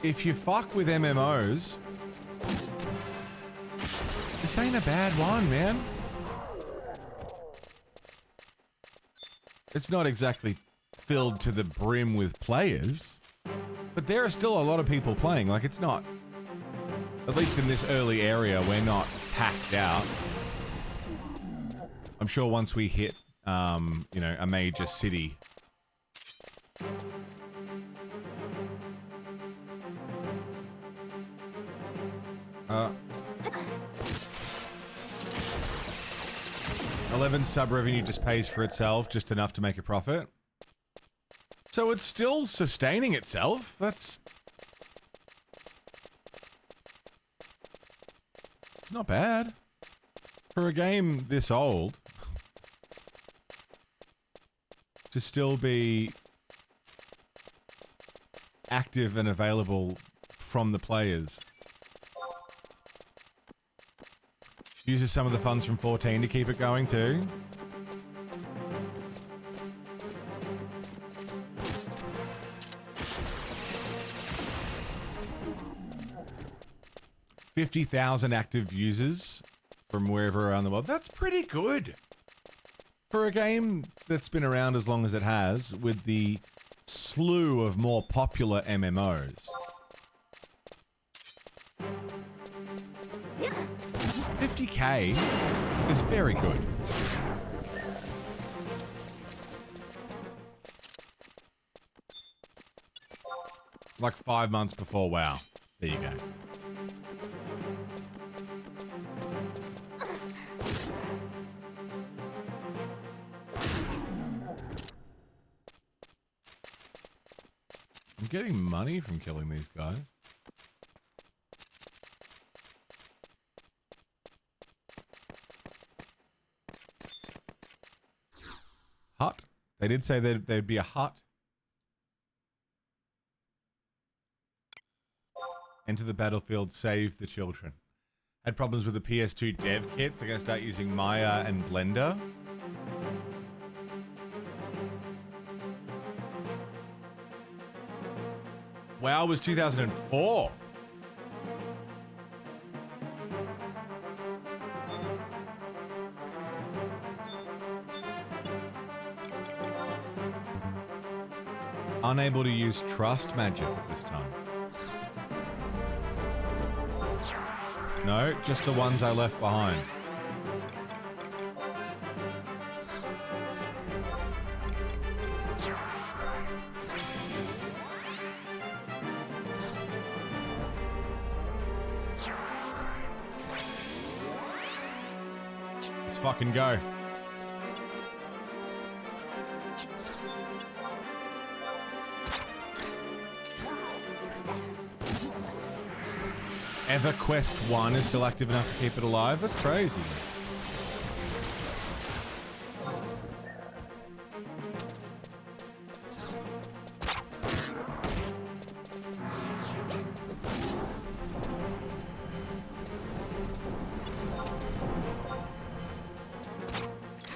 if you fuck with MMOs, this ain't a bad one, man. It's not exactly filled to the brim with players, but there are still a lot of people playing. Like, it's not, at least in this early area, we're not packed out. I'm sure once we hit, you know, a major city. Uh, 11 sub revenue just pays for itself, just enough to make a profit. So it's still sustaining itself. It's not bad. For a game this old, to still be active and available from the players. Uses some of the funds from 14 to keep it going too. $50,000 active users from wherever around the world. That's pretty good. For a game that's been around as long as it has, with the slew of more popular MMOs. 50K is very good. Like 5 months before WoW. There you go. I'm getting money from killing these guys. Hut. They did say there'd be a hut. Enter the battlefield, save the children. Had problems with the PS2 dev kits. They're gonna start using Maya and Blender. WoW was 2004. Unable to use trust magic at this time. No, just the ones I left behind. Let's fucking go. EverQuest 1 is still active enough to keep it alive? That's crazy.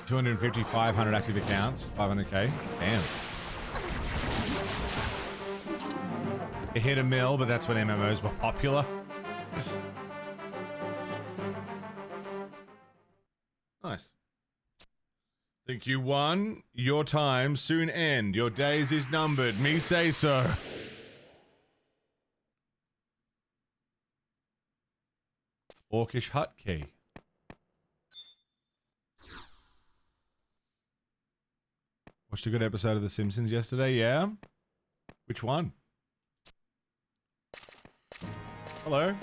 $250,500 active accounts, 500k. Damn. It hit a mill, but that's when MMOs were popular. Nice. Think you won? Your time soon end. Your days is numbered. Me say so. Orcish hut key. Watched a good episode of The Simpsons yesterday, yeah? Which one? Hello?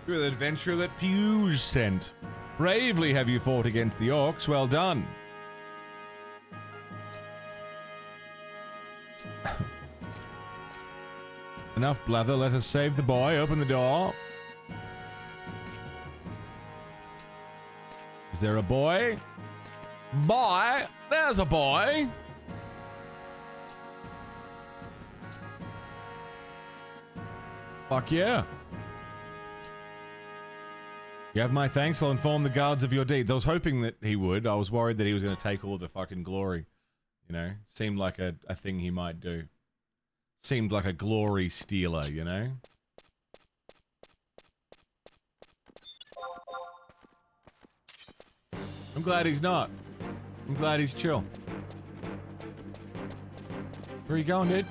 You're the adventurer that Pewge sent. Bravely have you fought against the orcs. Well done. Enough blather. Let us save the boy. Open the door. Is there a boy? Boy? There's a boy. Fuck yeah. You have my thanks. I'll inform the guards of your deeds. I was hoping that he would. I was worried that he was going to take all the fucking glory. You know? Seemed like a thing he might do. Seemed like a glory stealer, you know? I'm glad he's not. I'm glad he's chill. Where are you going, dude?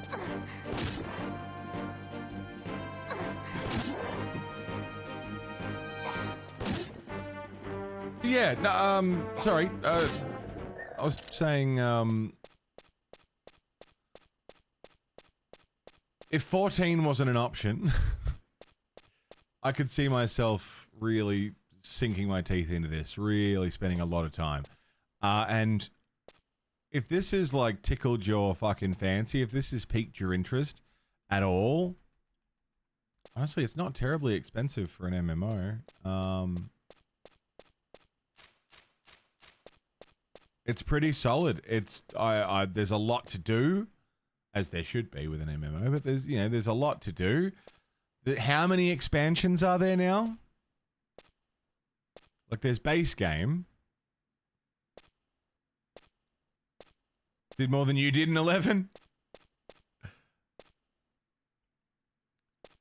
Yeah, no, sorry. I was saying, if 14 wasn't an option, I could see myself really sinking my teeth into this, really spending a lot of time. And if this is like tickled your fucking fancy, if this has piqued your interest at all, honestly, it's not terribly expensive for an MMO. It's pretty solid. It's there's a lot to do, as there should be with an MMO, but there's a lot to do. How many expansions are there now? Like, there's base game. Did more than you did in 11?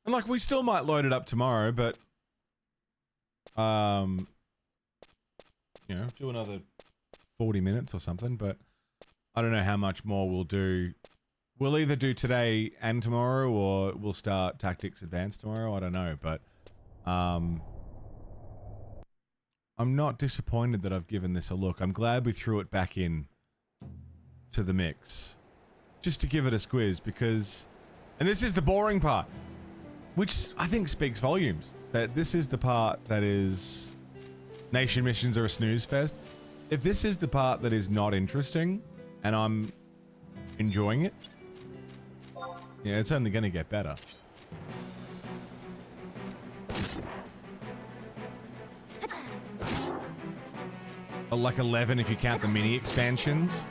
And like, we still might load it up tomorrow, but do another 40 minutes or something, but I don't know how much more we'll do. We'll either do today and tomorrow, or we'll start Tactics Advanced tomorrow. I don't know, but I'm not disappointed that I've given this a look. I'm glad we threw it back in to the mix, just to give it a squiz, because, and this is the boring part, which I think speaks volumes, that this is the part that is, nation missions are a snooze fest. If this is the part that is not interesting, and I'm enjoying it, yeah, it's only going to get better. Like 11 if you count the mini expansions.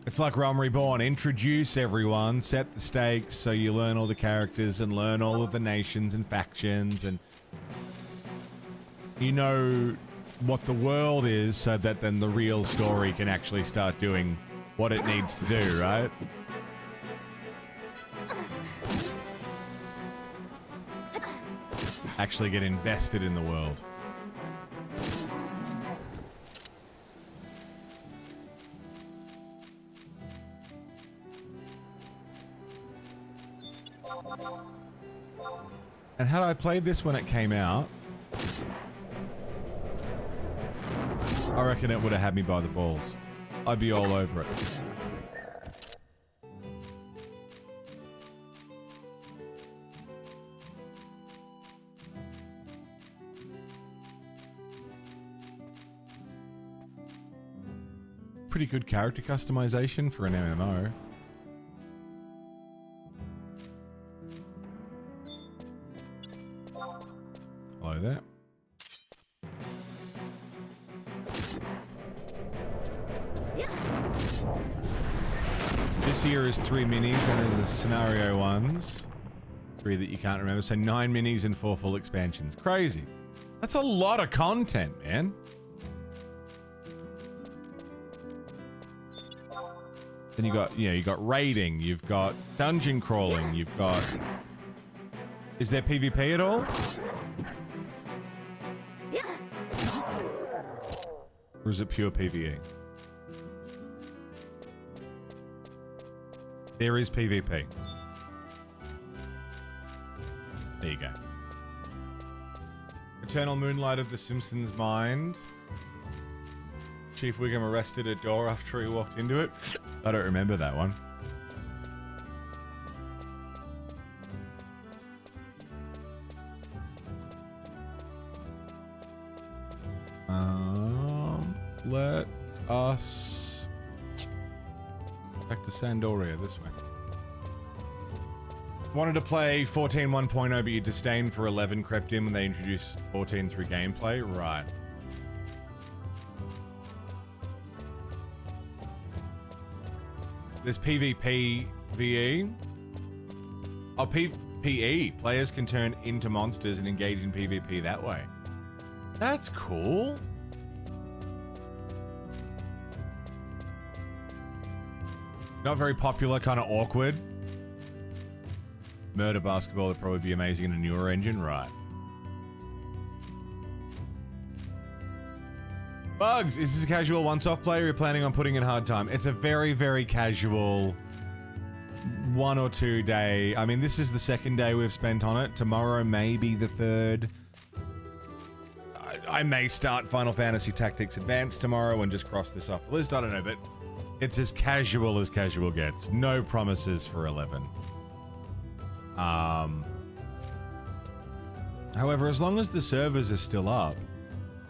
It's like Realm Reborn. Introduce everyone, set the stakes so you learn all the characters and learn all of the nations and factions, and you know what the world is, so that then the real story can actually start doing what it needs to do, right? Actually get invested in the world. And had I played this when it came out, I reckon it would have had me by the balls. I'd be all over it. Pretty good character customization for an MMO. Hello there. This year is 3 minis and there's a scenario ones. 3 that you can't remember. So 9 minis and 4 full expansions. Crazy. That's a lot of content, man. Then you got, you got raiding, you've got dungeon crawling, you've got... Is there PvP at all? Or is it pure PvE? There is PvP. There you go. Eternal Moonlight of the Simpsons Mind. Chief Wiggum arrested a door after he walked into it. I don't remember that one. Let us back to Sandoria this way. Wanted to play 14 1.0, but your disdain for 11 crept in when they introduced 14 through gameplay. Right. There's PvP VE. Oh, PvE. Players can turn into monsters and engage in PvP that way. That's cool. Not very popular, kind of awkward. Murder Basketball would probably be amazing in a newer engine, right? Bugs, is this a casual once-off play or you're planning on putting in hard time? It's a very, very casual 1 or 2 day. I mean, this is the 2nd day we've spent on it. Tomorrow may be the 3rd. I may start Final Fantasy Tactics Advanced tomorrow and just cross this off the list. I don't know, but it's as casual gets. No promises for 11. However, as long as the servers are still up,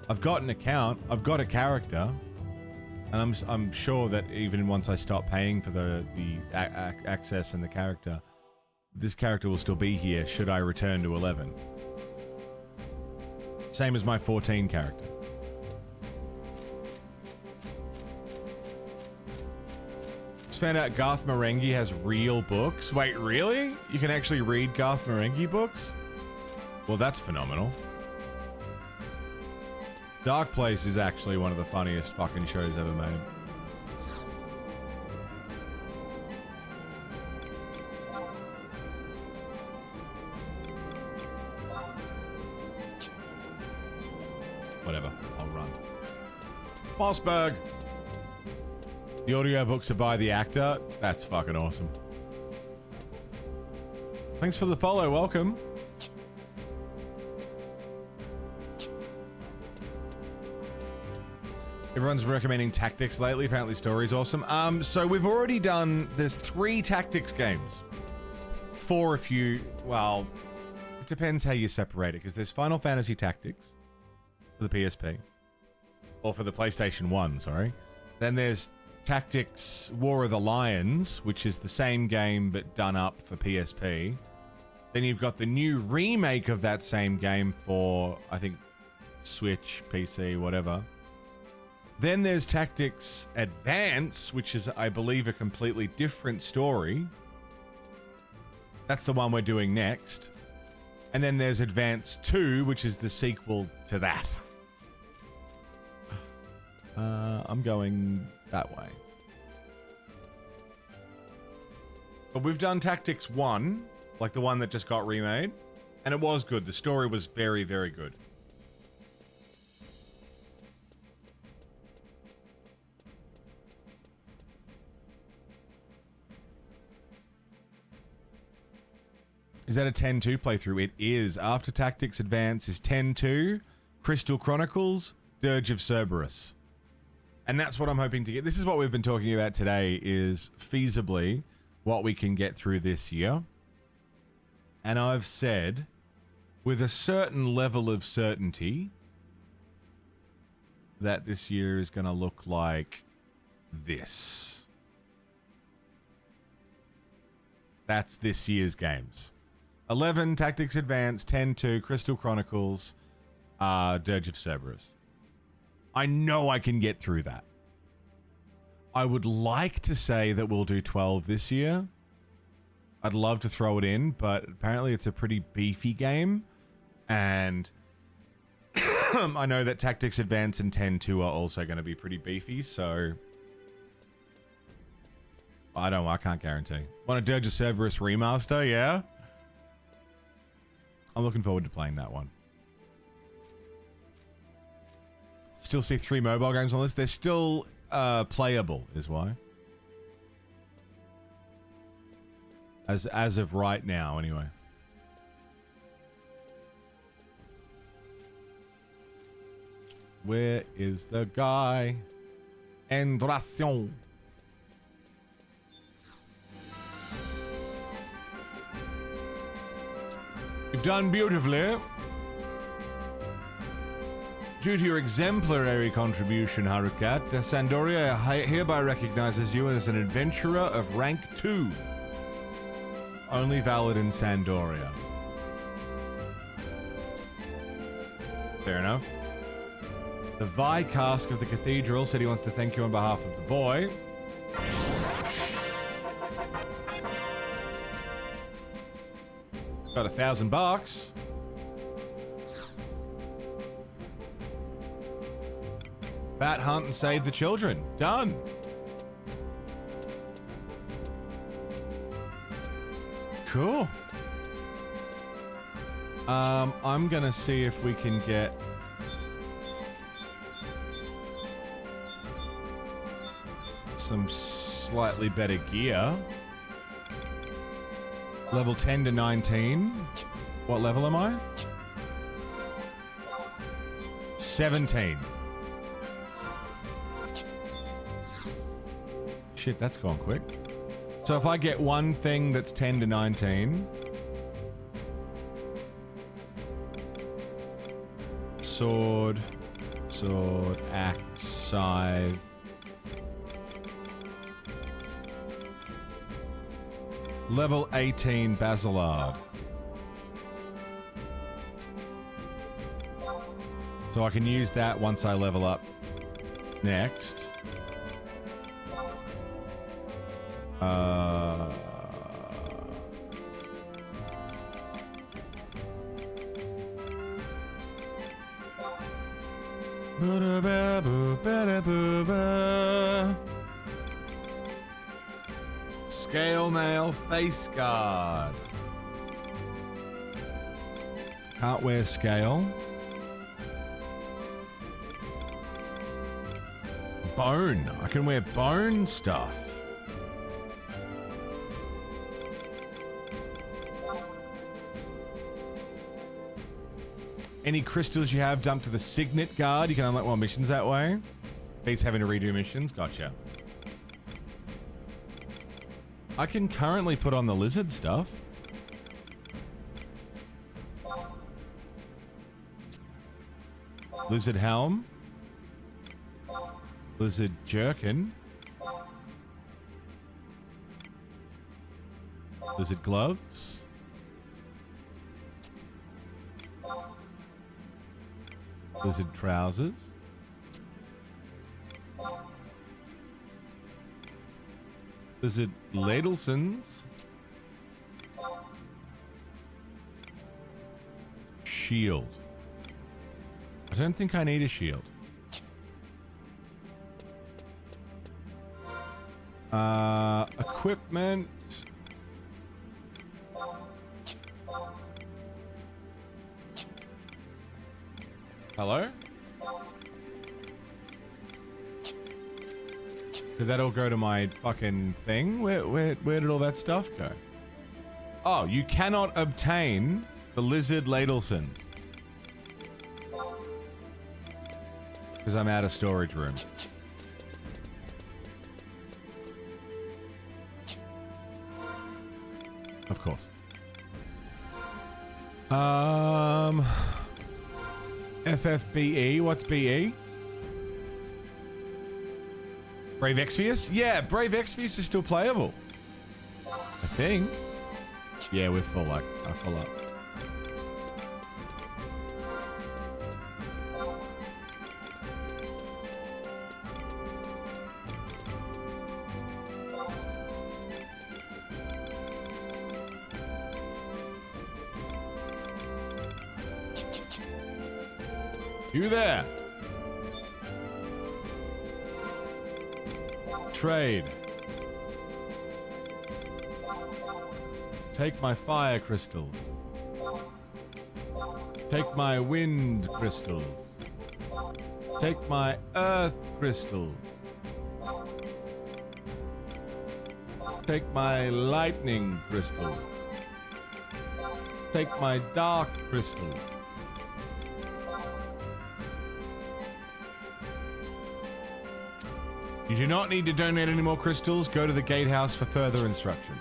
I've got an account, I've got a character, and I'm sure that even once I stop paying for the access and the character, this character will still be here should I return to 11. Same as my 14 character. Just found out Garth Marenghi has real books. Wait, really? You can actually read Garth Marenghi books? Well, that's phenomenal. Dark Place is actually one of the funniest fucking shows ever made. Whatever, I'll run. Mossberg! The audiobooks are by the actor. That's fucking awesome. Thanks for the follow, welcome. Everyone's recommending Tactics lately. Apparently story's awesome. So we've already done, there's 3 Tactics games. 4 if you, well, it depends how you separate it, because there's Final Fantasy Tactics for the PSP. Or for the PlayStation 1, sorry. Then there's Tactics War of the Lions, which is the same game but done up for PSP. Then you've got the new remake of that same game for, I think, Switch, PC, whatever. Then there's Tactics Advance, which is, I believe, a completely different story. That's the one we're doing next. And then there's Advance 2, which is the sequel to that. I'm going that way. But we've done Tactics 1, like the one that just got remade. And it was good. The story was very, very good. Is that a 10-2 playthrough? It is. After Tactics Advance is 10-2, Crystal Chronicles, Dirge of Cerberus. And that's what I'm hoping to get. This is what we've been talking about today, is feasibly what we can get through this year. And I've said, with a certain level of certainty, that this year is going to look like this. That's this year's games. 11, Tactics Advance, 10-2, Crystal Chronicles, Dirge of Cerberus. I know I can get through that. I would like to say that we'll do 12 this year. I'd love to throw it in, but apparently it's a pretty beefy game. And I know that Tactics Advance and 10-2 are also going to be pretty beefy, so I can't guarantee. Want a Dirge of Cerberus remaster, yeah? I'm looking forward to playing that one. Still see 3 mobile games on this. They're still playable, is why. As of right now, anyway. Where is the guy? Endration. You've done beautifully. Due to your exemplary contribution, Harukat, Sandoria hereby recognizes you as an adventurer of rank 2. Only valid in Sandoria. Fair enough. The Vi Cask of the Cathedral said he wants to thank you on behalf of the boy. Got $1,000. Bat hunt and save the children. Done. Cool. I'm gonna see if we can get some slightly better gear. Level 10 to 19. What level am I? 17. Shit, that's gone quick. So if I get one thing that's 10 to 19, Sword, axe, scythe. Level 18 Basilard. So I can use that once I level up next. Scale mail face guard. Can't wear scale. Bone. I can wear bone stuff. Any crystals you have dumped to the Signet Guard. You can unlock more missions that way. Beats having to redo missions. Gotcha. I can currently put on the lizard stuff. Lizard helm. Lizard jerkin. Lizard gloves. Lizard trousers. Lizard ladlesons. Shield. I don't think I need a shield. Equipment. Hello? Did that all go to my fucking thing? Where did all that stuff go? Oh, you cannot obtain the lizard ladlesons. Because I'm out of storage room. Of course. FFBE, what's BE? Brave Exvius? Yeah, Brave Exvius is still playable. I think. Yeah, we're full up. I full up. You there? Trade. Take my fire crystals. Take my wind crystals. Take my earth crystals. Take my lightning crystals. Take my dark crystals. You do not need to donate any more crystals. Go to the gatehouse for further instructions.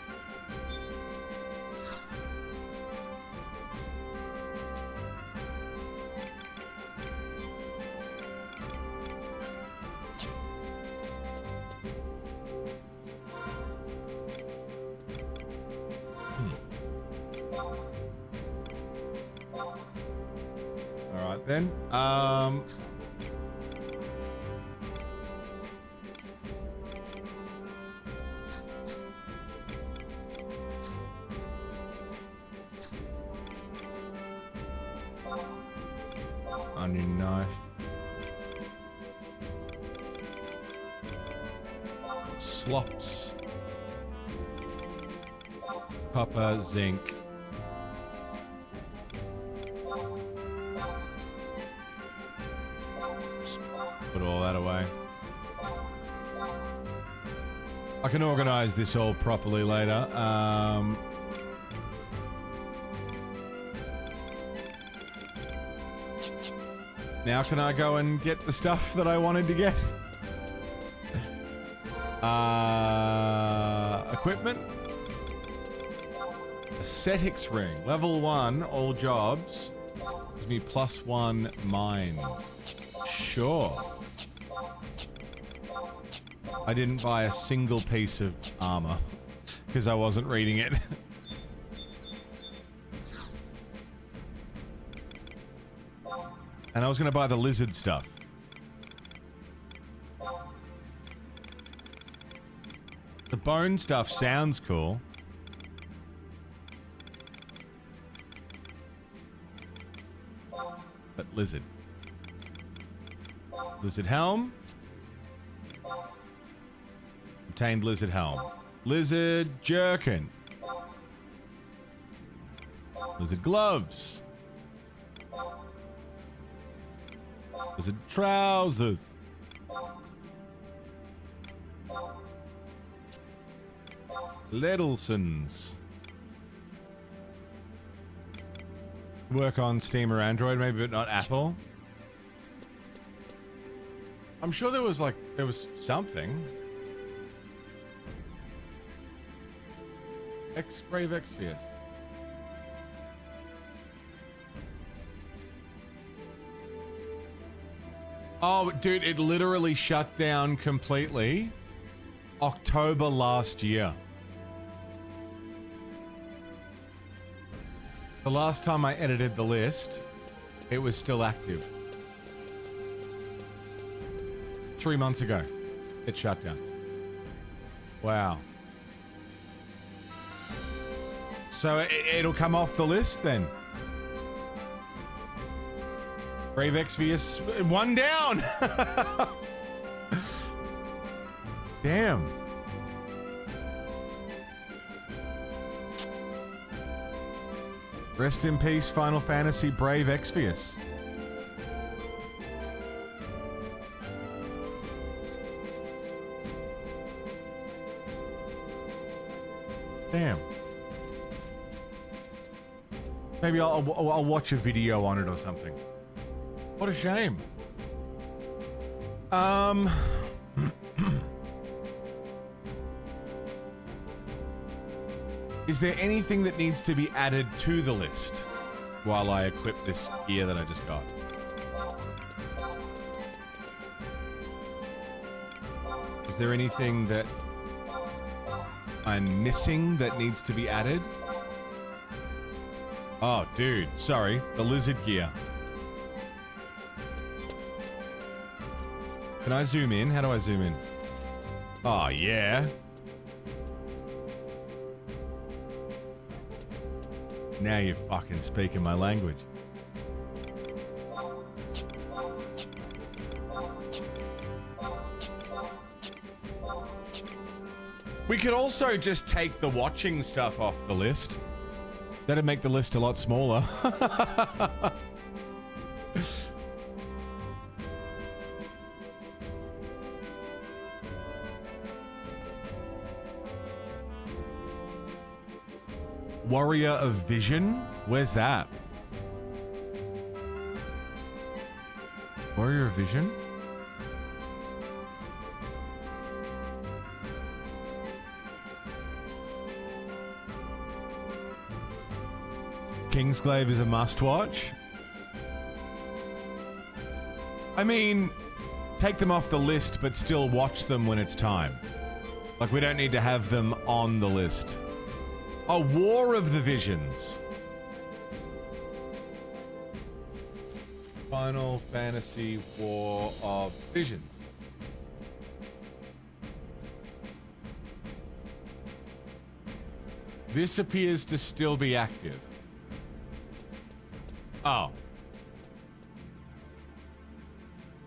All right then. Onion knife. Slops. Copper, zinc. Just put all that away. I can organize this all properly later. Now can I go and get the stuff that I wanted to get? Equipment. Ascetics ring. Level 1, all jobs. gives me +1 mine. Sure. I didn't buy a single piece of armor because I wasn't reading it. And I was going to buy the lizard stuff. The bone stuff sounds cool. But lizard. Lizard helm. Obtained lizard helm. Lizard jerkin. Lizard gloves. Lizard trousers. Littlesons. Work on Steam or Android, maybe, but not Apple. I'm sure there was something. Brave Exvius. Oh, dude, it literally shut down completely October last year. The last time I edited the list, it was still active. 3 months ago, it shut down. Wow. So it'll come off the list then. Brave Exvius, 1 down. Damn. Rest in peace, Final Fantasy Brave Exvius. Damn. Maybe I'll watch a video on it or something. What a shame. Is there anything that needs to be added to the list while I equip this gear that I just got? Is there anything that I'm missing that needs to be added? Oh, dude, sorry. The lizard gear. Can I zoom in? How do I zoom in? Oh, yeah. Now you're fucking speaking my language. We could also just take the watching stuff off the list. That'd make the list a lot smaller. Warrior of Vision? Where's that? Warrior of Vision? Kingsglaive is a must-watch. I mean, take them off the list, but still watch them when it's time. Like, we don't need to have them on the list. A War of the Visions. Final Fantasy War of Visions. This appears to still be active. Oh.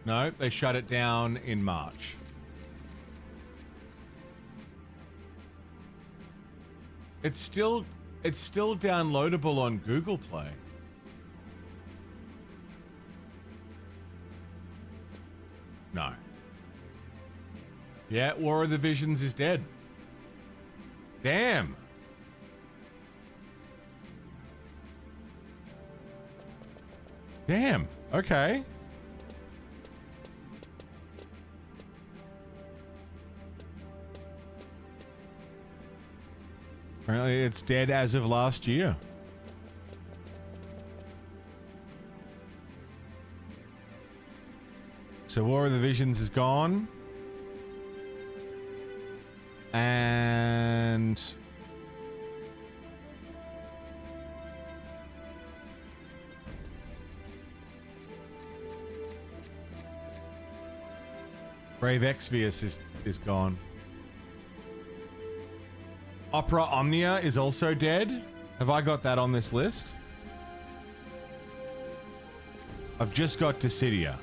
No, they shut it down in March. It's still downloadable on Google Play. No. Yeah, War of the Visions is dead. Damn. Damn. Okay. Apparently it's dead as of last year. So War of the Visions is gone. And Brave Exvius is gone. Opera Omnia is also dead. Have I got that on this list? I've just got Dissidia.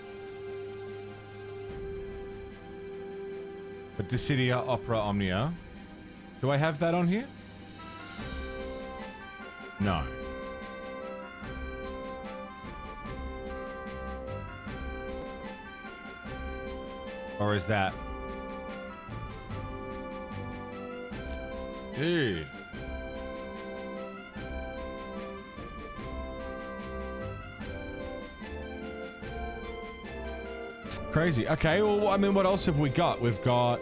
But Dissidia, Opera Omnia. Do I have that on here? No. Or is that... Dude. Crazy. Okay, well, I mean, what else have we got? We've got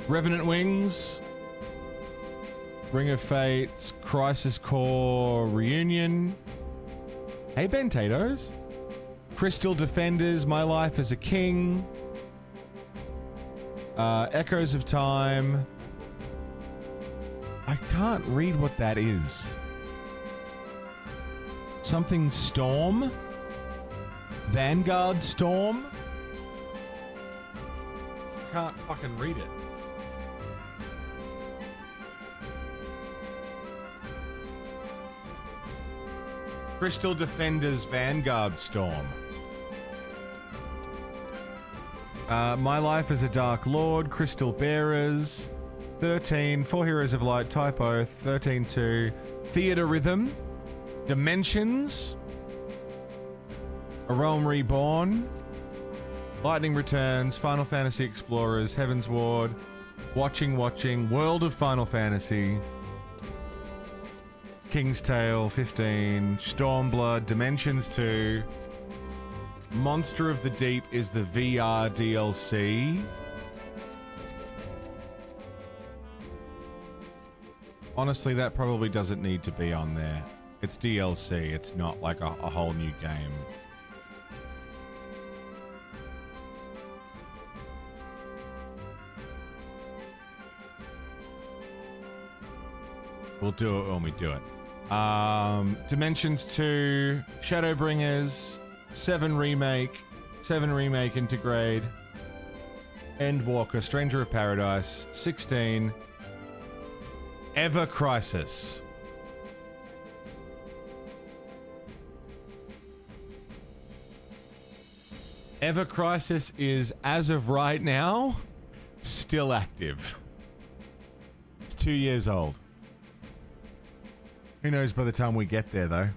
Revenant Wings, Ring of Fates, Crisis Core Reunion. Hey, Bentatoes. Crystal Defenders, My Life as a King. Echoes of Time. I can't read what that is. Something Storm? Vanguard Storm? Can't fucking read it. Crystal Defenders Vanguard Storm. My Life as a Dark Lord, Crystal Bearers, 13, 4 Heroes of Light, Typo, 13-2, Theater Rhythm, Dimensions, A Realm Reborn, Lightning Returns, Final Fantasy Explorers, Heaven's Ward, Watching, World of Final Fantasy, King's Tale, 15, Stormblood, Dimensions 2, Monster of the Deep is the VR DLC. Honestly, that probably doesn't need to be on there. It's DLC, it's not like a whole new game. We'll do it when we do it. Dimensions 2, Shadowbringers, 7 Remake Intergrade, Endwalker, Stranger of Paradise, 16, Ever Crisis. Ever Crisis is, as of right now, still active. It's 2 years old. Who knows by the time we get there, though?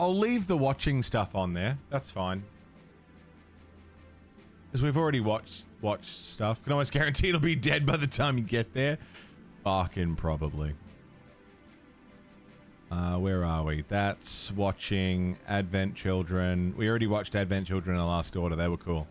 I'll leave the watching stuff on there. That's fine. Because we've already watched stuff. Can almost guarantee it'll be dead by the time you get there. Fucking probably. Where are we? That's watching Advent Children. We already watched Advent Children in the last order. They were cool.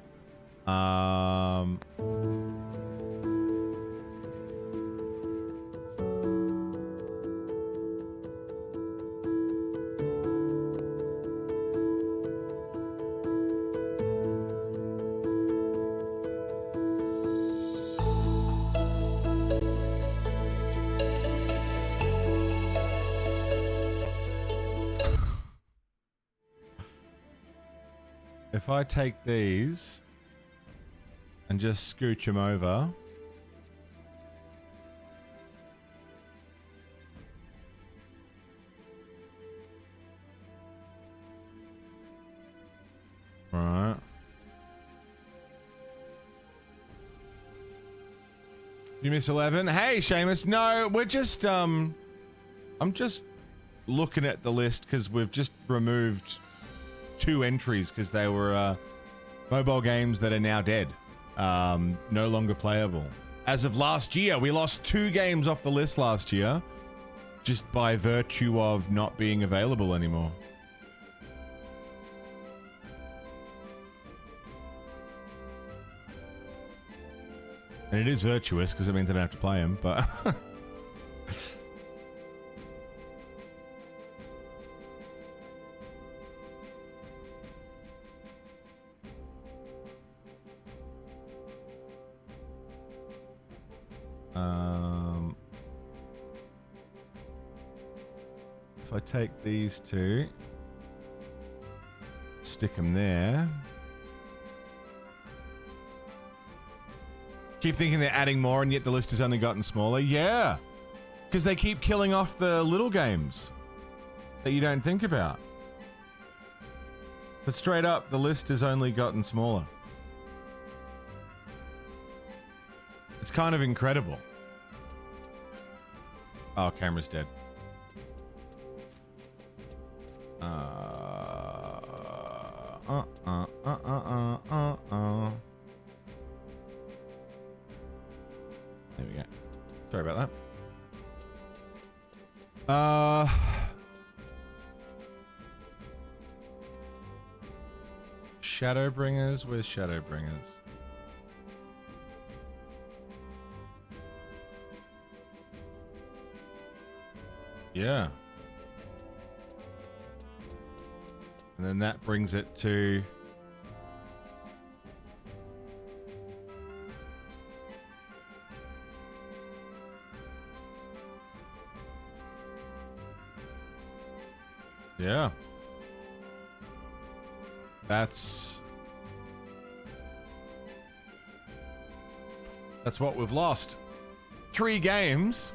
If I take these and just scooch them over. Right. You miss 11? Hey, Seamus. No, we're just, I'm just looking at the list because we've just removed 2 entries because they were mobile games that are now dead, no longer playable. As of last year, we lost 2 games off the list last year just by virtue of not being available anymore. And it is virtuous because it means I don't have to play him, but... if I take these two, stick them there. Keep thinking they're adding more and yet the list has only gotten smaller. Yeah, because they keep killing off the little games that you don't think about. But straight up, the list has only gotten smaller. It's kind of incredible. Oh, camera's dead. There we go. Sorry about that. Shadowbringers? Where's Shadowbringers? Yeah. And then that brings it to... Yeah. That's what we've lost. 3 games.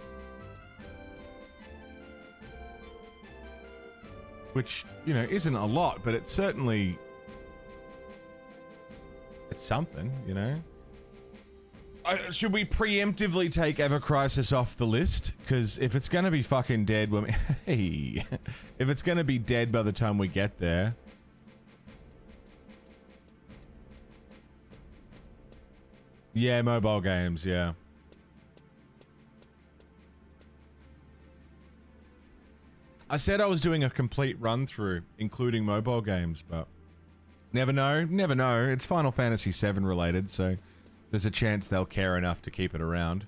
Which, you know, isn't a lot, but it's certainly... it's something, you know? Should we preemptively take Ever Crisis off the list? Because if it's going to be fucking dead when we... hey! If it's going to be dead by the time we get there... yeah, mobile games, yeah. I said I was doing a complete run-through, including mobile games, but... never know, never know. It's Final Fantasy VII related, so... there's a chance they'll care enough to keep it around.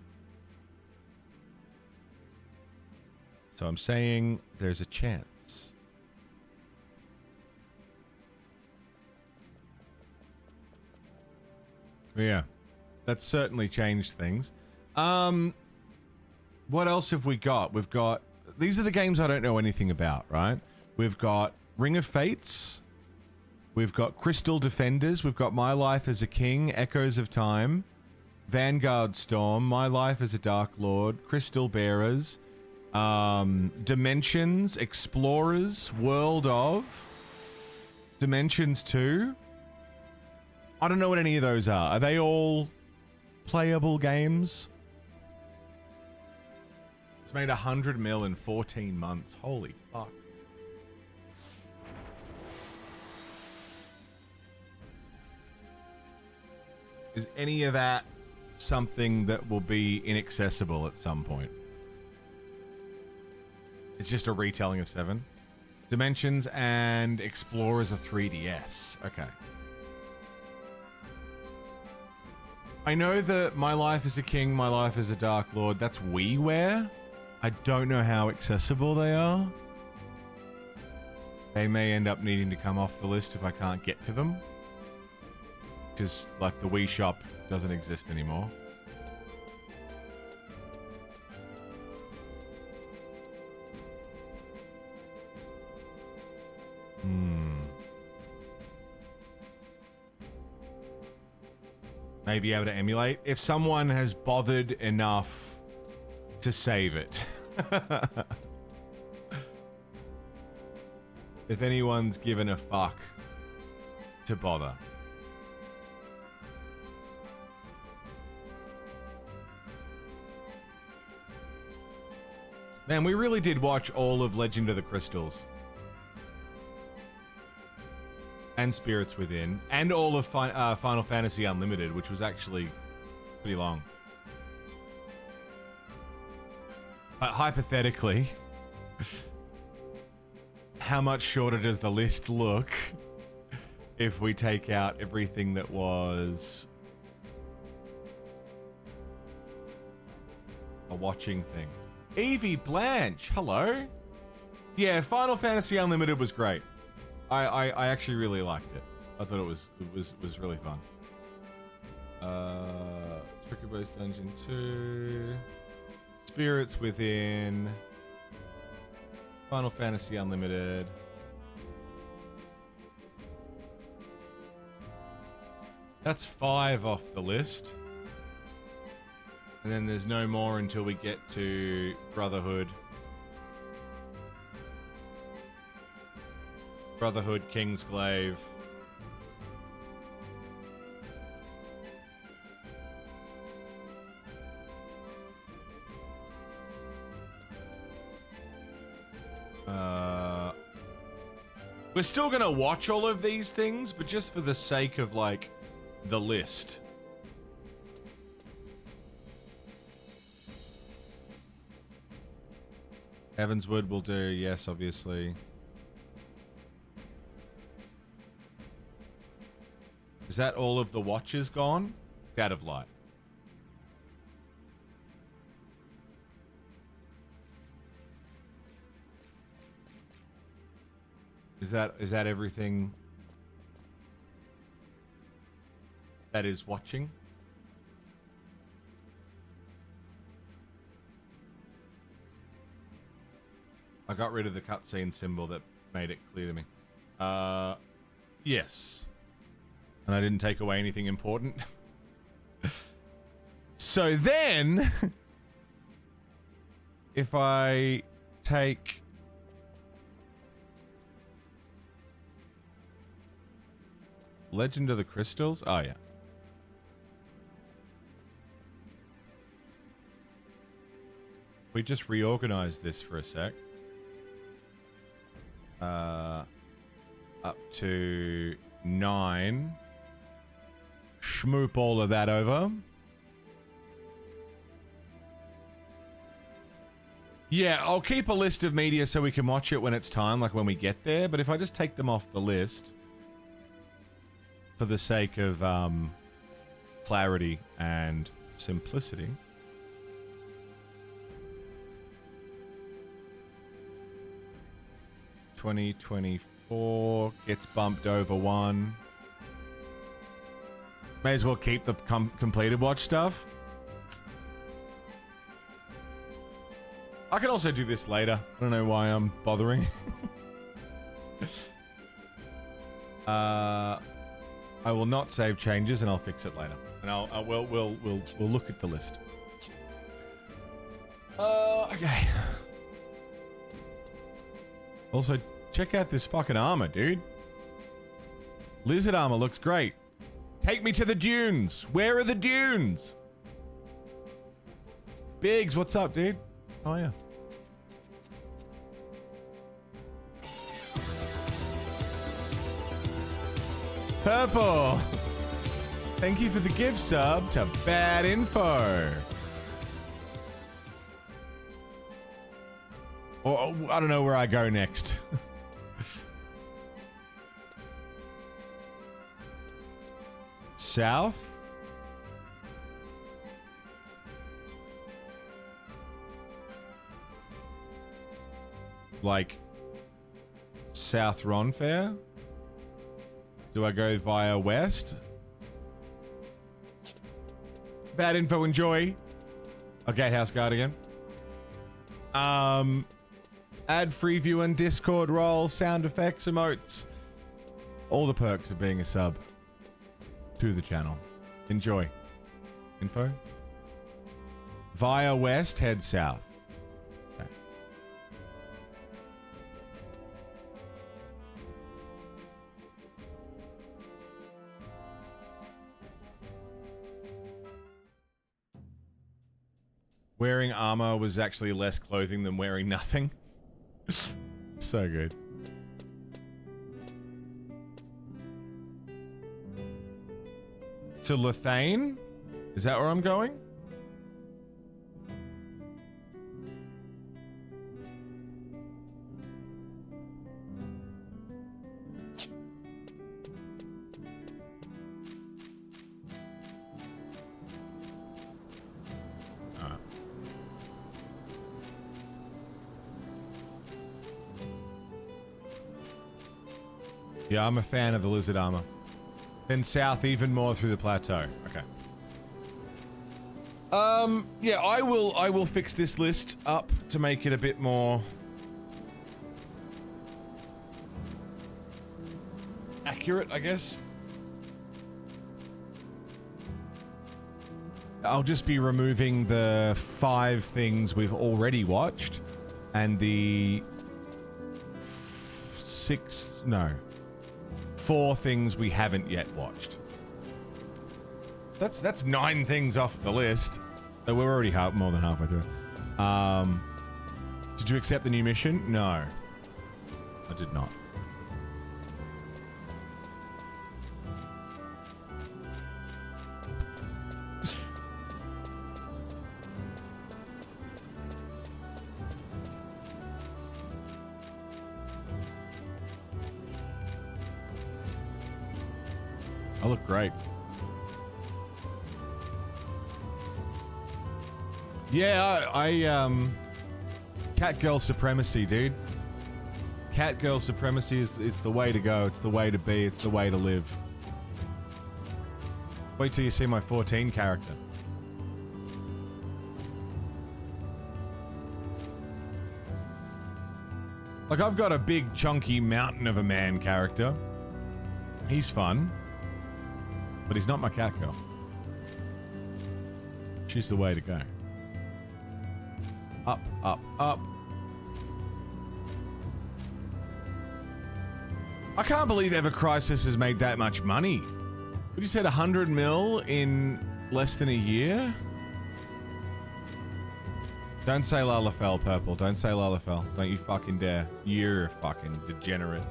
So I'm saying there's a chance. Yeah. That's certainly changed things. What else have we got? We've got... these are the games I don't know anything about, right? We've got Ring of Fates. We've got Crystal Defenders. We've got My Life as a King, Echoes of Time, Vanguard Storm, My Life as a Dark Lord, Crystal Bearers, Dimensions, Explorers, World of, Dimensions 2. I don't know what any of those are. Are they all playable games? It's made 100 mil in 14 months. Holy fuck. Is any of that something that will be inaccessible at some point? It's just a retelling of 7. Dimensions and Explorers are 3DS. Okay. I know that My Life as a King, My Life as a Dark Lord, that's WiiWare. I don't know how accessible they are. They may end up needing to come off the list if I can't get to them. Because, like, the Wii Shop doesn't exist anymore. Maybe able to emulate. If someone has bothered enough to save it. If anyone's given a fuck to bother. Man, we really did watch all of Legend of the Crystals. And Spirits Within. And all of Final Fantasy Unlimited, which was actually pretty long. But hypothetically, how much shorter does the list look if we take out everything that was watching thing. Evie Blanche, hello. Yeah, Final Fantasy Unlimited was great. I actually really liked it. I thought it was really fun. Tricky Boys Dungeon 2, Spirits Within, Final Fantasy Unlimited. That's 5 off the list. And then there's no more until we get to Brotherhood. Brotherhood, Kingsglaive. We're still gonna watch all of these things, but just for the sake of, like, the list. Evanswood will do, yes, obviously. Is that all of the watches gone? Out of light. Is that everything that is watching? I got rid of the cutscene symbol that made it clear to me. Yes. And I didn't take away anything important. So then, if I take... Legend of the Crystals? Oh, yeah. We just reorganize this for a sec. Up to 9. Schmoop all of that over. Yeah, I'll keep a list of media so we can watch it when it's time, like when we get there. But if I just take them off the list, for the sake of clarity and simplicity. $2024 gets bumped over 1. May as well keep the completed watch stuff. I can also do this later. I don't know why I'm bothering. I will not save changes, and I'll fix it later. And we'll look at the list. Okay. Also, check out this fucking armor, dude. Lizard armor looks great. Take me to the dunes. Where are the dunes? Biggs, what's up, dude? Oh, yeah. Purple. Thank you for the gift sub to Bad Info. Or I don't know where I go next. South? Like South Ron Fair? Do I go via west? Bad info, enjoy. Oh, Gatehouse Guard again. Add free view and Discord role, sound effects, emotes. All the perks of being a sub to the channel. Enjoy. Info? Via west, head south. Okay. Wearing armor was actually less clothing than wearing nothing. So good. To Lethane? Is that where I'm going? Yeah, I'm a fan of the lizard armor. Then south even more through the plateau. Okay. Yeah, I will fix this list up to make it a bit more accurate, I guess. I'll just be removing the 5 things we've already watched and the 4 things we haven't yet watched. That's 9 things off the list. So we're already more than halfway through. Did you accept the new mission? No, I did not. I look great. Yeah, I Catgirl supremacy, dude. Catgirl supremacy is the way to go. It's the way to be. It's the way to live. Wait till you see my 14 character. Like, I've got a big, chunky mountain of a man character. He's fun. But he's not my Catgirl. She's the way to go. Up, up, up. I can't believe Ever Crisis has made that much money. What you said, 100 mil in less than a year? Don't say Lalafell, Purple. Don't say Lalafell. Don't you fucking dare. You're a fucking degenerate.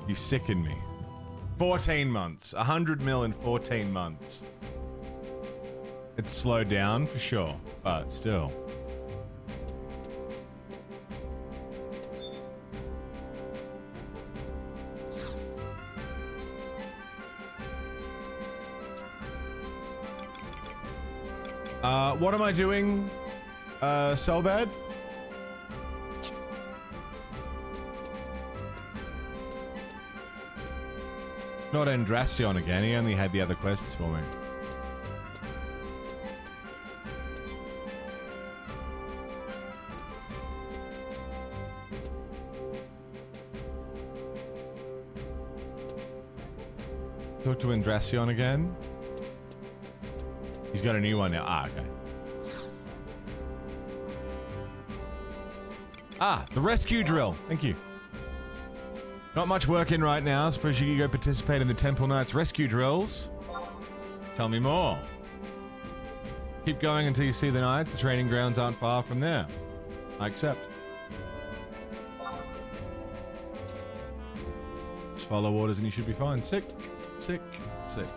You sicken me. 14 months. 100 mil in 14 months. It's slowed down for sure, but still. What am I doing? Selbad? Not Andracion again, he only had the other quests for me. Talk to Andracion again? He's got a new one now. Ah, okay. Ah, the rescue drill. Thank you. Not much work in right now. Suppose you could go participate in the Temple Knights rescue drills. Tell me more. Keep going until you see the Knights. The training grounds aren't far from there. I accept. Just follow orders and you should be fine. Sick, sick, sick.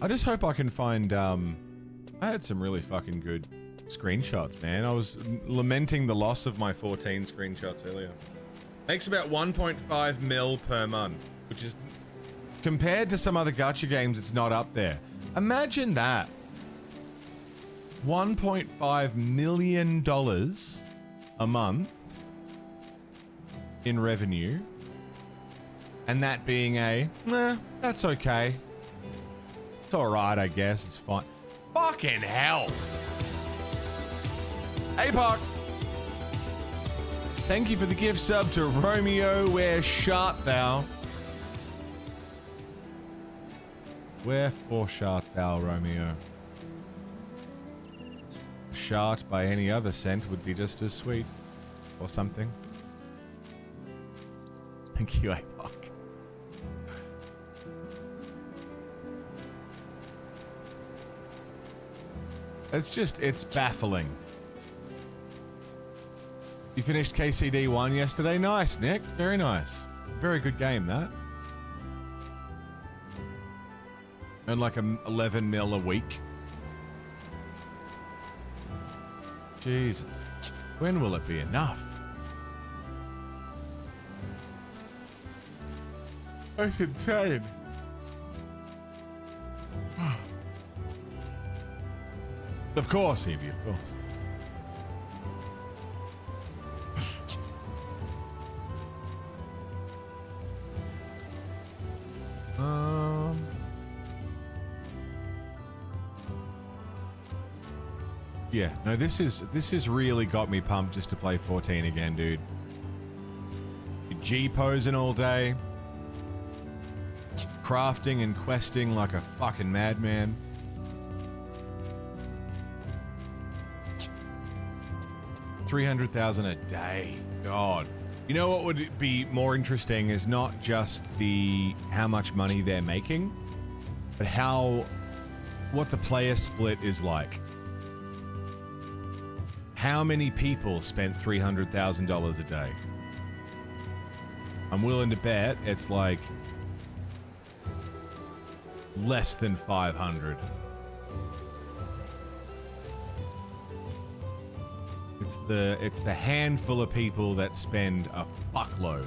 I just hope I can find, I had some really fucking good screenshots, man. I was lamenting the loss of my 14 screenshots earlier. Makes about 1.5 mil per month, which is, compared to some other gacha games, it's not up there. Imagine that. $1.5 million a month in revenue. And that being that's okay. It's alright, I guess. It's fine. Fucking hell. Hey, Park. Thank you for the gift sub to Romeo. Where shart thou? Wherefore shart thou, Romeo? A shart by any other scent would be just as sweet. Or something. Thank you, Apoc. It's baffling. You finished KCD 1 yesterday? Nice, Nick. Very nice. Very good game, that. And like 11 mil a week. Jesus. When will it be enough? That's insane. Of course, Evie, of course. Yeah, no, this has really got me pumped just to play 14 again, dude. G-posing all day. Crafting and questing like a fucking madman. $300,000 a day. God. You know what would be more interesting is not just how much money they're making, but what the player split is like. How many people spent $300,000 a day? I'm willing to bet it's like less than 500. It's the handful of people that spend a fuckload.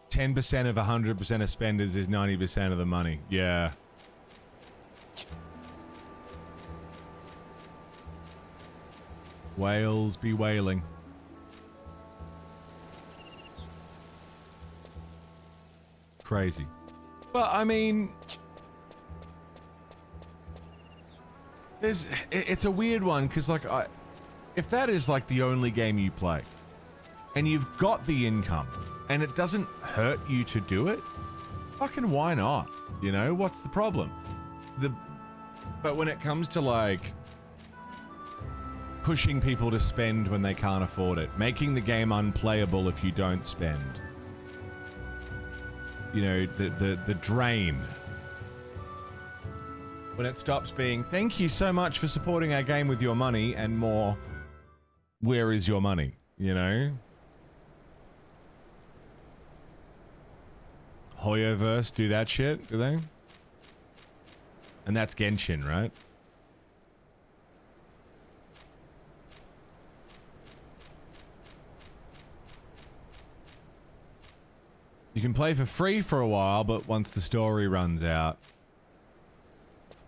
%10 of 100% of spenders is 90% of the money. Yeah. Whales be whaling. Crazy. But I mean, it's a weird one because like if that is like the only game you play and you've got the income and it doesn't hurt you to do it, fucking why not? You know, what's the problem? But when it comes to like pushing people to spend when they can't afford it, making the game unplayable if you don't spend, you know, the drain. When it stops being, thank you so much for supporting our game with your money, and more, where is your money? You know? Hoyoverse do that shit, do they? And that's Genshin, right? You can play for free for a while, but once the story runs out.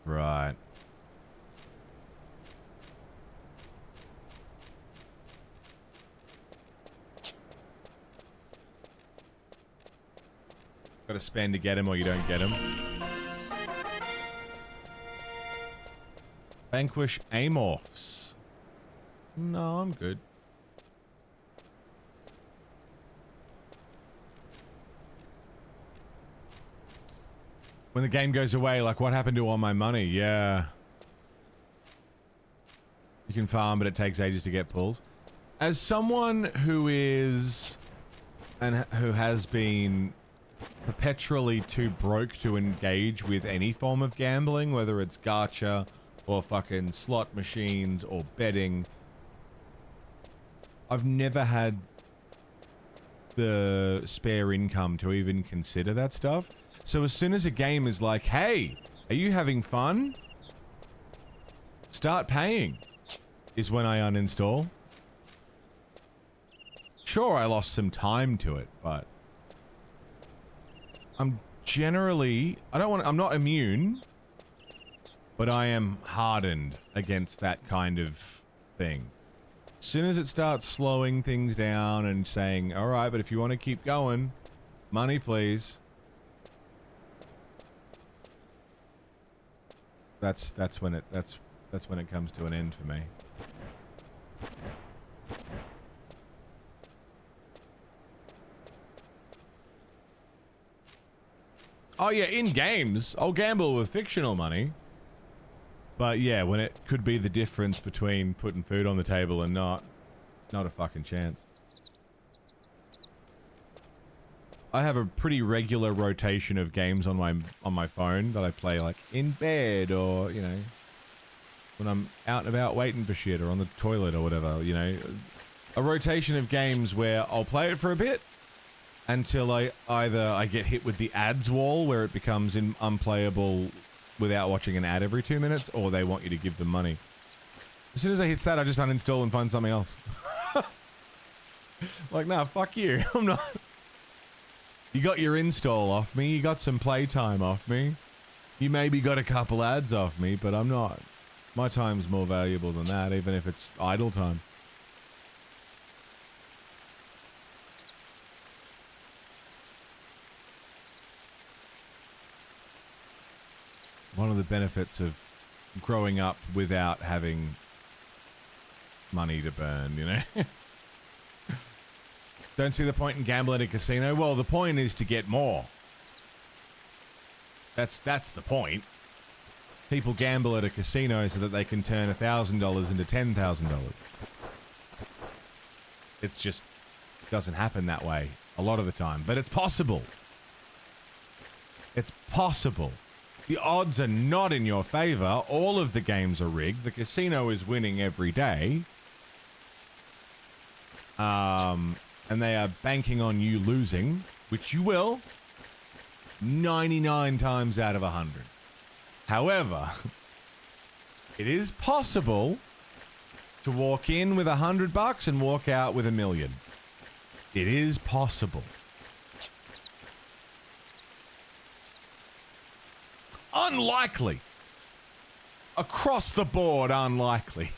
Right. Gotta spend to get him or you don't get him. Vanquish Amorphs. No, I'm good. When the game goes away, like, what happened to all my money? Yeah. You can farm, but it takes ages to get pulls. As someone who is, and who has been perpetually too broke to engage with any form of gambling, whether it's gacha or fucking slot machines or betting, I've never had the spare income to even consider that stuff. So as soon as a game is like, hey, are you having fun? Start paying, is when I uninstall. Sure, I lost some time to it, but I'm generally, I'm not immune, but I am hardened against that kind of thing. As soon as it starts slowing things down and saying, all right, but if you want to keep going, money please. That's when it comes to an end for me. Oh yeah, in games, I'll gamble with fictional money. But yeah, when it could be the difference between putting food on the table and not a fucking chance. I have a pretty regular rotation of games on my phone that I play like in bed or, you know, when I'm out and about waiting for shit or on the toilet or whatever, you know. a rotation of games where I'll play it for a bit until I get hit with the ads wall where it becomes unplayable without watching an ad every 2 minutes, or they want you to give them money. As soon as I hit that, I just uninstall and find something else. Like, nah, fuck you. I'm not... You got your install off me, you got some playtime off me. You maybe got a couple ads off me, but I'm not. My time's more valuable than that, even if it's idle time. One of the benefits of growing up without having money to burn, you know? Don't see the point in gambling at a casino? Well, the point is to get more. That's the point. People gamble at a casino so that they can turn $1,000 into $10,000. It's just doesn't happen that way a lot of the time, but it's possible. It's possible. The odds are not in your favor. All of the games are rigged. The casino is winning every day. And they are banking on you losing, which you will, 99 times out of 100. However, it is possible to walk in with $100 and walk out with $1 million. It is possible. Unlikely. Across the board, unlikely.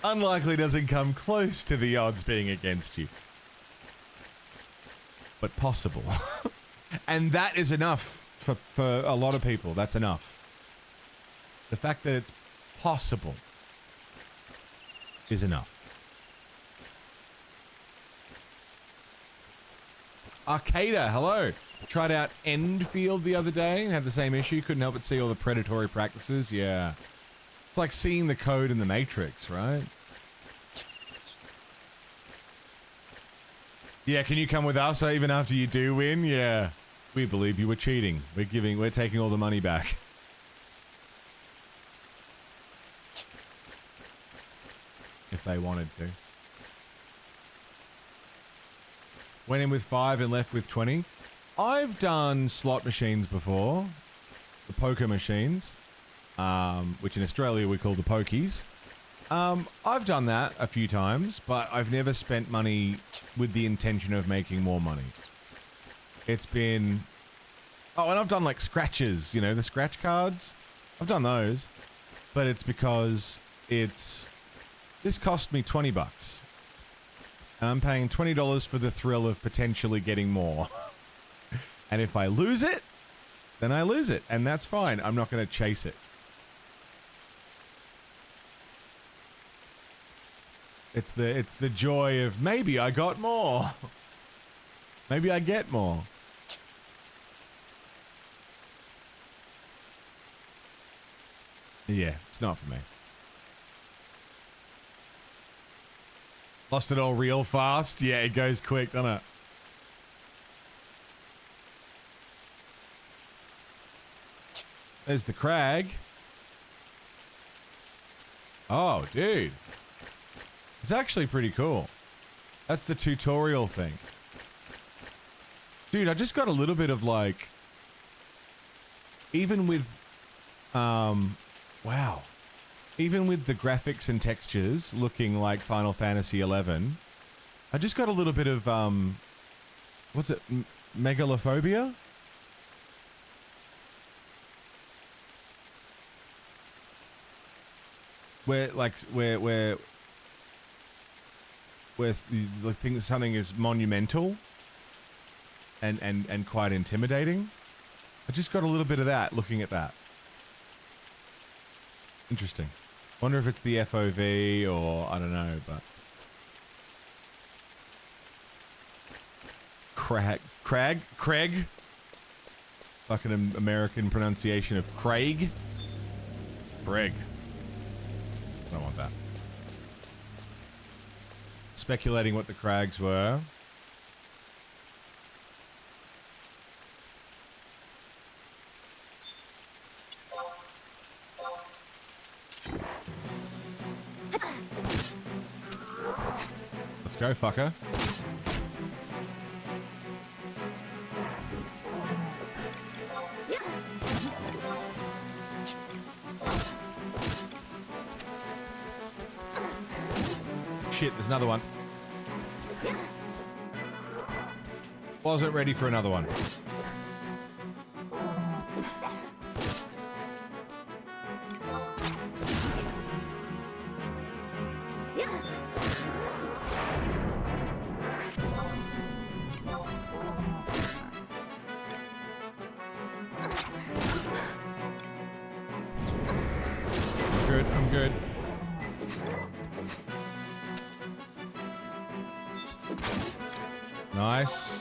Unlikely doesn't come close to the odds being against you. But possible. And that is enough for a lot of people. That's enough. The fact that it's possible is enough. Arcada, hello. Tried out Endfield the other day and had the same issue. Couldn't help but see all the predatory practices. Yeah. It's like seeing the code in the Matrix, right? Yeah, can you come with us even after you do win? Yeah. We believe you were cheating. We're taking all the money back. If they wanted to. Went in with 5 and left with 20. I've done slot machines before. The poker machines. Which in Australia we call the pokies. I've done that a few times, but I've never spent money with the intention of making more money. It's been... Oh, and I've done like scratches, you know, the scratch cards. I've done those. But it's because it's... This cost me $20. And I'm paying $20 for the thrill of potentially getting more. And if I lose it, then I lose it. And that's fine. I'm not going to chase it. It's the joy of maybe I got more. Maybe I get more. Yeah, it's not for me. Lost it all real fast. Yeah, it goes quick, doesn't it? There's the crag. Oh, dude. It's actually pretty cool. That's the tutorial thing. Dude, I just got a little bit of like... Even with... Wow. Even with the graphics and textures looking like Final Fantasy XI, I just got a little bit of, what's it? Megalophobia? Where the thing, something is monumental and quite intimidating. I just got a little bit of that looking at that. Interesting. Wonder if it's the FOV or I don't know, but Craig. Fucking American pronunciation of Craig. Craig. I don't want that. Speculating what the crags were. Go, fucker. Shit, there's another one. Wasn't ready for another one. Good, I'm good. Nice.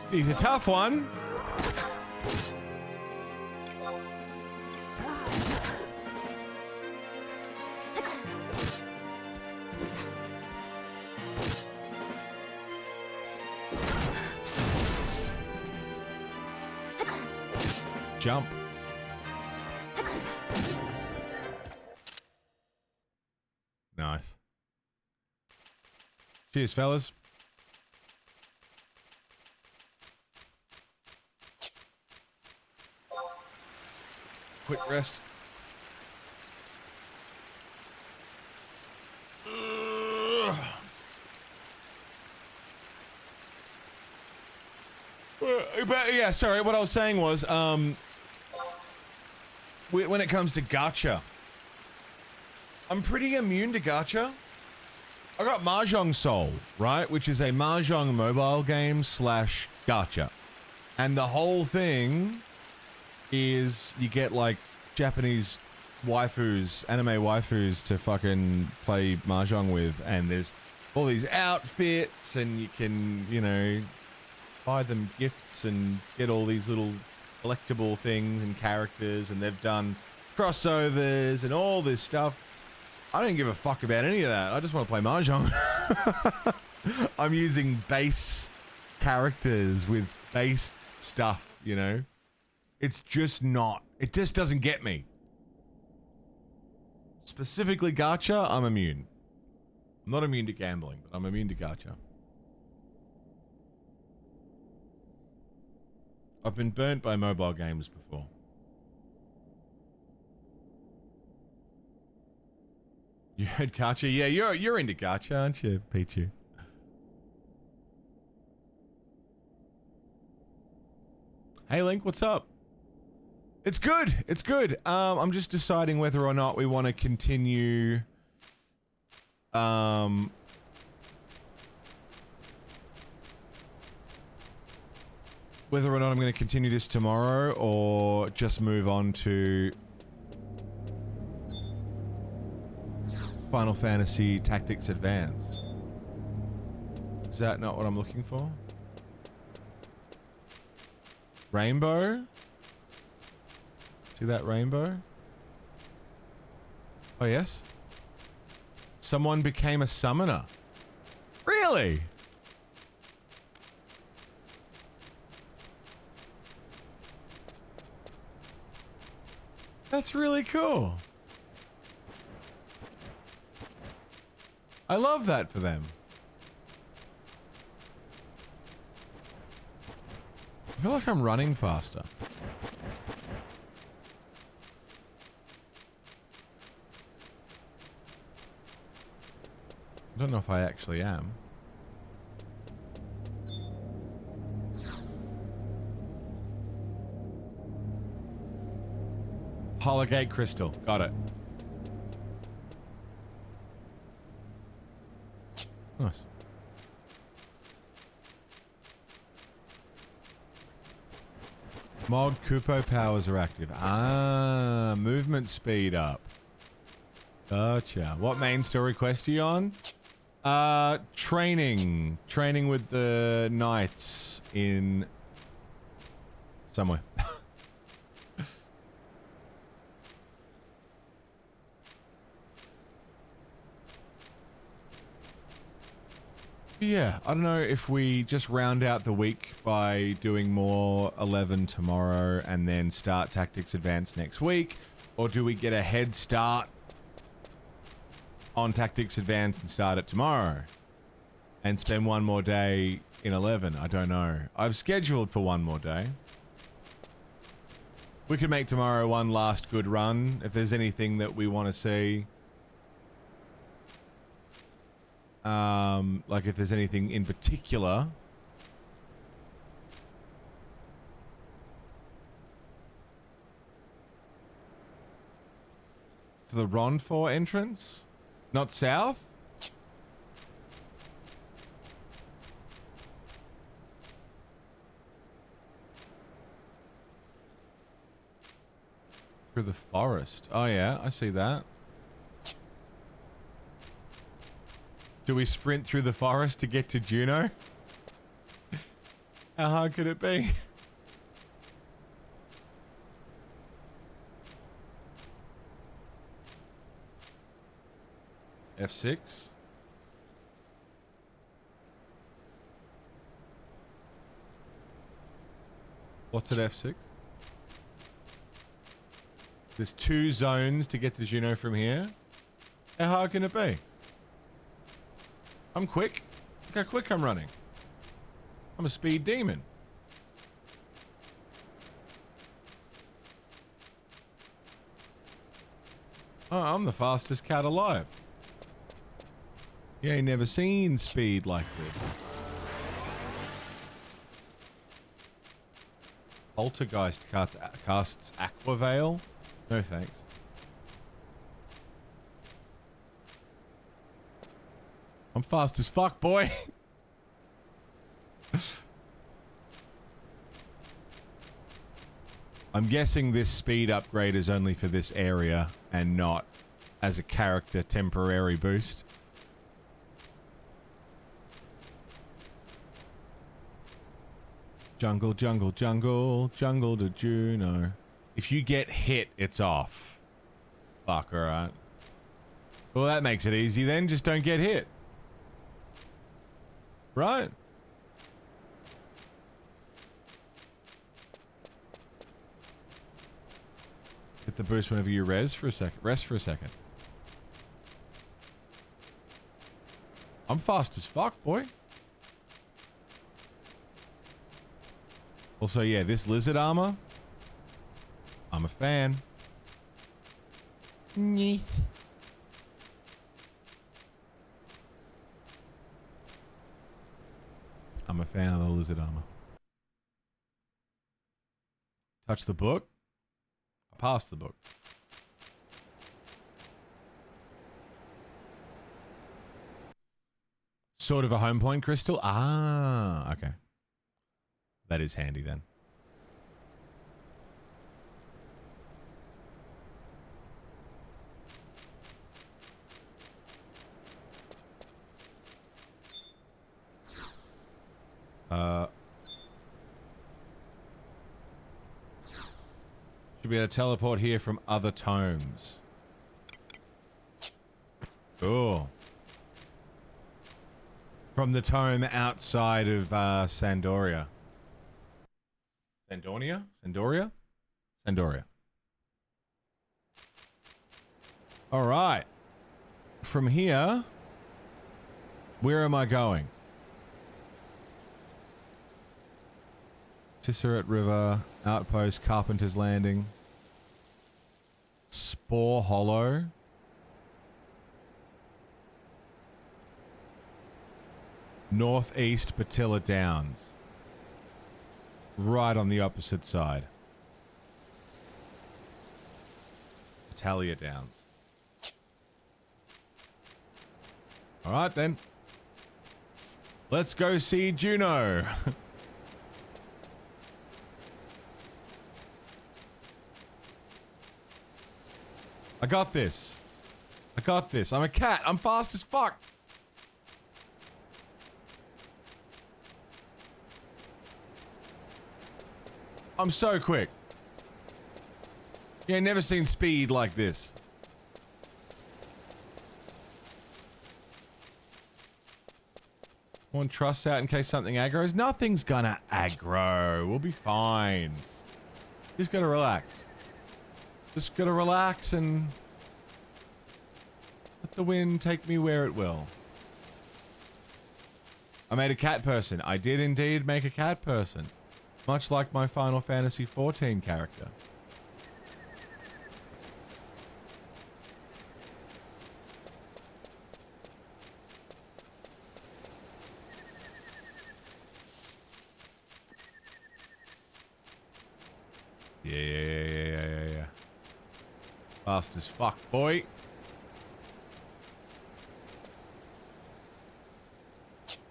He's a tough one. Jump. Nice. Cheers, fellas. Quick rest. But yeah, sorry. What I was saying was, when it comes to gacha, I'm pretty immune to gacha. I got Mahjong Soul, right, which is a Mahjong mobile game / gacha, and the whole thing is you get like Japanese waifus, anime waifus to fucking play Mahjong with, and there's all these outfits, and you can, you know, buy them gifts and get all these little collectible things and characters, and they've done crossovers and all this stuff. I don't give a fuck about any of that. I just want to play Mahjong. I'm using base characters with base stuff, you know? It's just not. It just doesn't get me. Specifically gacha, I'm immune. I'm not immune to gambling, but I'm immune to gacha. I've been burnt by mobile games before. You heard gacha? Yeah, you're into gacha, aren't you, Pichu? Hey Link, what's up? It's good. It's good. I'm just deciding whether or not we want to continue. Whether or not I'm going to continue this tomorrow or just move on to Final Fantasy Tactics Advance. Is that not what I'm looking for? Rainbow? See that rainbow? Oh, yes? Someone became a summoner. Really? That's really cool. I love that for them. I feel like I'm running faster. I don't know if I actually am. Hologate crystal. Got it. Nice. Mod Kupo powers are active. Ah, movement speed up. Gotcha. What main story quest are you on? Training with the knights in Somewhere. Yeah, I don't know if we just round out the week by doing more 11 tomorrow and then start Tactics Advance next week, or do we get a head start on Tactics Advance and start it tomorrow and spend one more day in 11? I don't know. I've scheduled for one more day. We could make tomorrow one last good run if there's anything that we want to see. Like if there's anything in particular. To the Ron 4 entrance? Not south? Through the forest. Oh yeah, I see that. Do we sprint through the forest to get to Juno? How hard could it be? F6? What's at F6? There's 2 zones to get to Juno from here. How hard can it be? I'm quick. Look how quick I'm running. I'm a speed demon. Oh, I'm the fastest cat alive. You ain't never seen speed like this. Poltergeist casts Aquaveil? No thanks. I'm fast as fuck, boy. I'm guessing this speed upgrade is only for this area and not as a character temporary boost. Jungle, jungle, jungle, jungle to Juno. If you get hit, it's off. Fuck, alright. Well, that makes it easy then. Just don't get hit. Right. Hit the boost whenever you rest for a second. I'm fast as fuck, boy. Also, yeah, this lizard armor. I'm a fan. Neat. I'm a fan of the lizard armor. Touch the book. I passed the book. Sort of a home point crystal. Ah, okay. That is handy then. Should be able to teleport here from other tomes. Cool. From the tome outside of Sandoria. Sandoria? Sandoria? Sandoria. Alright. From here, where am I going? Tisseret River, Outpost, Carpenter's Landing, Spore Hollow, Northeast Patilla Downs, right on the opposite side. Italia Downs. Alright then. Let's go see Juno. I got this. I got this. I'm a cat. I'm fast as fuck. I'm so quick. You ain't never seen speed like this. Want truss out in case something aggroes? Nothing's gonna aggro. We'll be fine. Just gotta relax. Just gotta relax and let the wind take me where it will. I made a cat person. I did indeed make a cat person. Much like my Final Fantasy XIV character. Yeah. Fast as fuck, boy.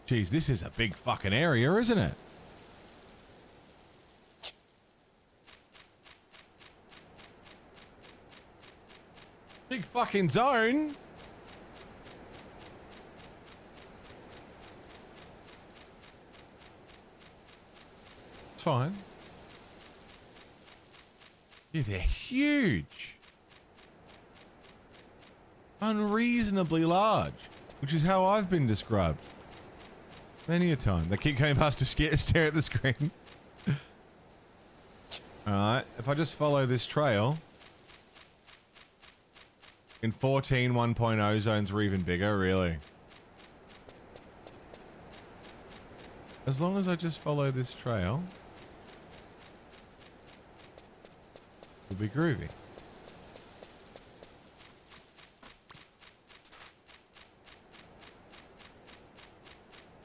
Jeez, this is a big fucking area, isn't it? Big fucking zone. It's fine. Yeah, they're huge. Unreasonably large, which is how I've been described. Many a time. They keep going past to stare at the screen. Alright, if I just follow this trail. In 14 1.0 zones were even bigger, really. As long as I just follow this trail. It'll be groovy.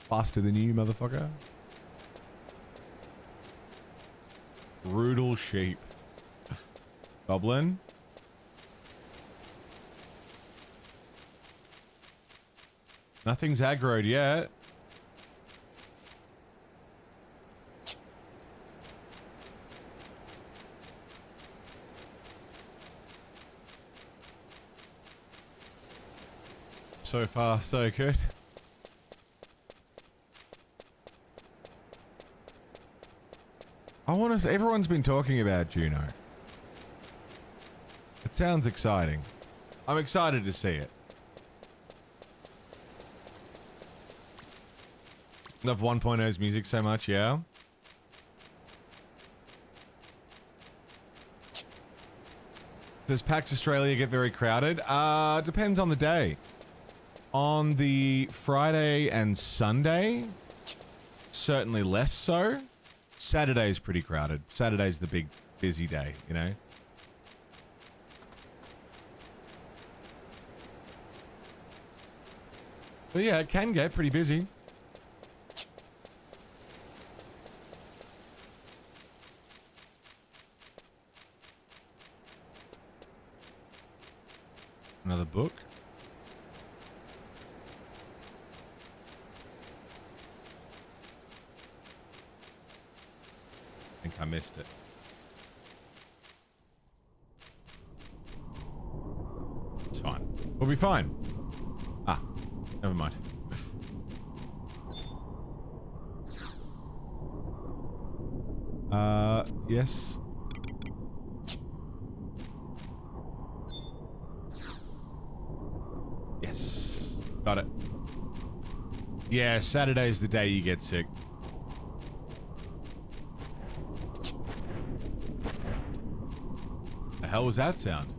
Faster than you, motherfucker. Brutal sheep. Goblin. Nothing's aggroed yet. So far, so good. I want to say, everyone's been talking about Juno. It sounds exciting. I'm excited to see it. Love 1.0's music so much, yeah? Does PAX Australia get very crowded? Depends on the day. On the Friday and Sunday, certainly less so. Saturday's pretty crowded. Saturday's the big busy day, you know? But yeah, it can get pretty busy. Another book. I think I missed it. It's fine. We'll be fine. Ah, never mind. Yes. Yes. Got it. Yeah, Saturday's the day you get sick. The hell was that sound?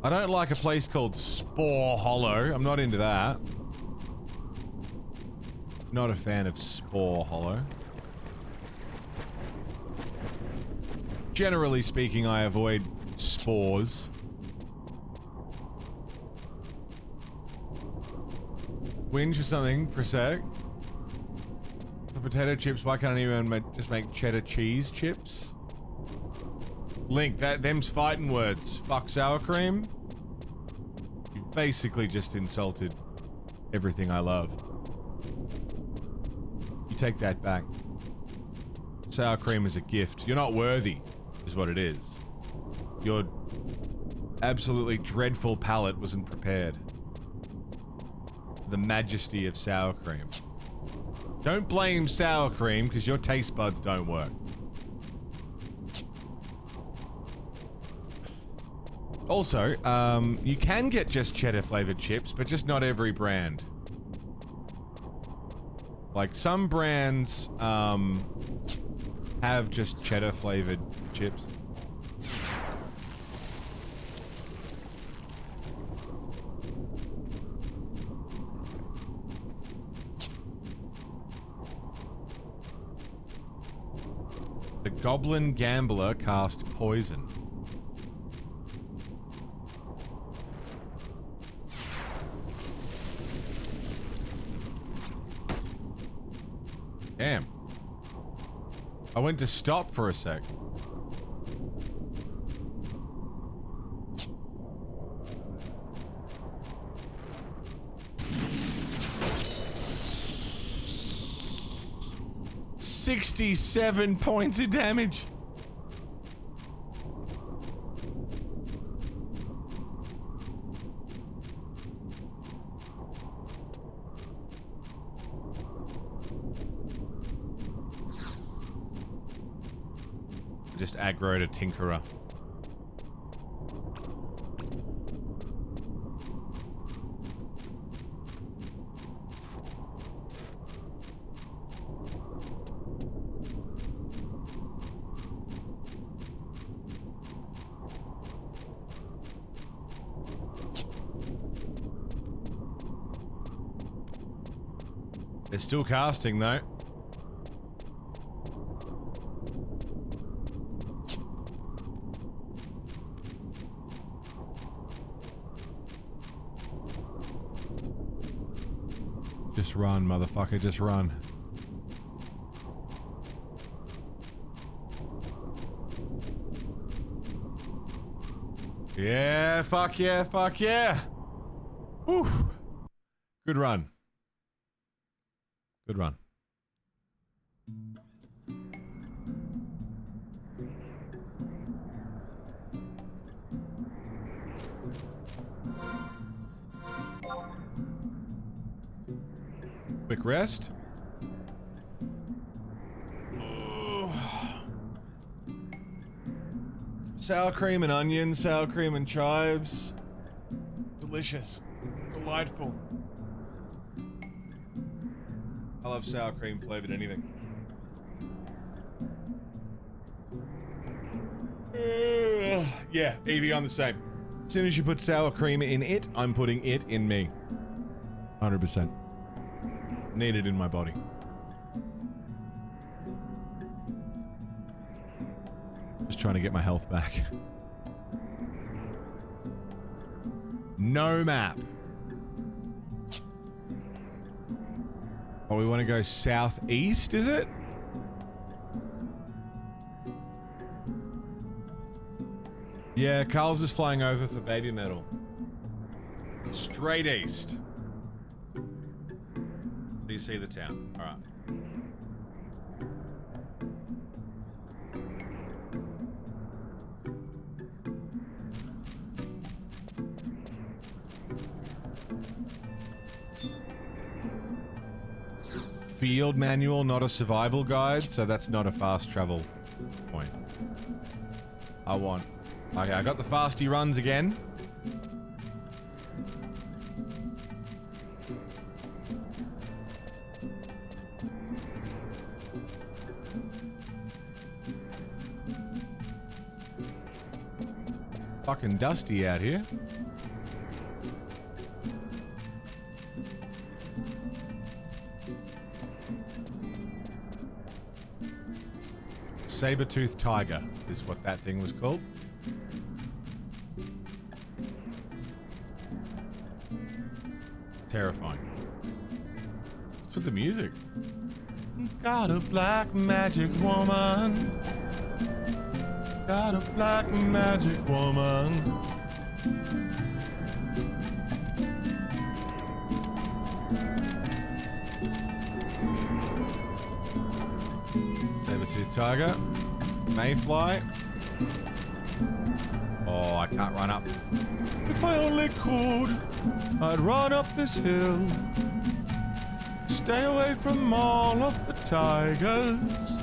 I don't like a place called Spore Hollow. I'm not into that. Not a fan of Spore Hollow. Generally speaking, I avoid spores. Whinge for something for a sec. For potato chips, why can't anyone just make cheddar cheese chips? Link, them's fighting words. Fuck sour cream. You've basically just insulted everything I love. You take that back. Sour cream is a gift. You're not worthy, is what it is. Your absolutely dreadful palate wasn't prepared. The majesty of sour cream. Don't blame sour cream because your taste buds don't work. Also, you can get just cheddar flavored chips, but just not every brand. Like some brands have just cheddar flavored chips. The Goblin Gambler cast poison. Damn. I went to stop for a sec. $67 points of damage. Just aggroed a tinkerer. They're still casting though. Just run, motherfucker, just run. Yeah, fuck yeah, fuck yeah. Whew. Good run. Good run. Quick rest. Sour cream and onion, sour cream and chives. Delicious. Delightful. I love sour cream flavored anything. Yeah, Evie, I'm the same. As soon as you put sour cream in it, I'm putting it in me. 100%. Need it in my body. Just trying to get my health back. No map. Oh, we want to go southeast, is it? Yeah, Carl's is flying over for baby metal. Straight east. So you see the town. All right. Field manual, not a survival guide, so that's not a fast travel point. Okay, I got the fasty runs again. Fucking dusty out here. Saber-toothed tiger is what that thing was called. Terrifying. What's with the music? Got a black magic woman. Got a black magic woman. Saber-toothed tiger. Mayfly. Oh, I can't run up. If I only could, I'd run up this hill. Stay away from all of the tigers.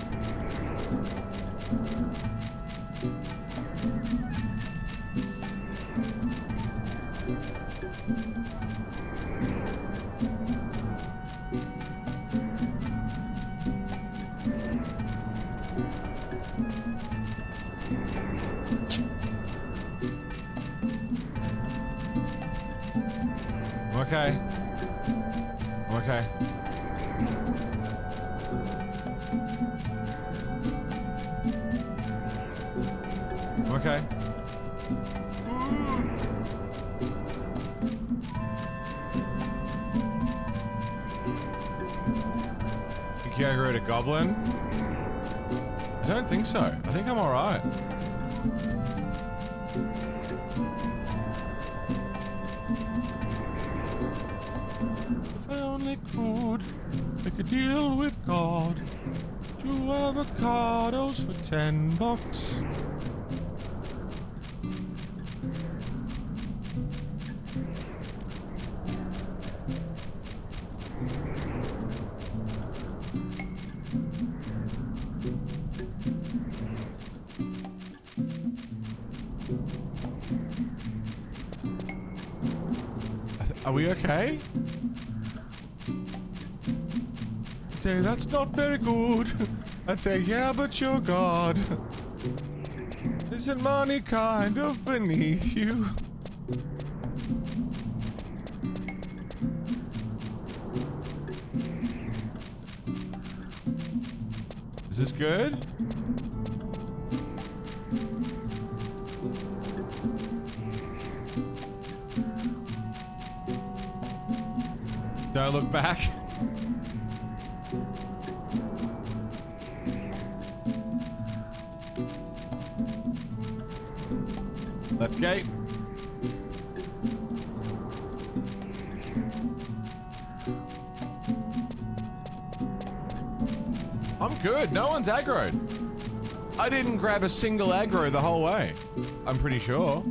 Okay. Okay. Okay. Think you aggroed a goblin? I don't think so. I think I'm alright. If I only could make a deal with God. 2 avocados for $10. Are we okay? I'd say that's not very good. I'd say, yeah, but you're God. Isn't money kind of beneath you? Is this good? Don't look back. Left gate. I'm good. No one's aggroed. I didn't grab a single aggro the whole way. I'm pretty sure.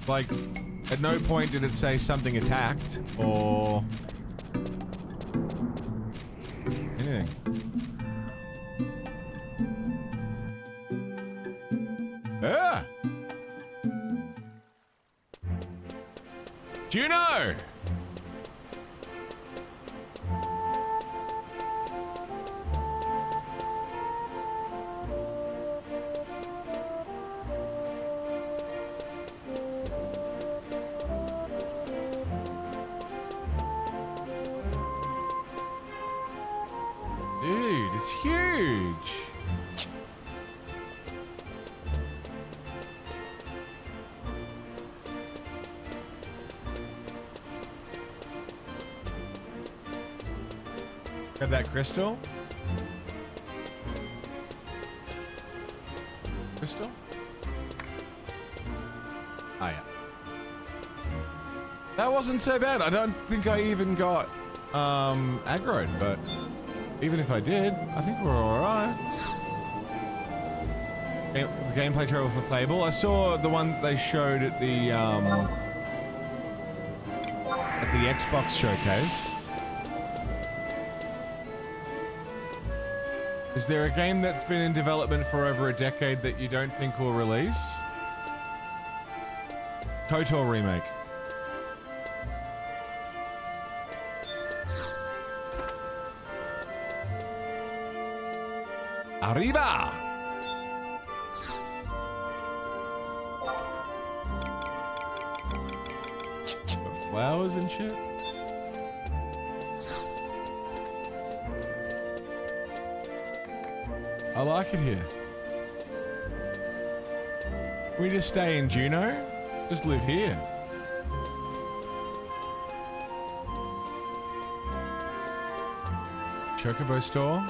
Like, at no point did it say something attacked or anything. Yeah. Juno. Dude, it's huge. Got that crystal? Crystal? Oh, yeah. That wasn't so bad. I don't think I even got aggroed, but even if I did, I think we're alright. The gameplay trailer for Fable. I saw the one they showed at the Xbox showcase. Is there a game that's been in development for over a decade that you don't think will release? KOTOR remake. Arriba! Got flowers and shit. I like it here. Can we just stay in Juno? Just live here. Chocobo store.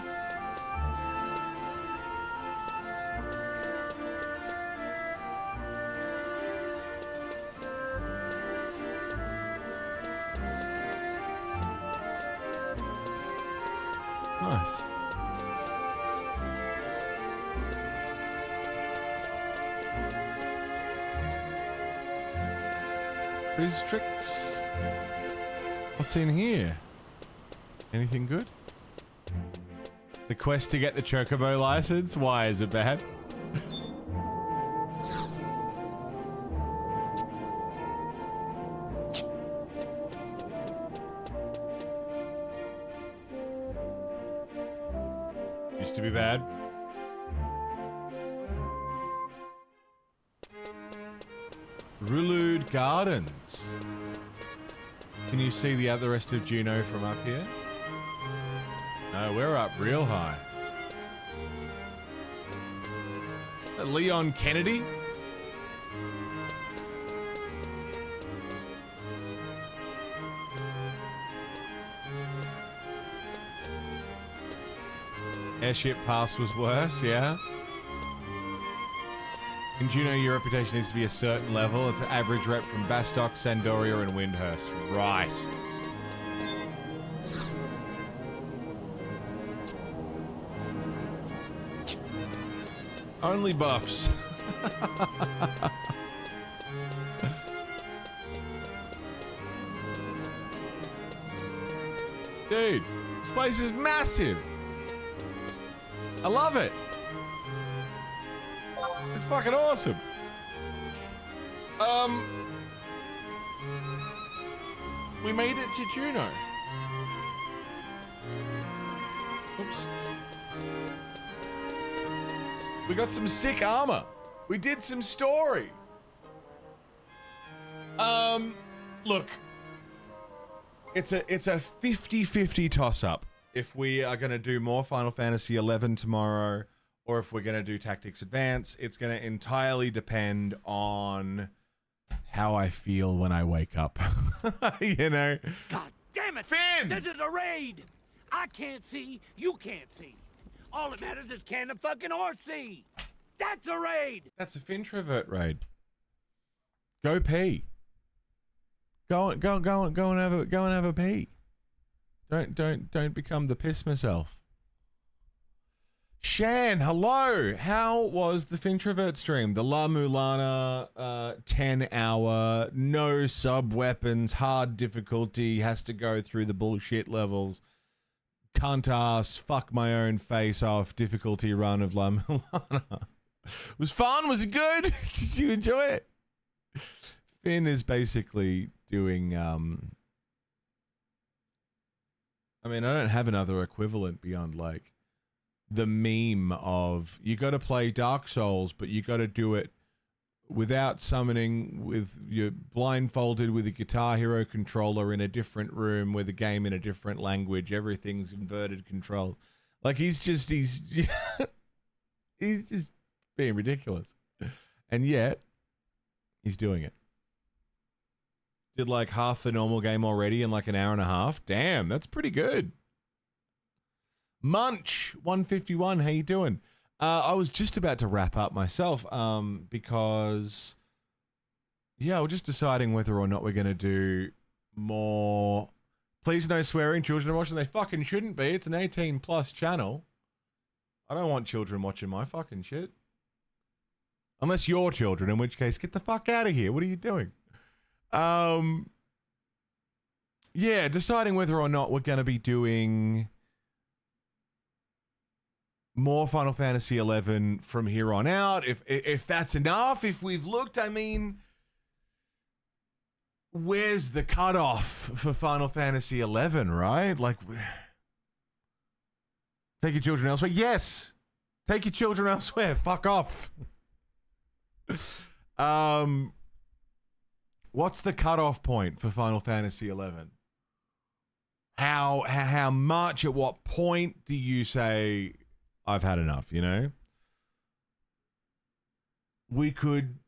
Nice. Who's tricks? What's in here? Anything good? The quest to get the Chocobo license? Why is it bad? Used to be bad. Rulude Gardens. Can you see the rest of Juneau from up here? No, we're up real high. Leon Kennedy? Airship Pass was worse, yeah. In Juneau, your reputation needs to be a certain level. It's an average rep from Bastock, Sandoria, and Windhurst. Right. Only buffs. Dude, this place is massive. I love it. It's fucking awesome. We made it to Juneau. Oops. We got some sick armor. We did some story. Look. It's a 50-50 toss-up. If we are going to do more Final Fantasy XI tomorrow, or if we're going to do Tactics Advance, it's going to entirely depend on how I feel when I wake up. You know? God damn it! Finn! This is a raid! I can't see, you can't see. All that matters is can the fucking horse see? That's a raid! That's a Fintrovert raid. Go pee. Go and have a pee. Don't become the piss myself. Shan, hello. How was the Fintrovert stream? The La Mulana 10-hour, no sub weapons, hard difficulty, has to go through the bullshit levels. Cunt ass, fuck my own face off difficulty run of La Mulana. Was fun? Was it good? Did you enjoy it? Finn is basically doing I mean, I don't have another equivalent beyond like the meme of you got to play Dark Souls, but you got to do it without summoning, with you're blindfolded with a Guitar Hero controller in a different room with a game in a different language. Everything's inverted control. Like he's just he's just being ridiculous, and yet he's doing it. Did like half the normal game already in like an hour and a half. Damn, that's pretty good. Munch 151, how you doing? I was just about to wrap up myself because yeah, we're just deciding whether or not we're going to do more. Please no swearing, children are watching. They fucking shouldn't be. It's an 18 plus channel. I don't want children watching my fucking shit. Unless you're children, in which case get the fuck out of here. What are you doing? Yeah, deciding whether or not we're going to be doing more Final Fantasy XI from here on out. If that's enough, if we've looked, I mean, where's the cutoff for Final Fantasy XI, right? Like, take your children elsewhere. Yes, take your children elsewhere. Fuck off. What's the cutoff point for Final Fantasy XI? How much, at what point do you say, I've had enough, you know? We could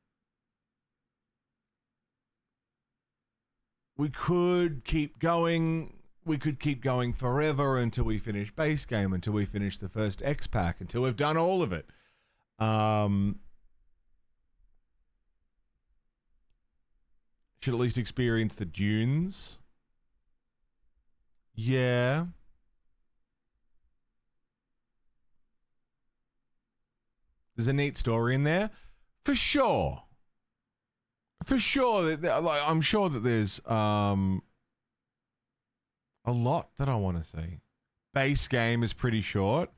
keep going. We could keep going forever until we finish base game, until we finish the first X pack, until we've done all of it. Should at least experience the dunes. Yeah. There's a neat story in there. For sure. For sure, like, I'm sure that there's a lot that I want to see. Base game is pretty short.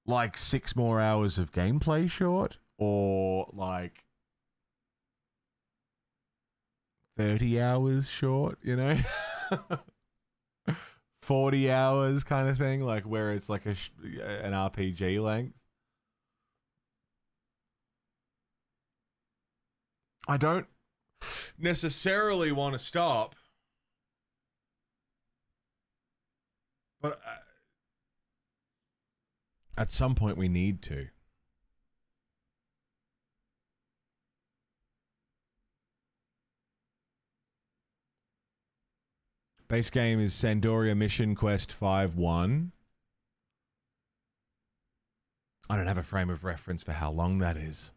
Like 6 more hours of gameplay short, or like 30 hours short, you know? 40 hours kind of thing, like where it's like an RPG length. I don't necessarily want to stop, but at some point we need to. Base game is Sandoria Mission Quest 5-1. I don't have a frame of reference for how long that is.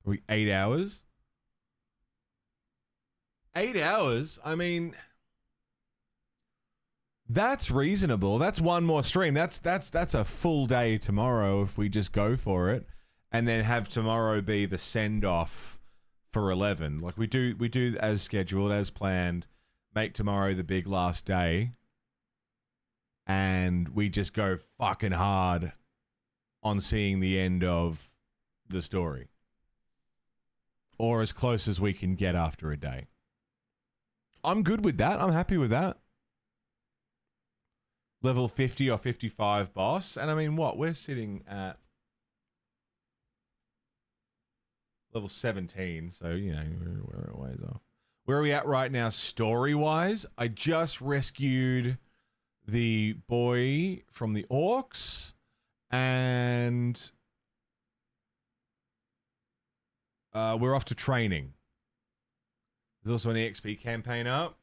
Probably 8 hours. 8 hours? I mean, that's reasonable. That's one more stream. That's a full day tomorrow if we just go for it, and then have tomorrow be the send off for 11. Like we do as scheduled, as planned. Make tomorrow the big last day, and we just go fucking hard on seeing the end of the story, or as close as we can get after a day. I'm good with that. I'm happy with that. Level 50 or 55 boss. And I mean, what? We're sitting at level 17. So, you know, we're a ways off. Where are we at right now story-wise? I just rescued the boy from the orcs. And we're off to training. There's also an EXP campaign up.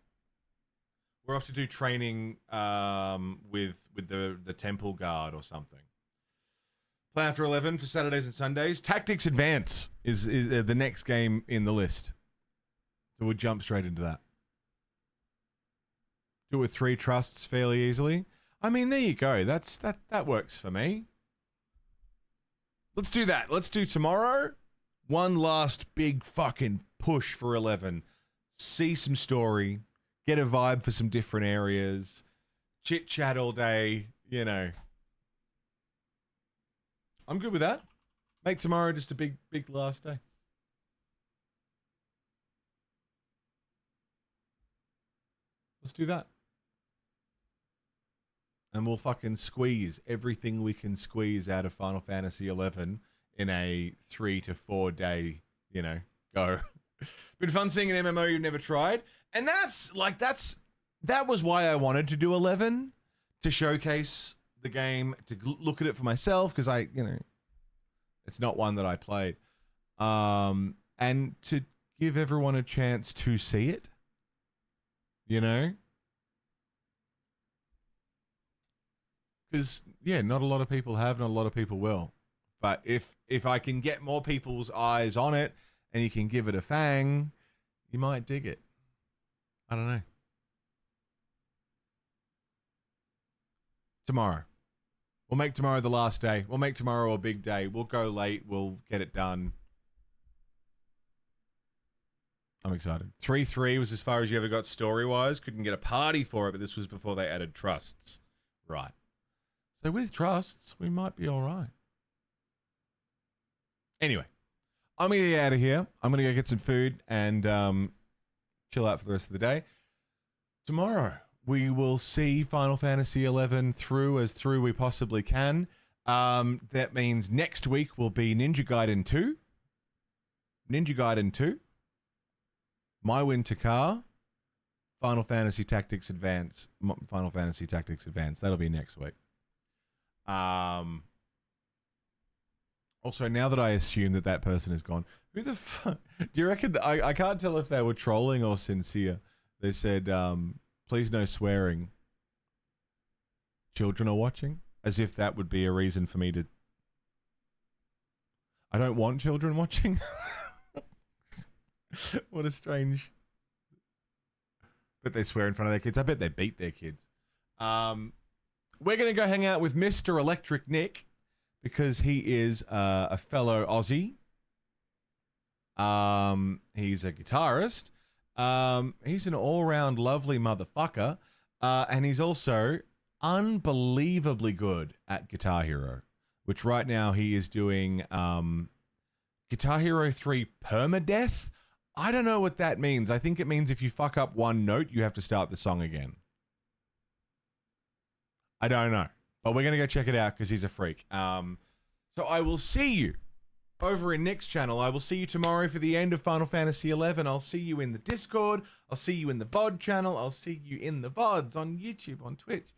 We're off to do training with the temple guard or something. Play after 11 for Saturdays and Sundays. Tactics Advance is the next game in the list. So we'll jump straight into that. Do it with 3 trusts fairly easily. I mean, there you go. That works for me. Let's do that. Let's do tomorrow. One last big fucking push for 11. See some story. Get a vibe for some different areas. Chit chat all day, you know. I'm good with that. Make tomorrow just a big last day. Let's do that. And we'll fucking squeeze everything we can squeeze out of Final Fantasy 11 in a 3 to 4 day, you know, go. Been fun seeing an MMO you've never tried. And that was why I wanted to do 11, to showcase the game, to look at it for myself, because it's not one that I played. And to give everyone a chance to see it, you know? Because, yeah, not a lot of people have, not a lot of people will. But if I can get more people's eyes on it, and you can give it a fang, you might dig it. I don't know. Tomorrow. We'll make tomorrow the last day. We'll make tomorrow a big day. We'll go late. We'll get it done. I'm excited. 3-3 was as far as you ever got story-wise. Couldn't get a party for it, but this was before they added trusts. Right. So with trusts, we might be all right. Anyway. I'm going to get out of here. I'm going to go get some food and chill out for the rest of the day. Tomorrow, we will see Final Fantasy XI through as through we possibly can. That means next week will be Ninja Gaiden 2. Ninja Gaiden 2. My Win to Car. Final Fantasy Tactics Advance. Final Fantasy Tactics Advance. That'll be next week. Also, now that I assume that person is gone, who the fuck? Do you reckon? I can't tell if they were trolling or sincere. They said, please no swearing. Children are watching. As if that would be a reason for me to... I don't want children watching. What a strange... But they swear in front of their kids. I bet they beat their kids. We're going to go hang out with Mr. Electric Nick because he is a fellow Aussie. He's a guitarist. He's an all-round lovely motherfucker. And he's also unbelievably good at Guitar Hero, which right now he is doing Guitar Hero 3 Permadeath. I don't know what that means. I think it means if you fuck up one note, you have to start the song again. I don't know. But we're going to go check it out because he's a freak. So I will see you over in Nick's channel. I will see you tomorrow for the end of Final Fantasy XI. I'll see you in the Discord. I'll see you in the VOD channel. I'll see you in the VODs on YouTube, on Twitch.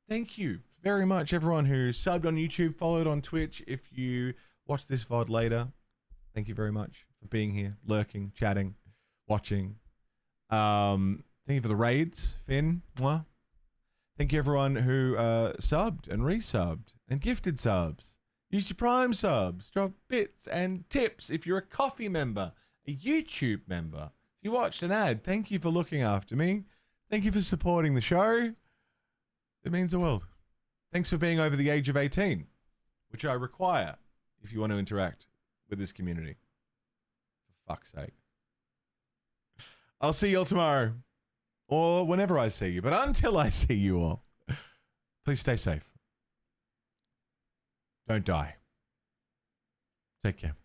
Thank you very much, everyone who subbed on YouTube, followed on Twitch. If you watch this VOD later, thank you very much for being here, lurking, chatting, watching. Thank you for the raids, Finn. Mwah. Thank you, everyone who subbed and resubbed and gifted subs. Used your Prime subs, drop bits and tips if you're a Coffee member, a YouTube member. If you watched an ad, thank you for looking after me. Thank you for supporting the show. It means the world. Thanks for being over the age of 18, which I require if you want to interact with this community. For fuck's sake. I'll see you all tomorrow. Or whenever I see you. But until I see you all, please stay safe. Don't die. Take care.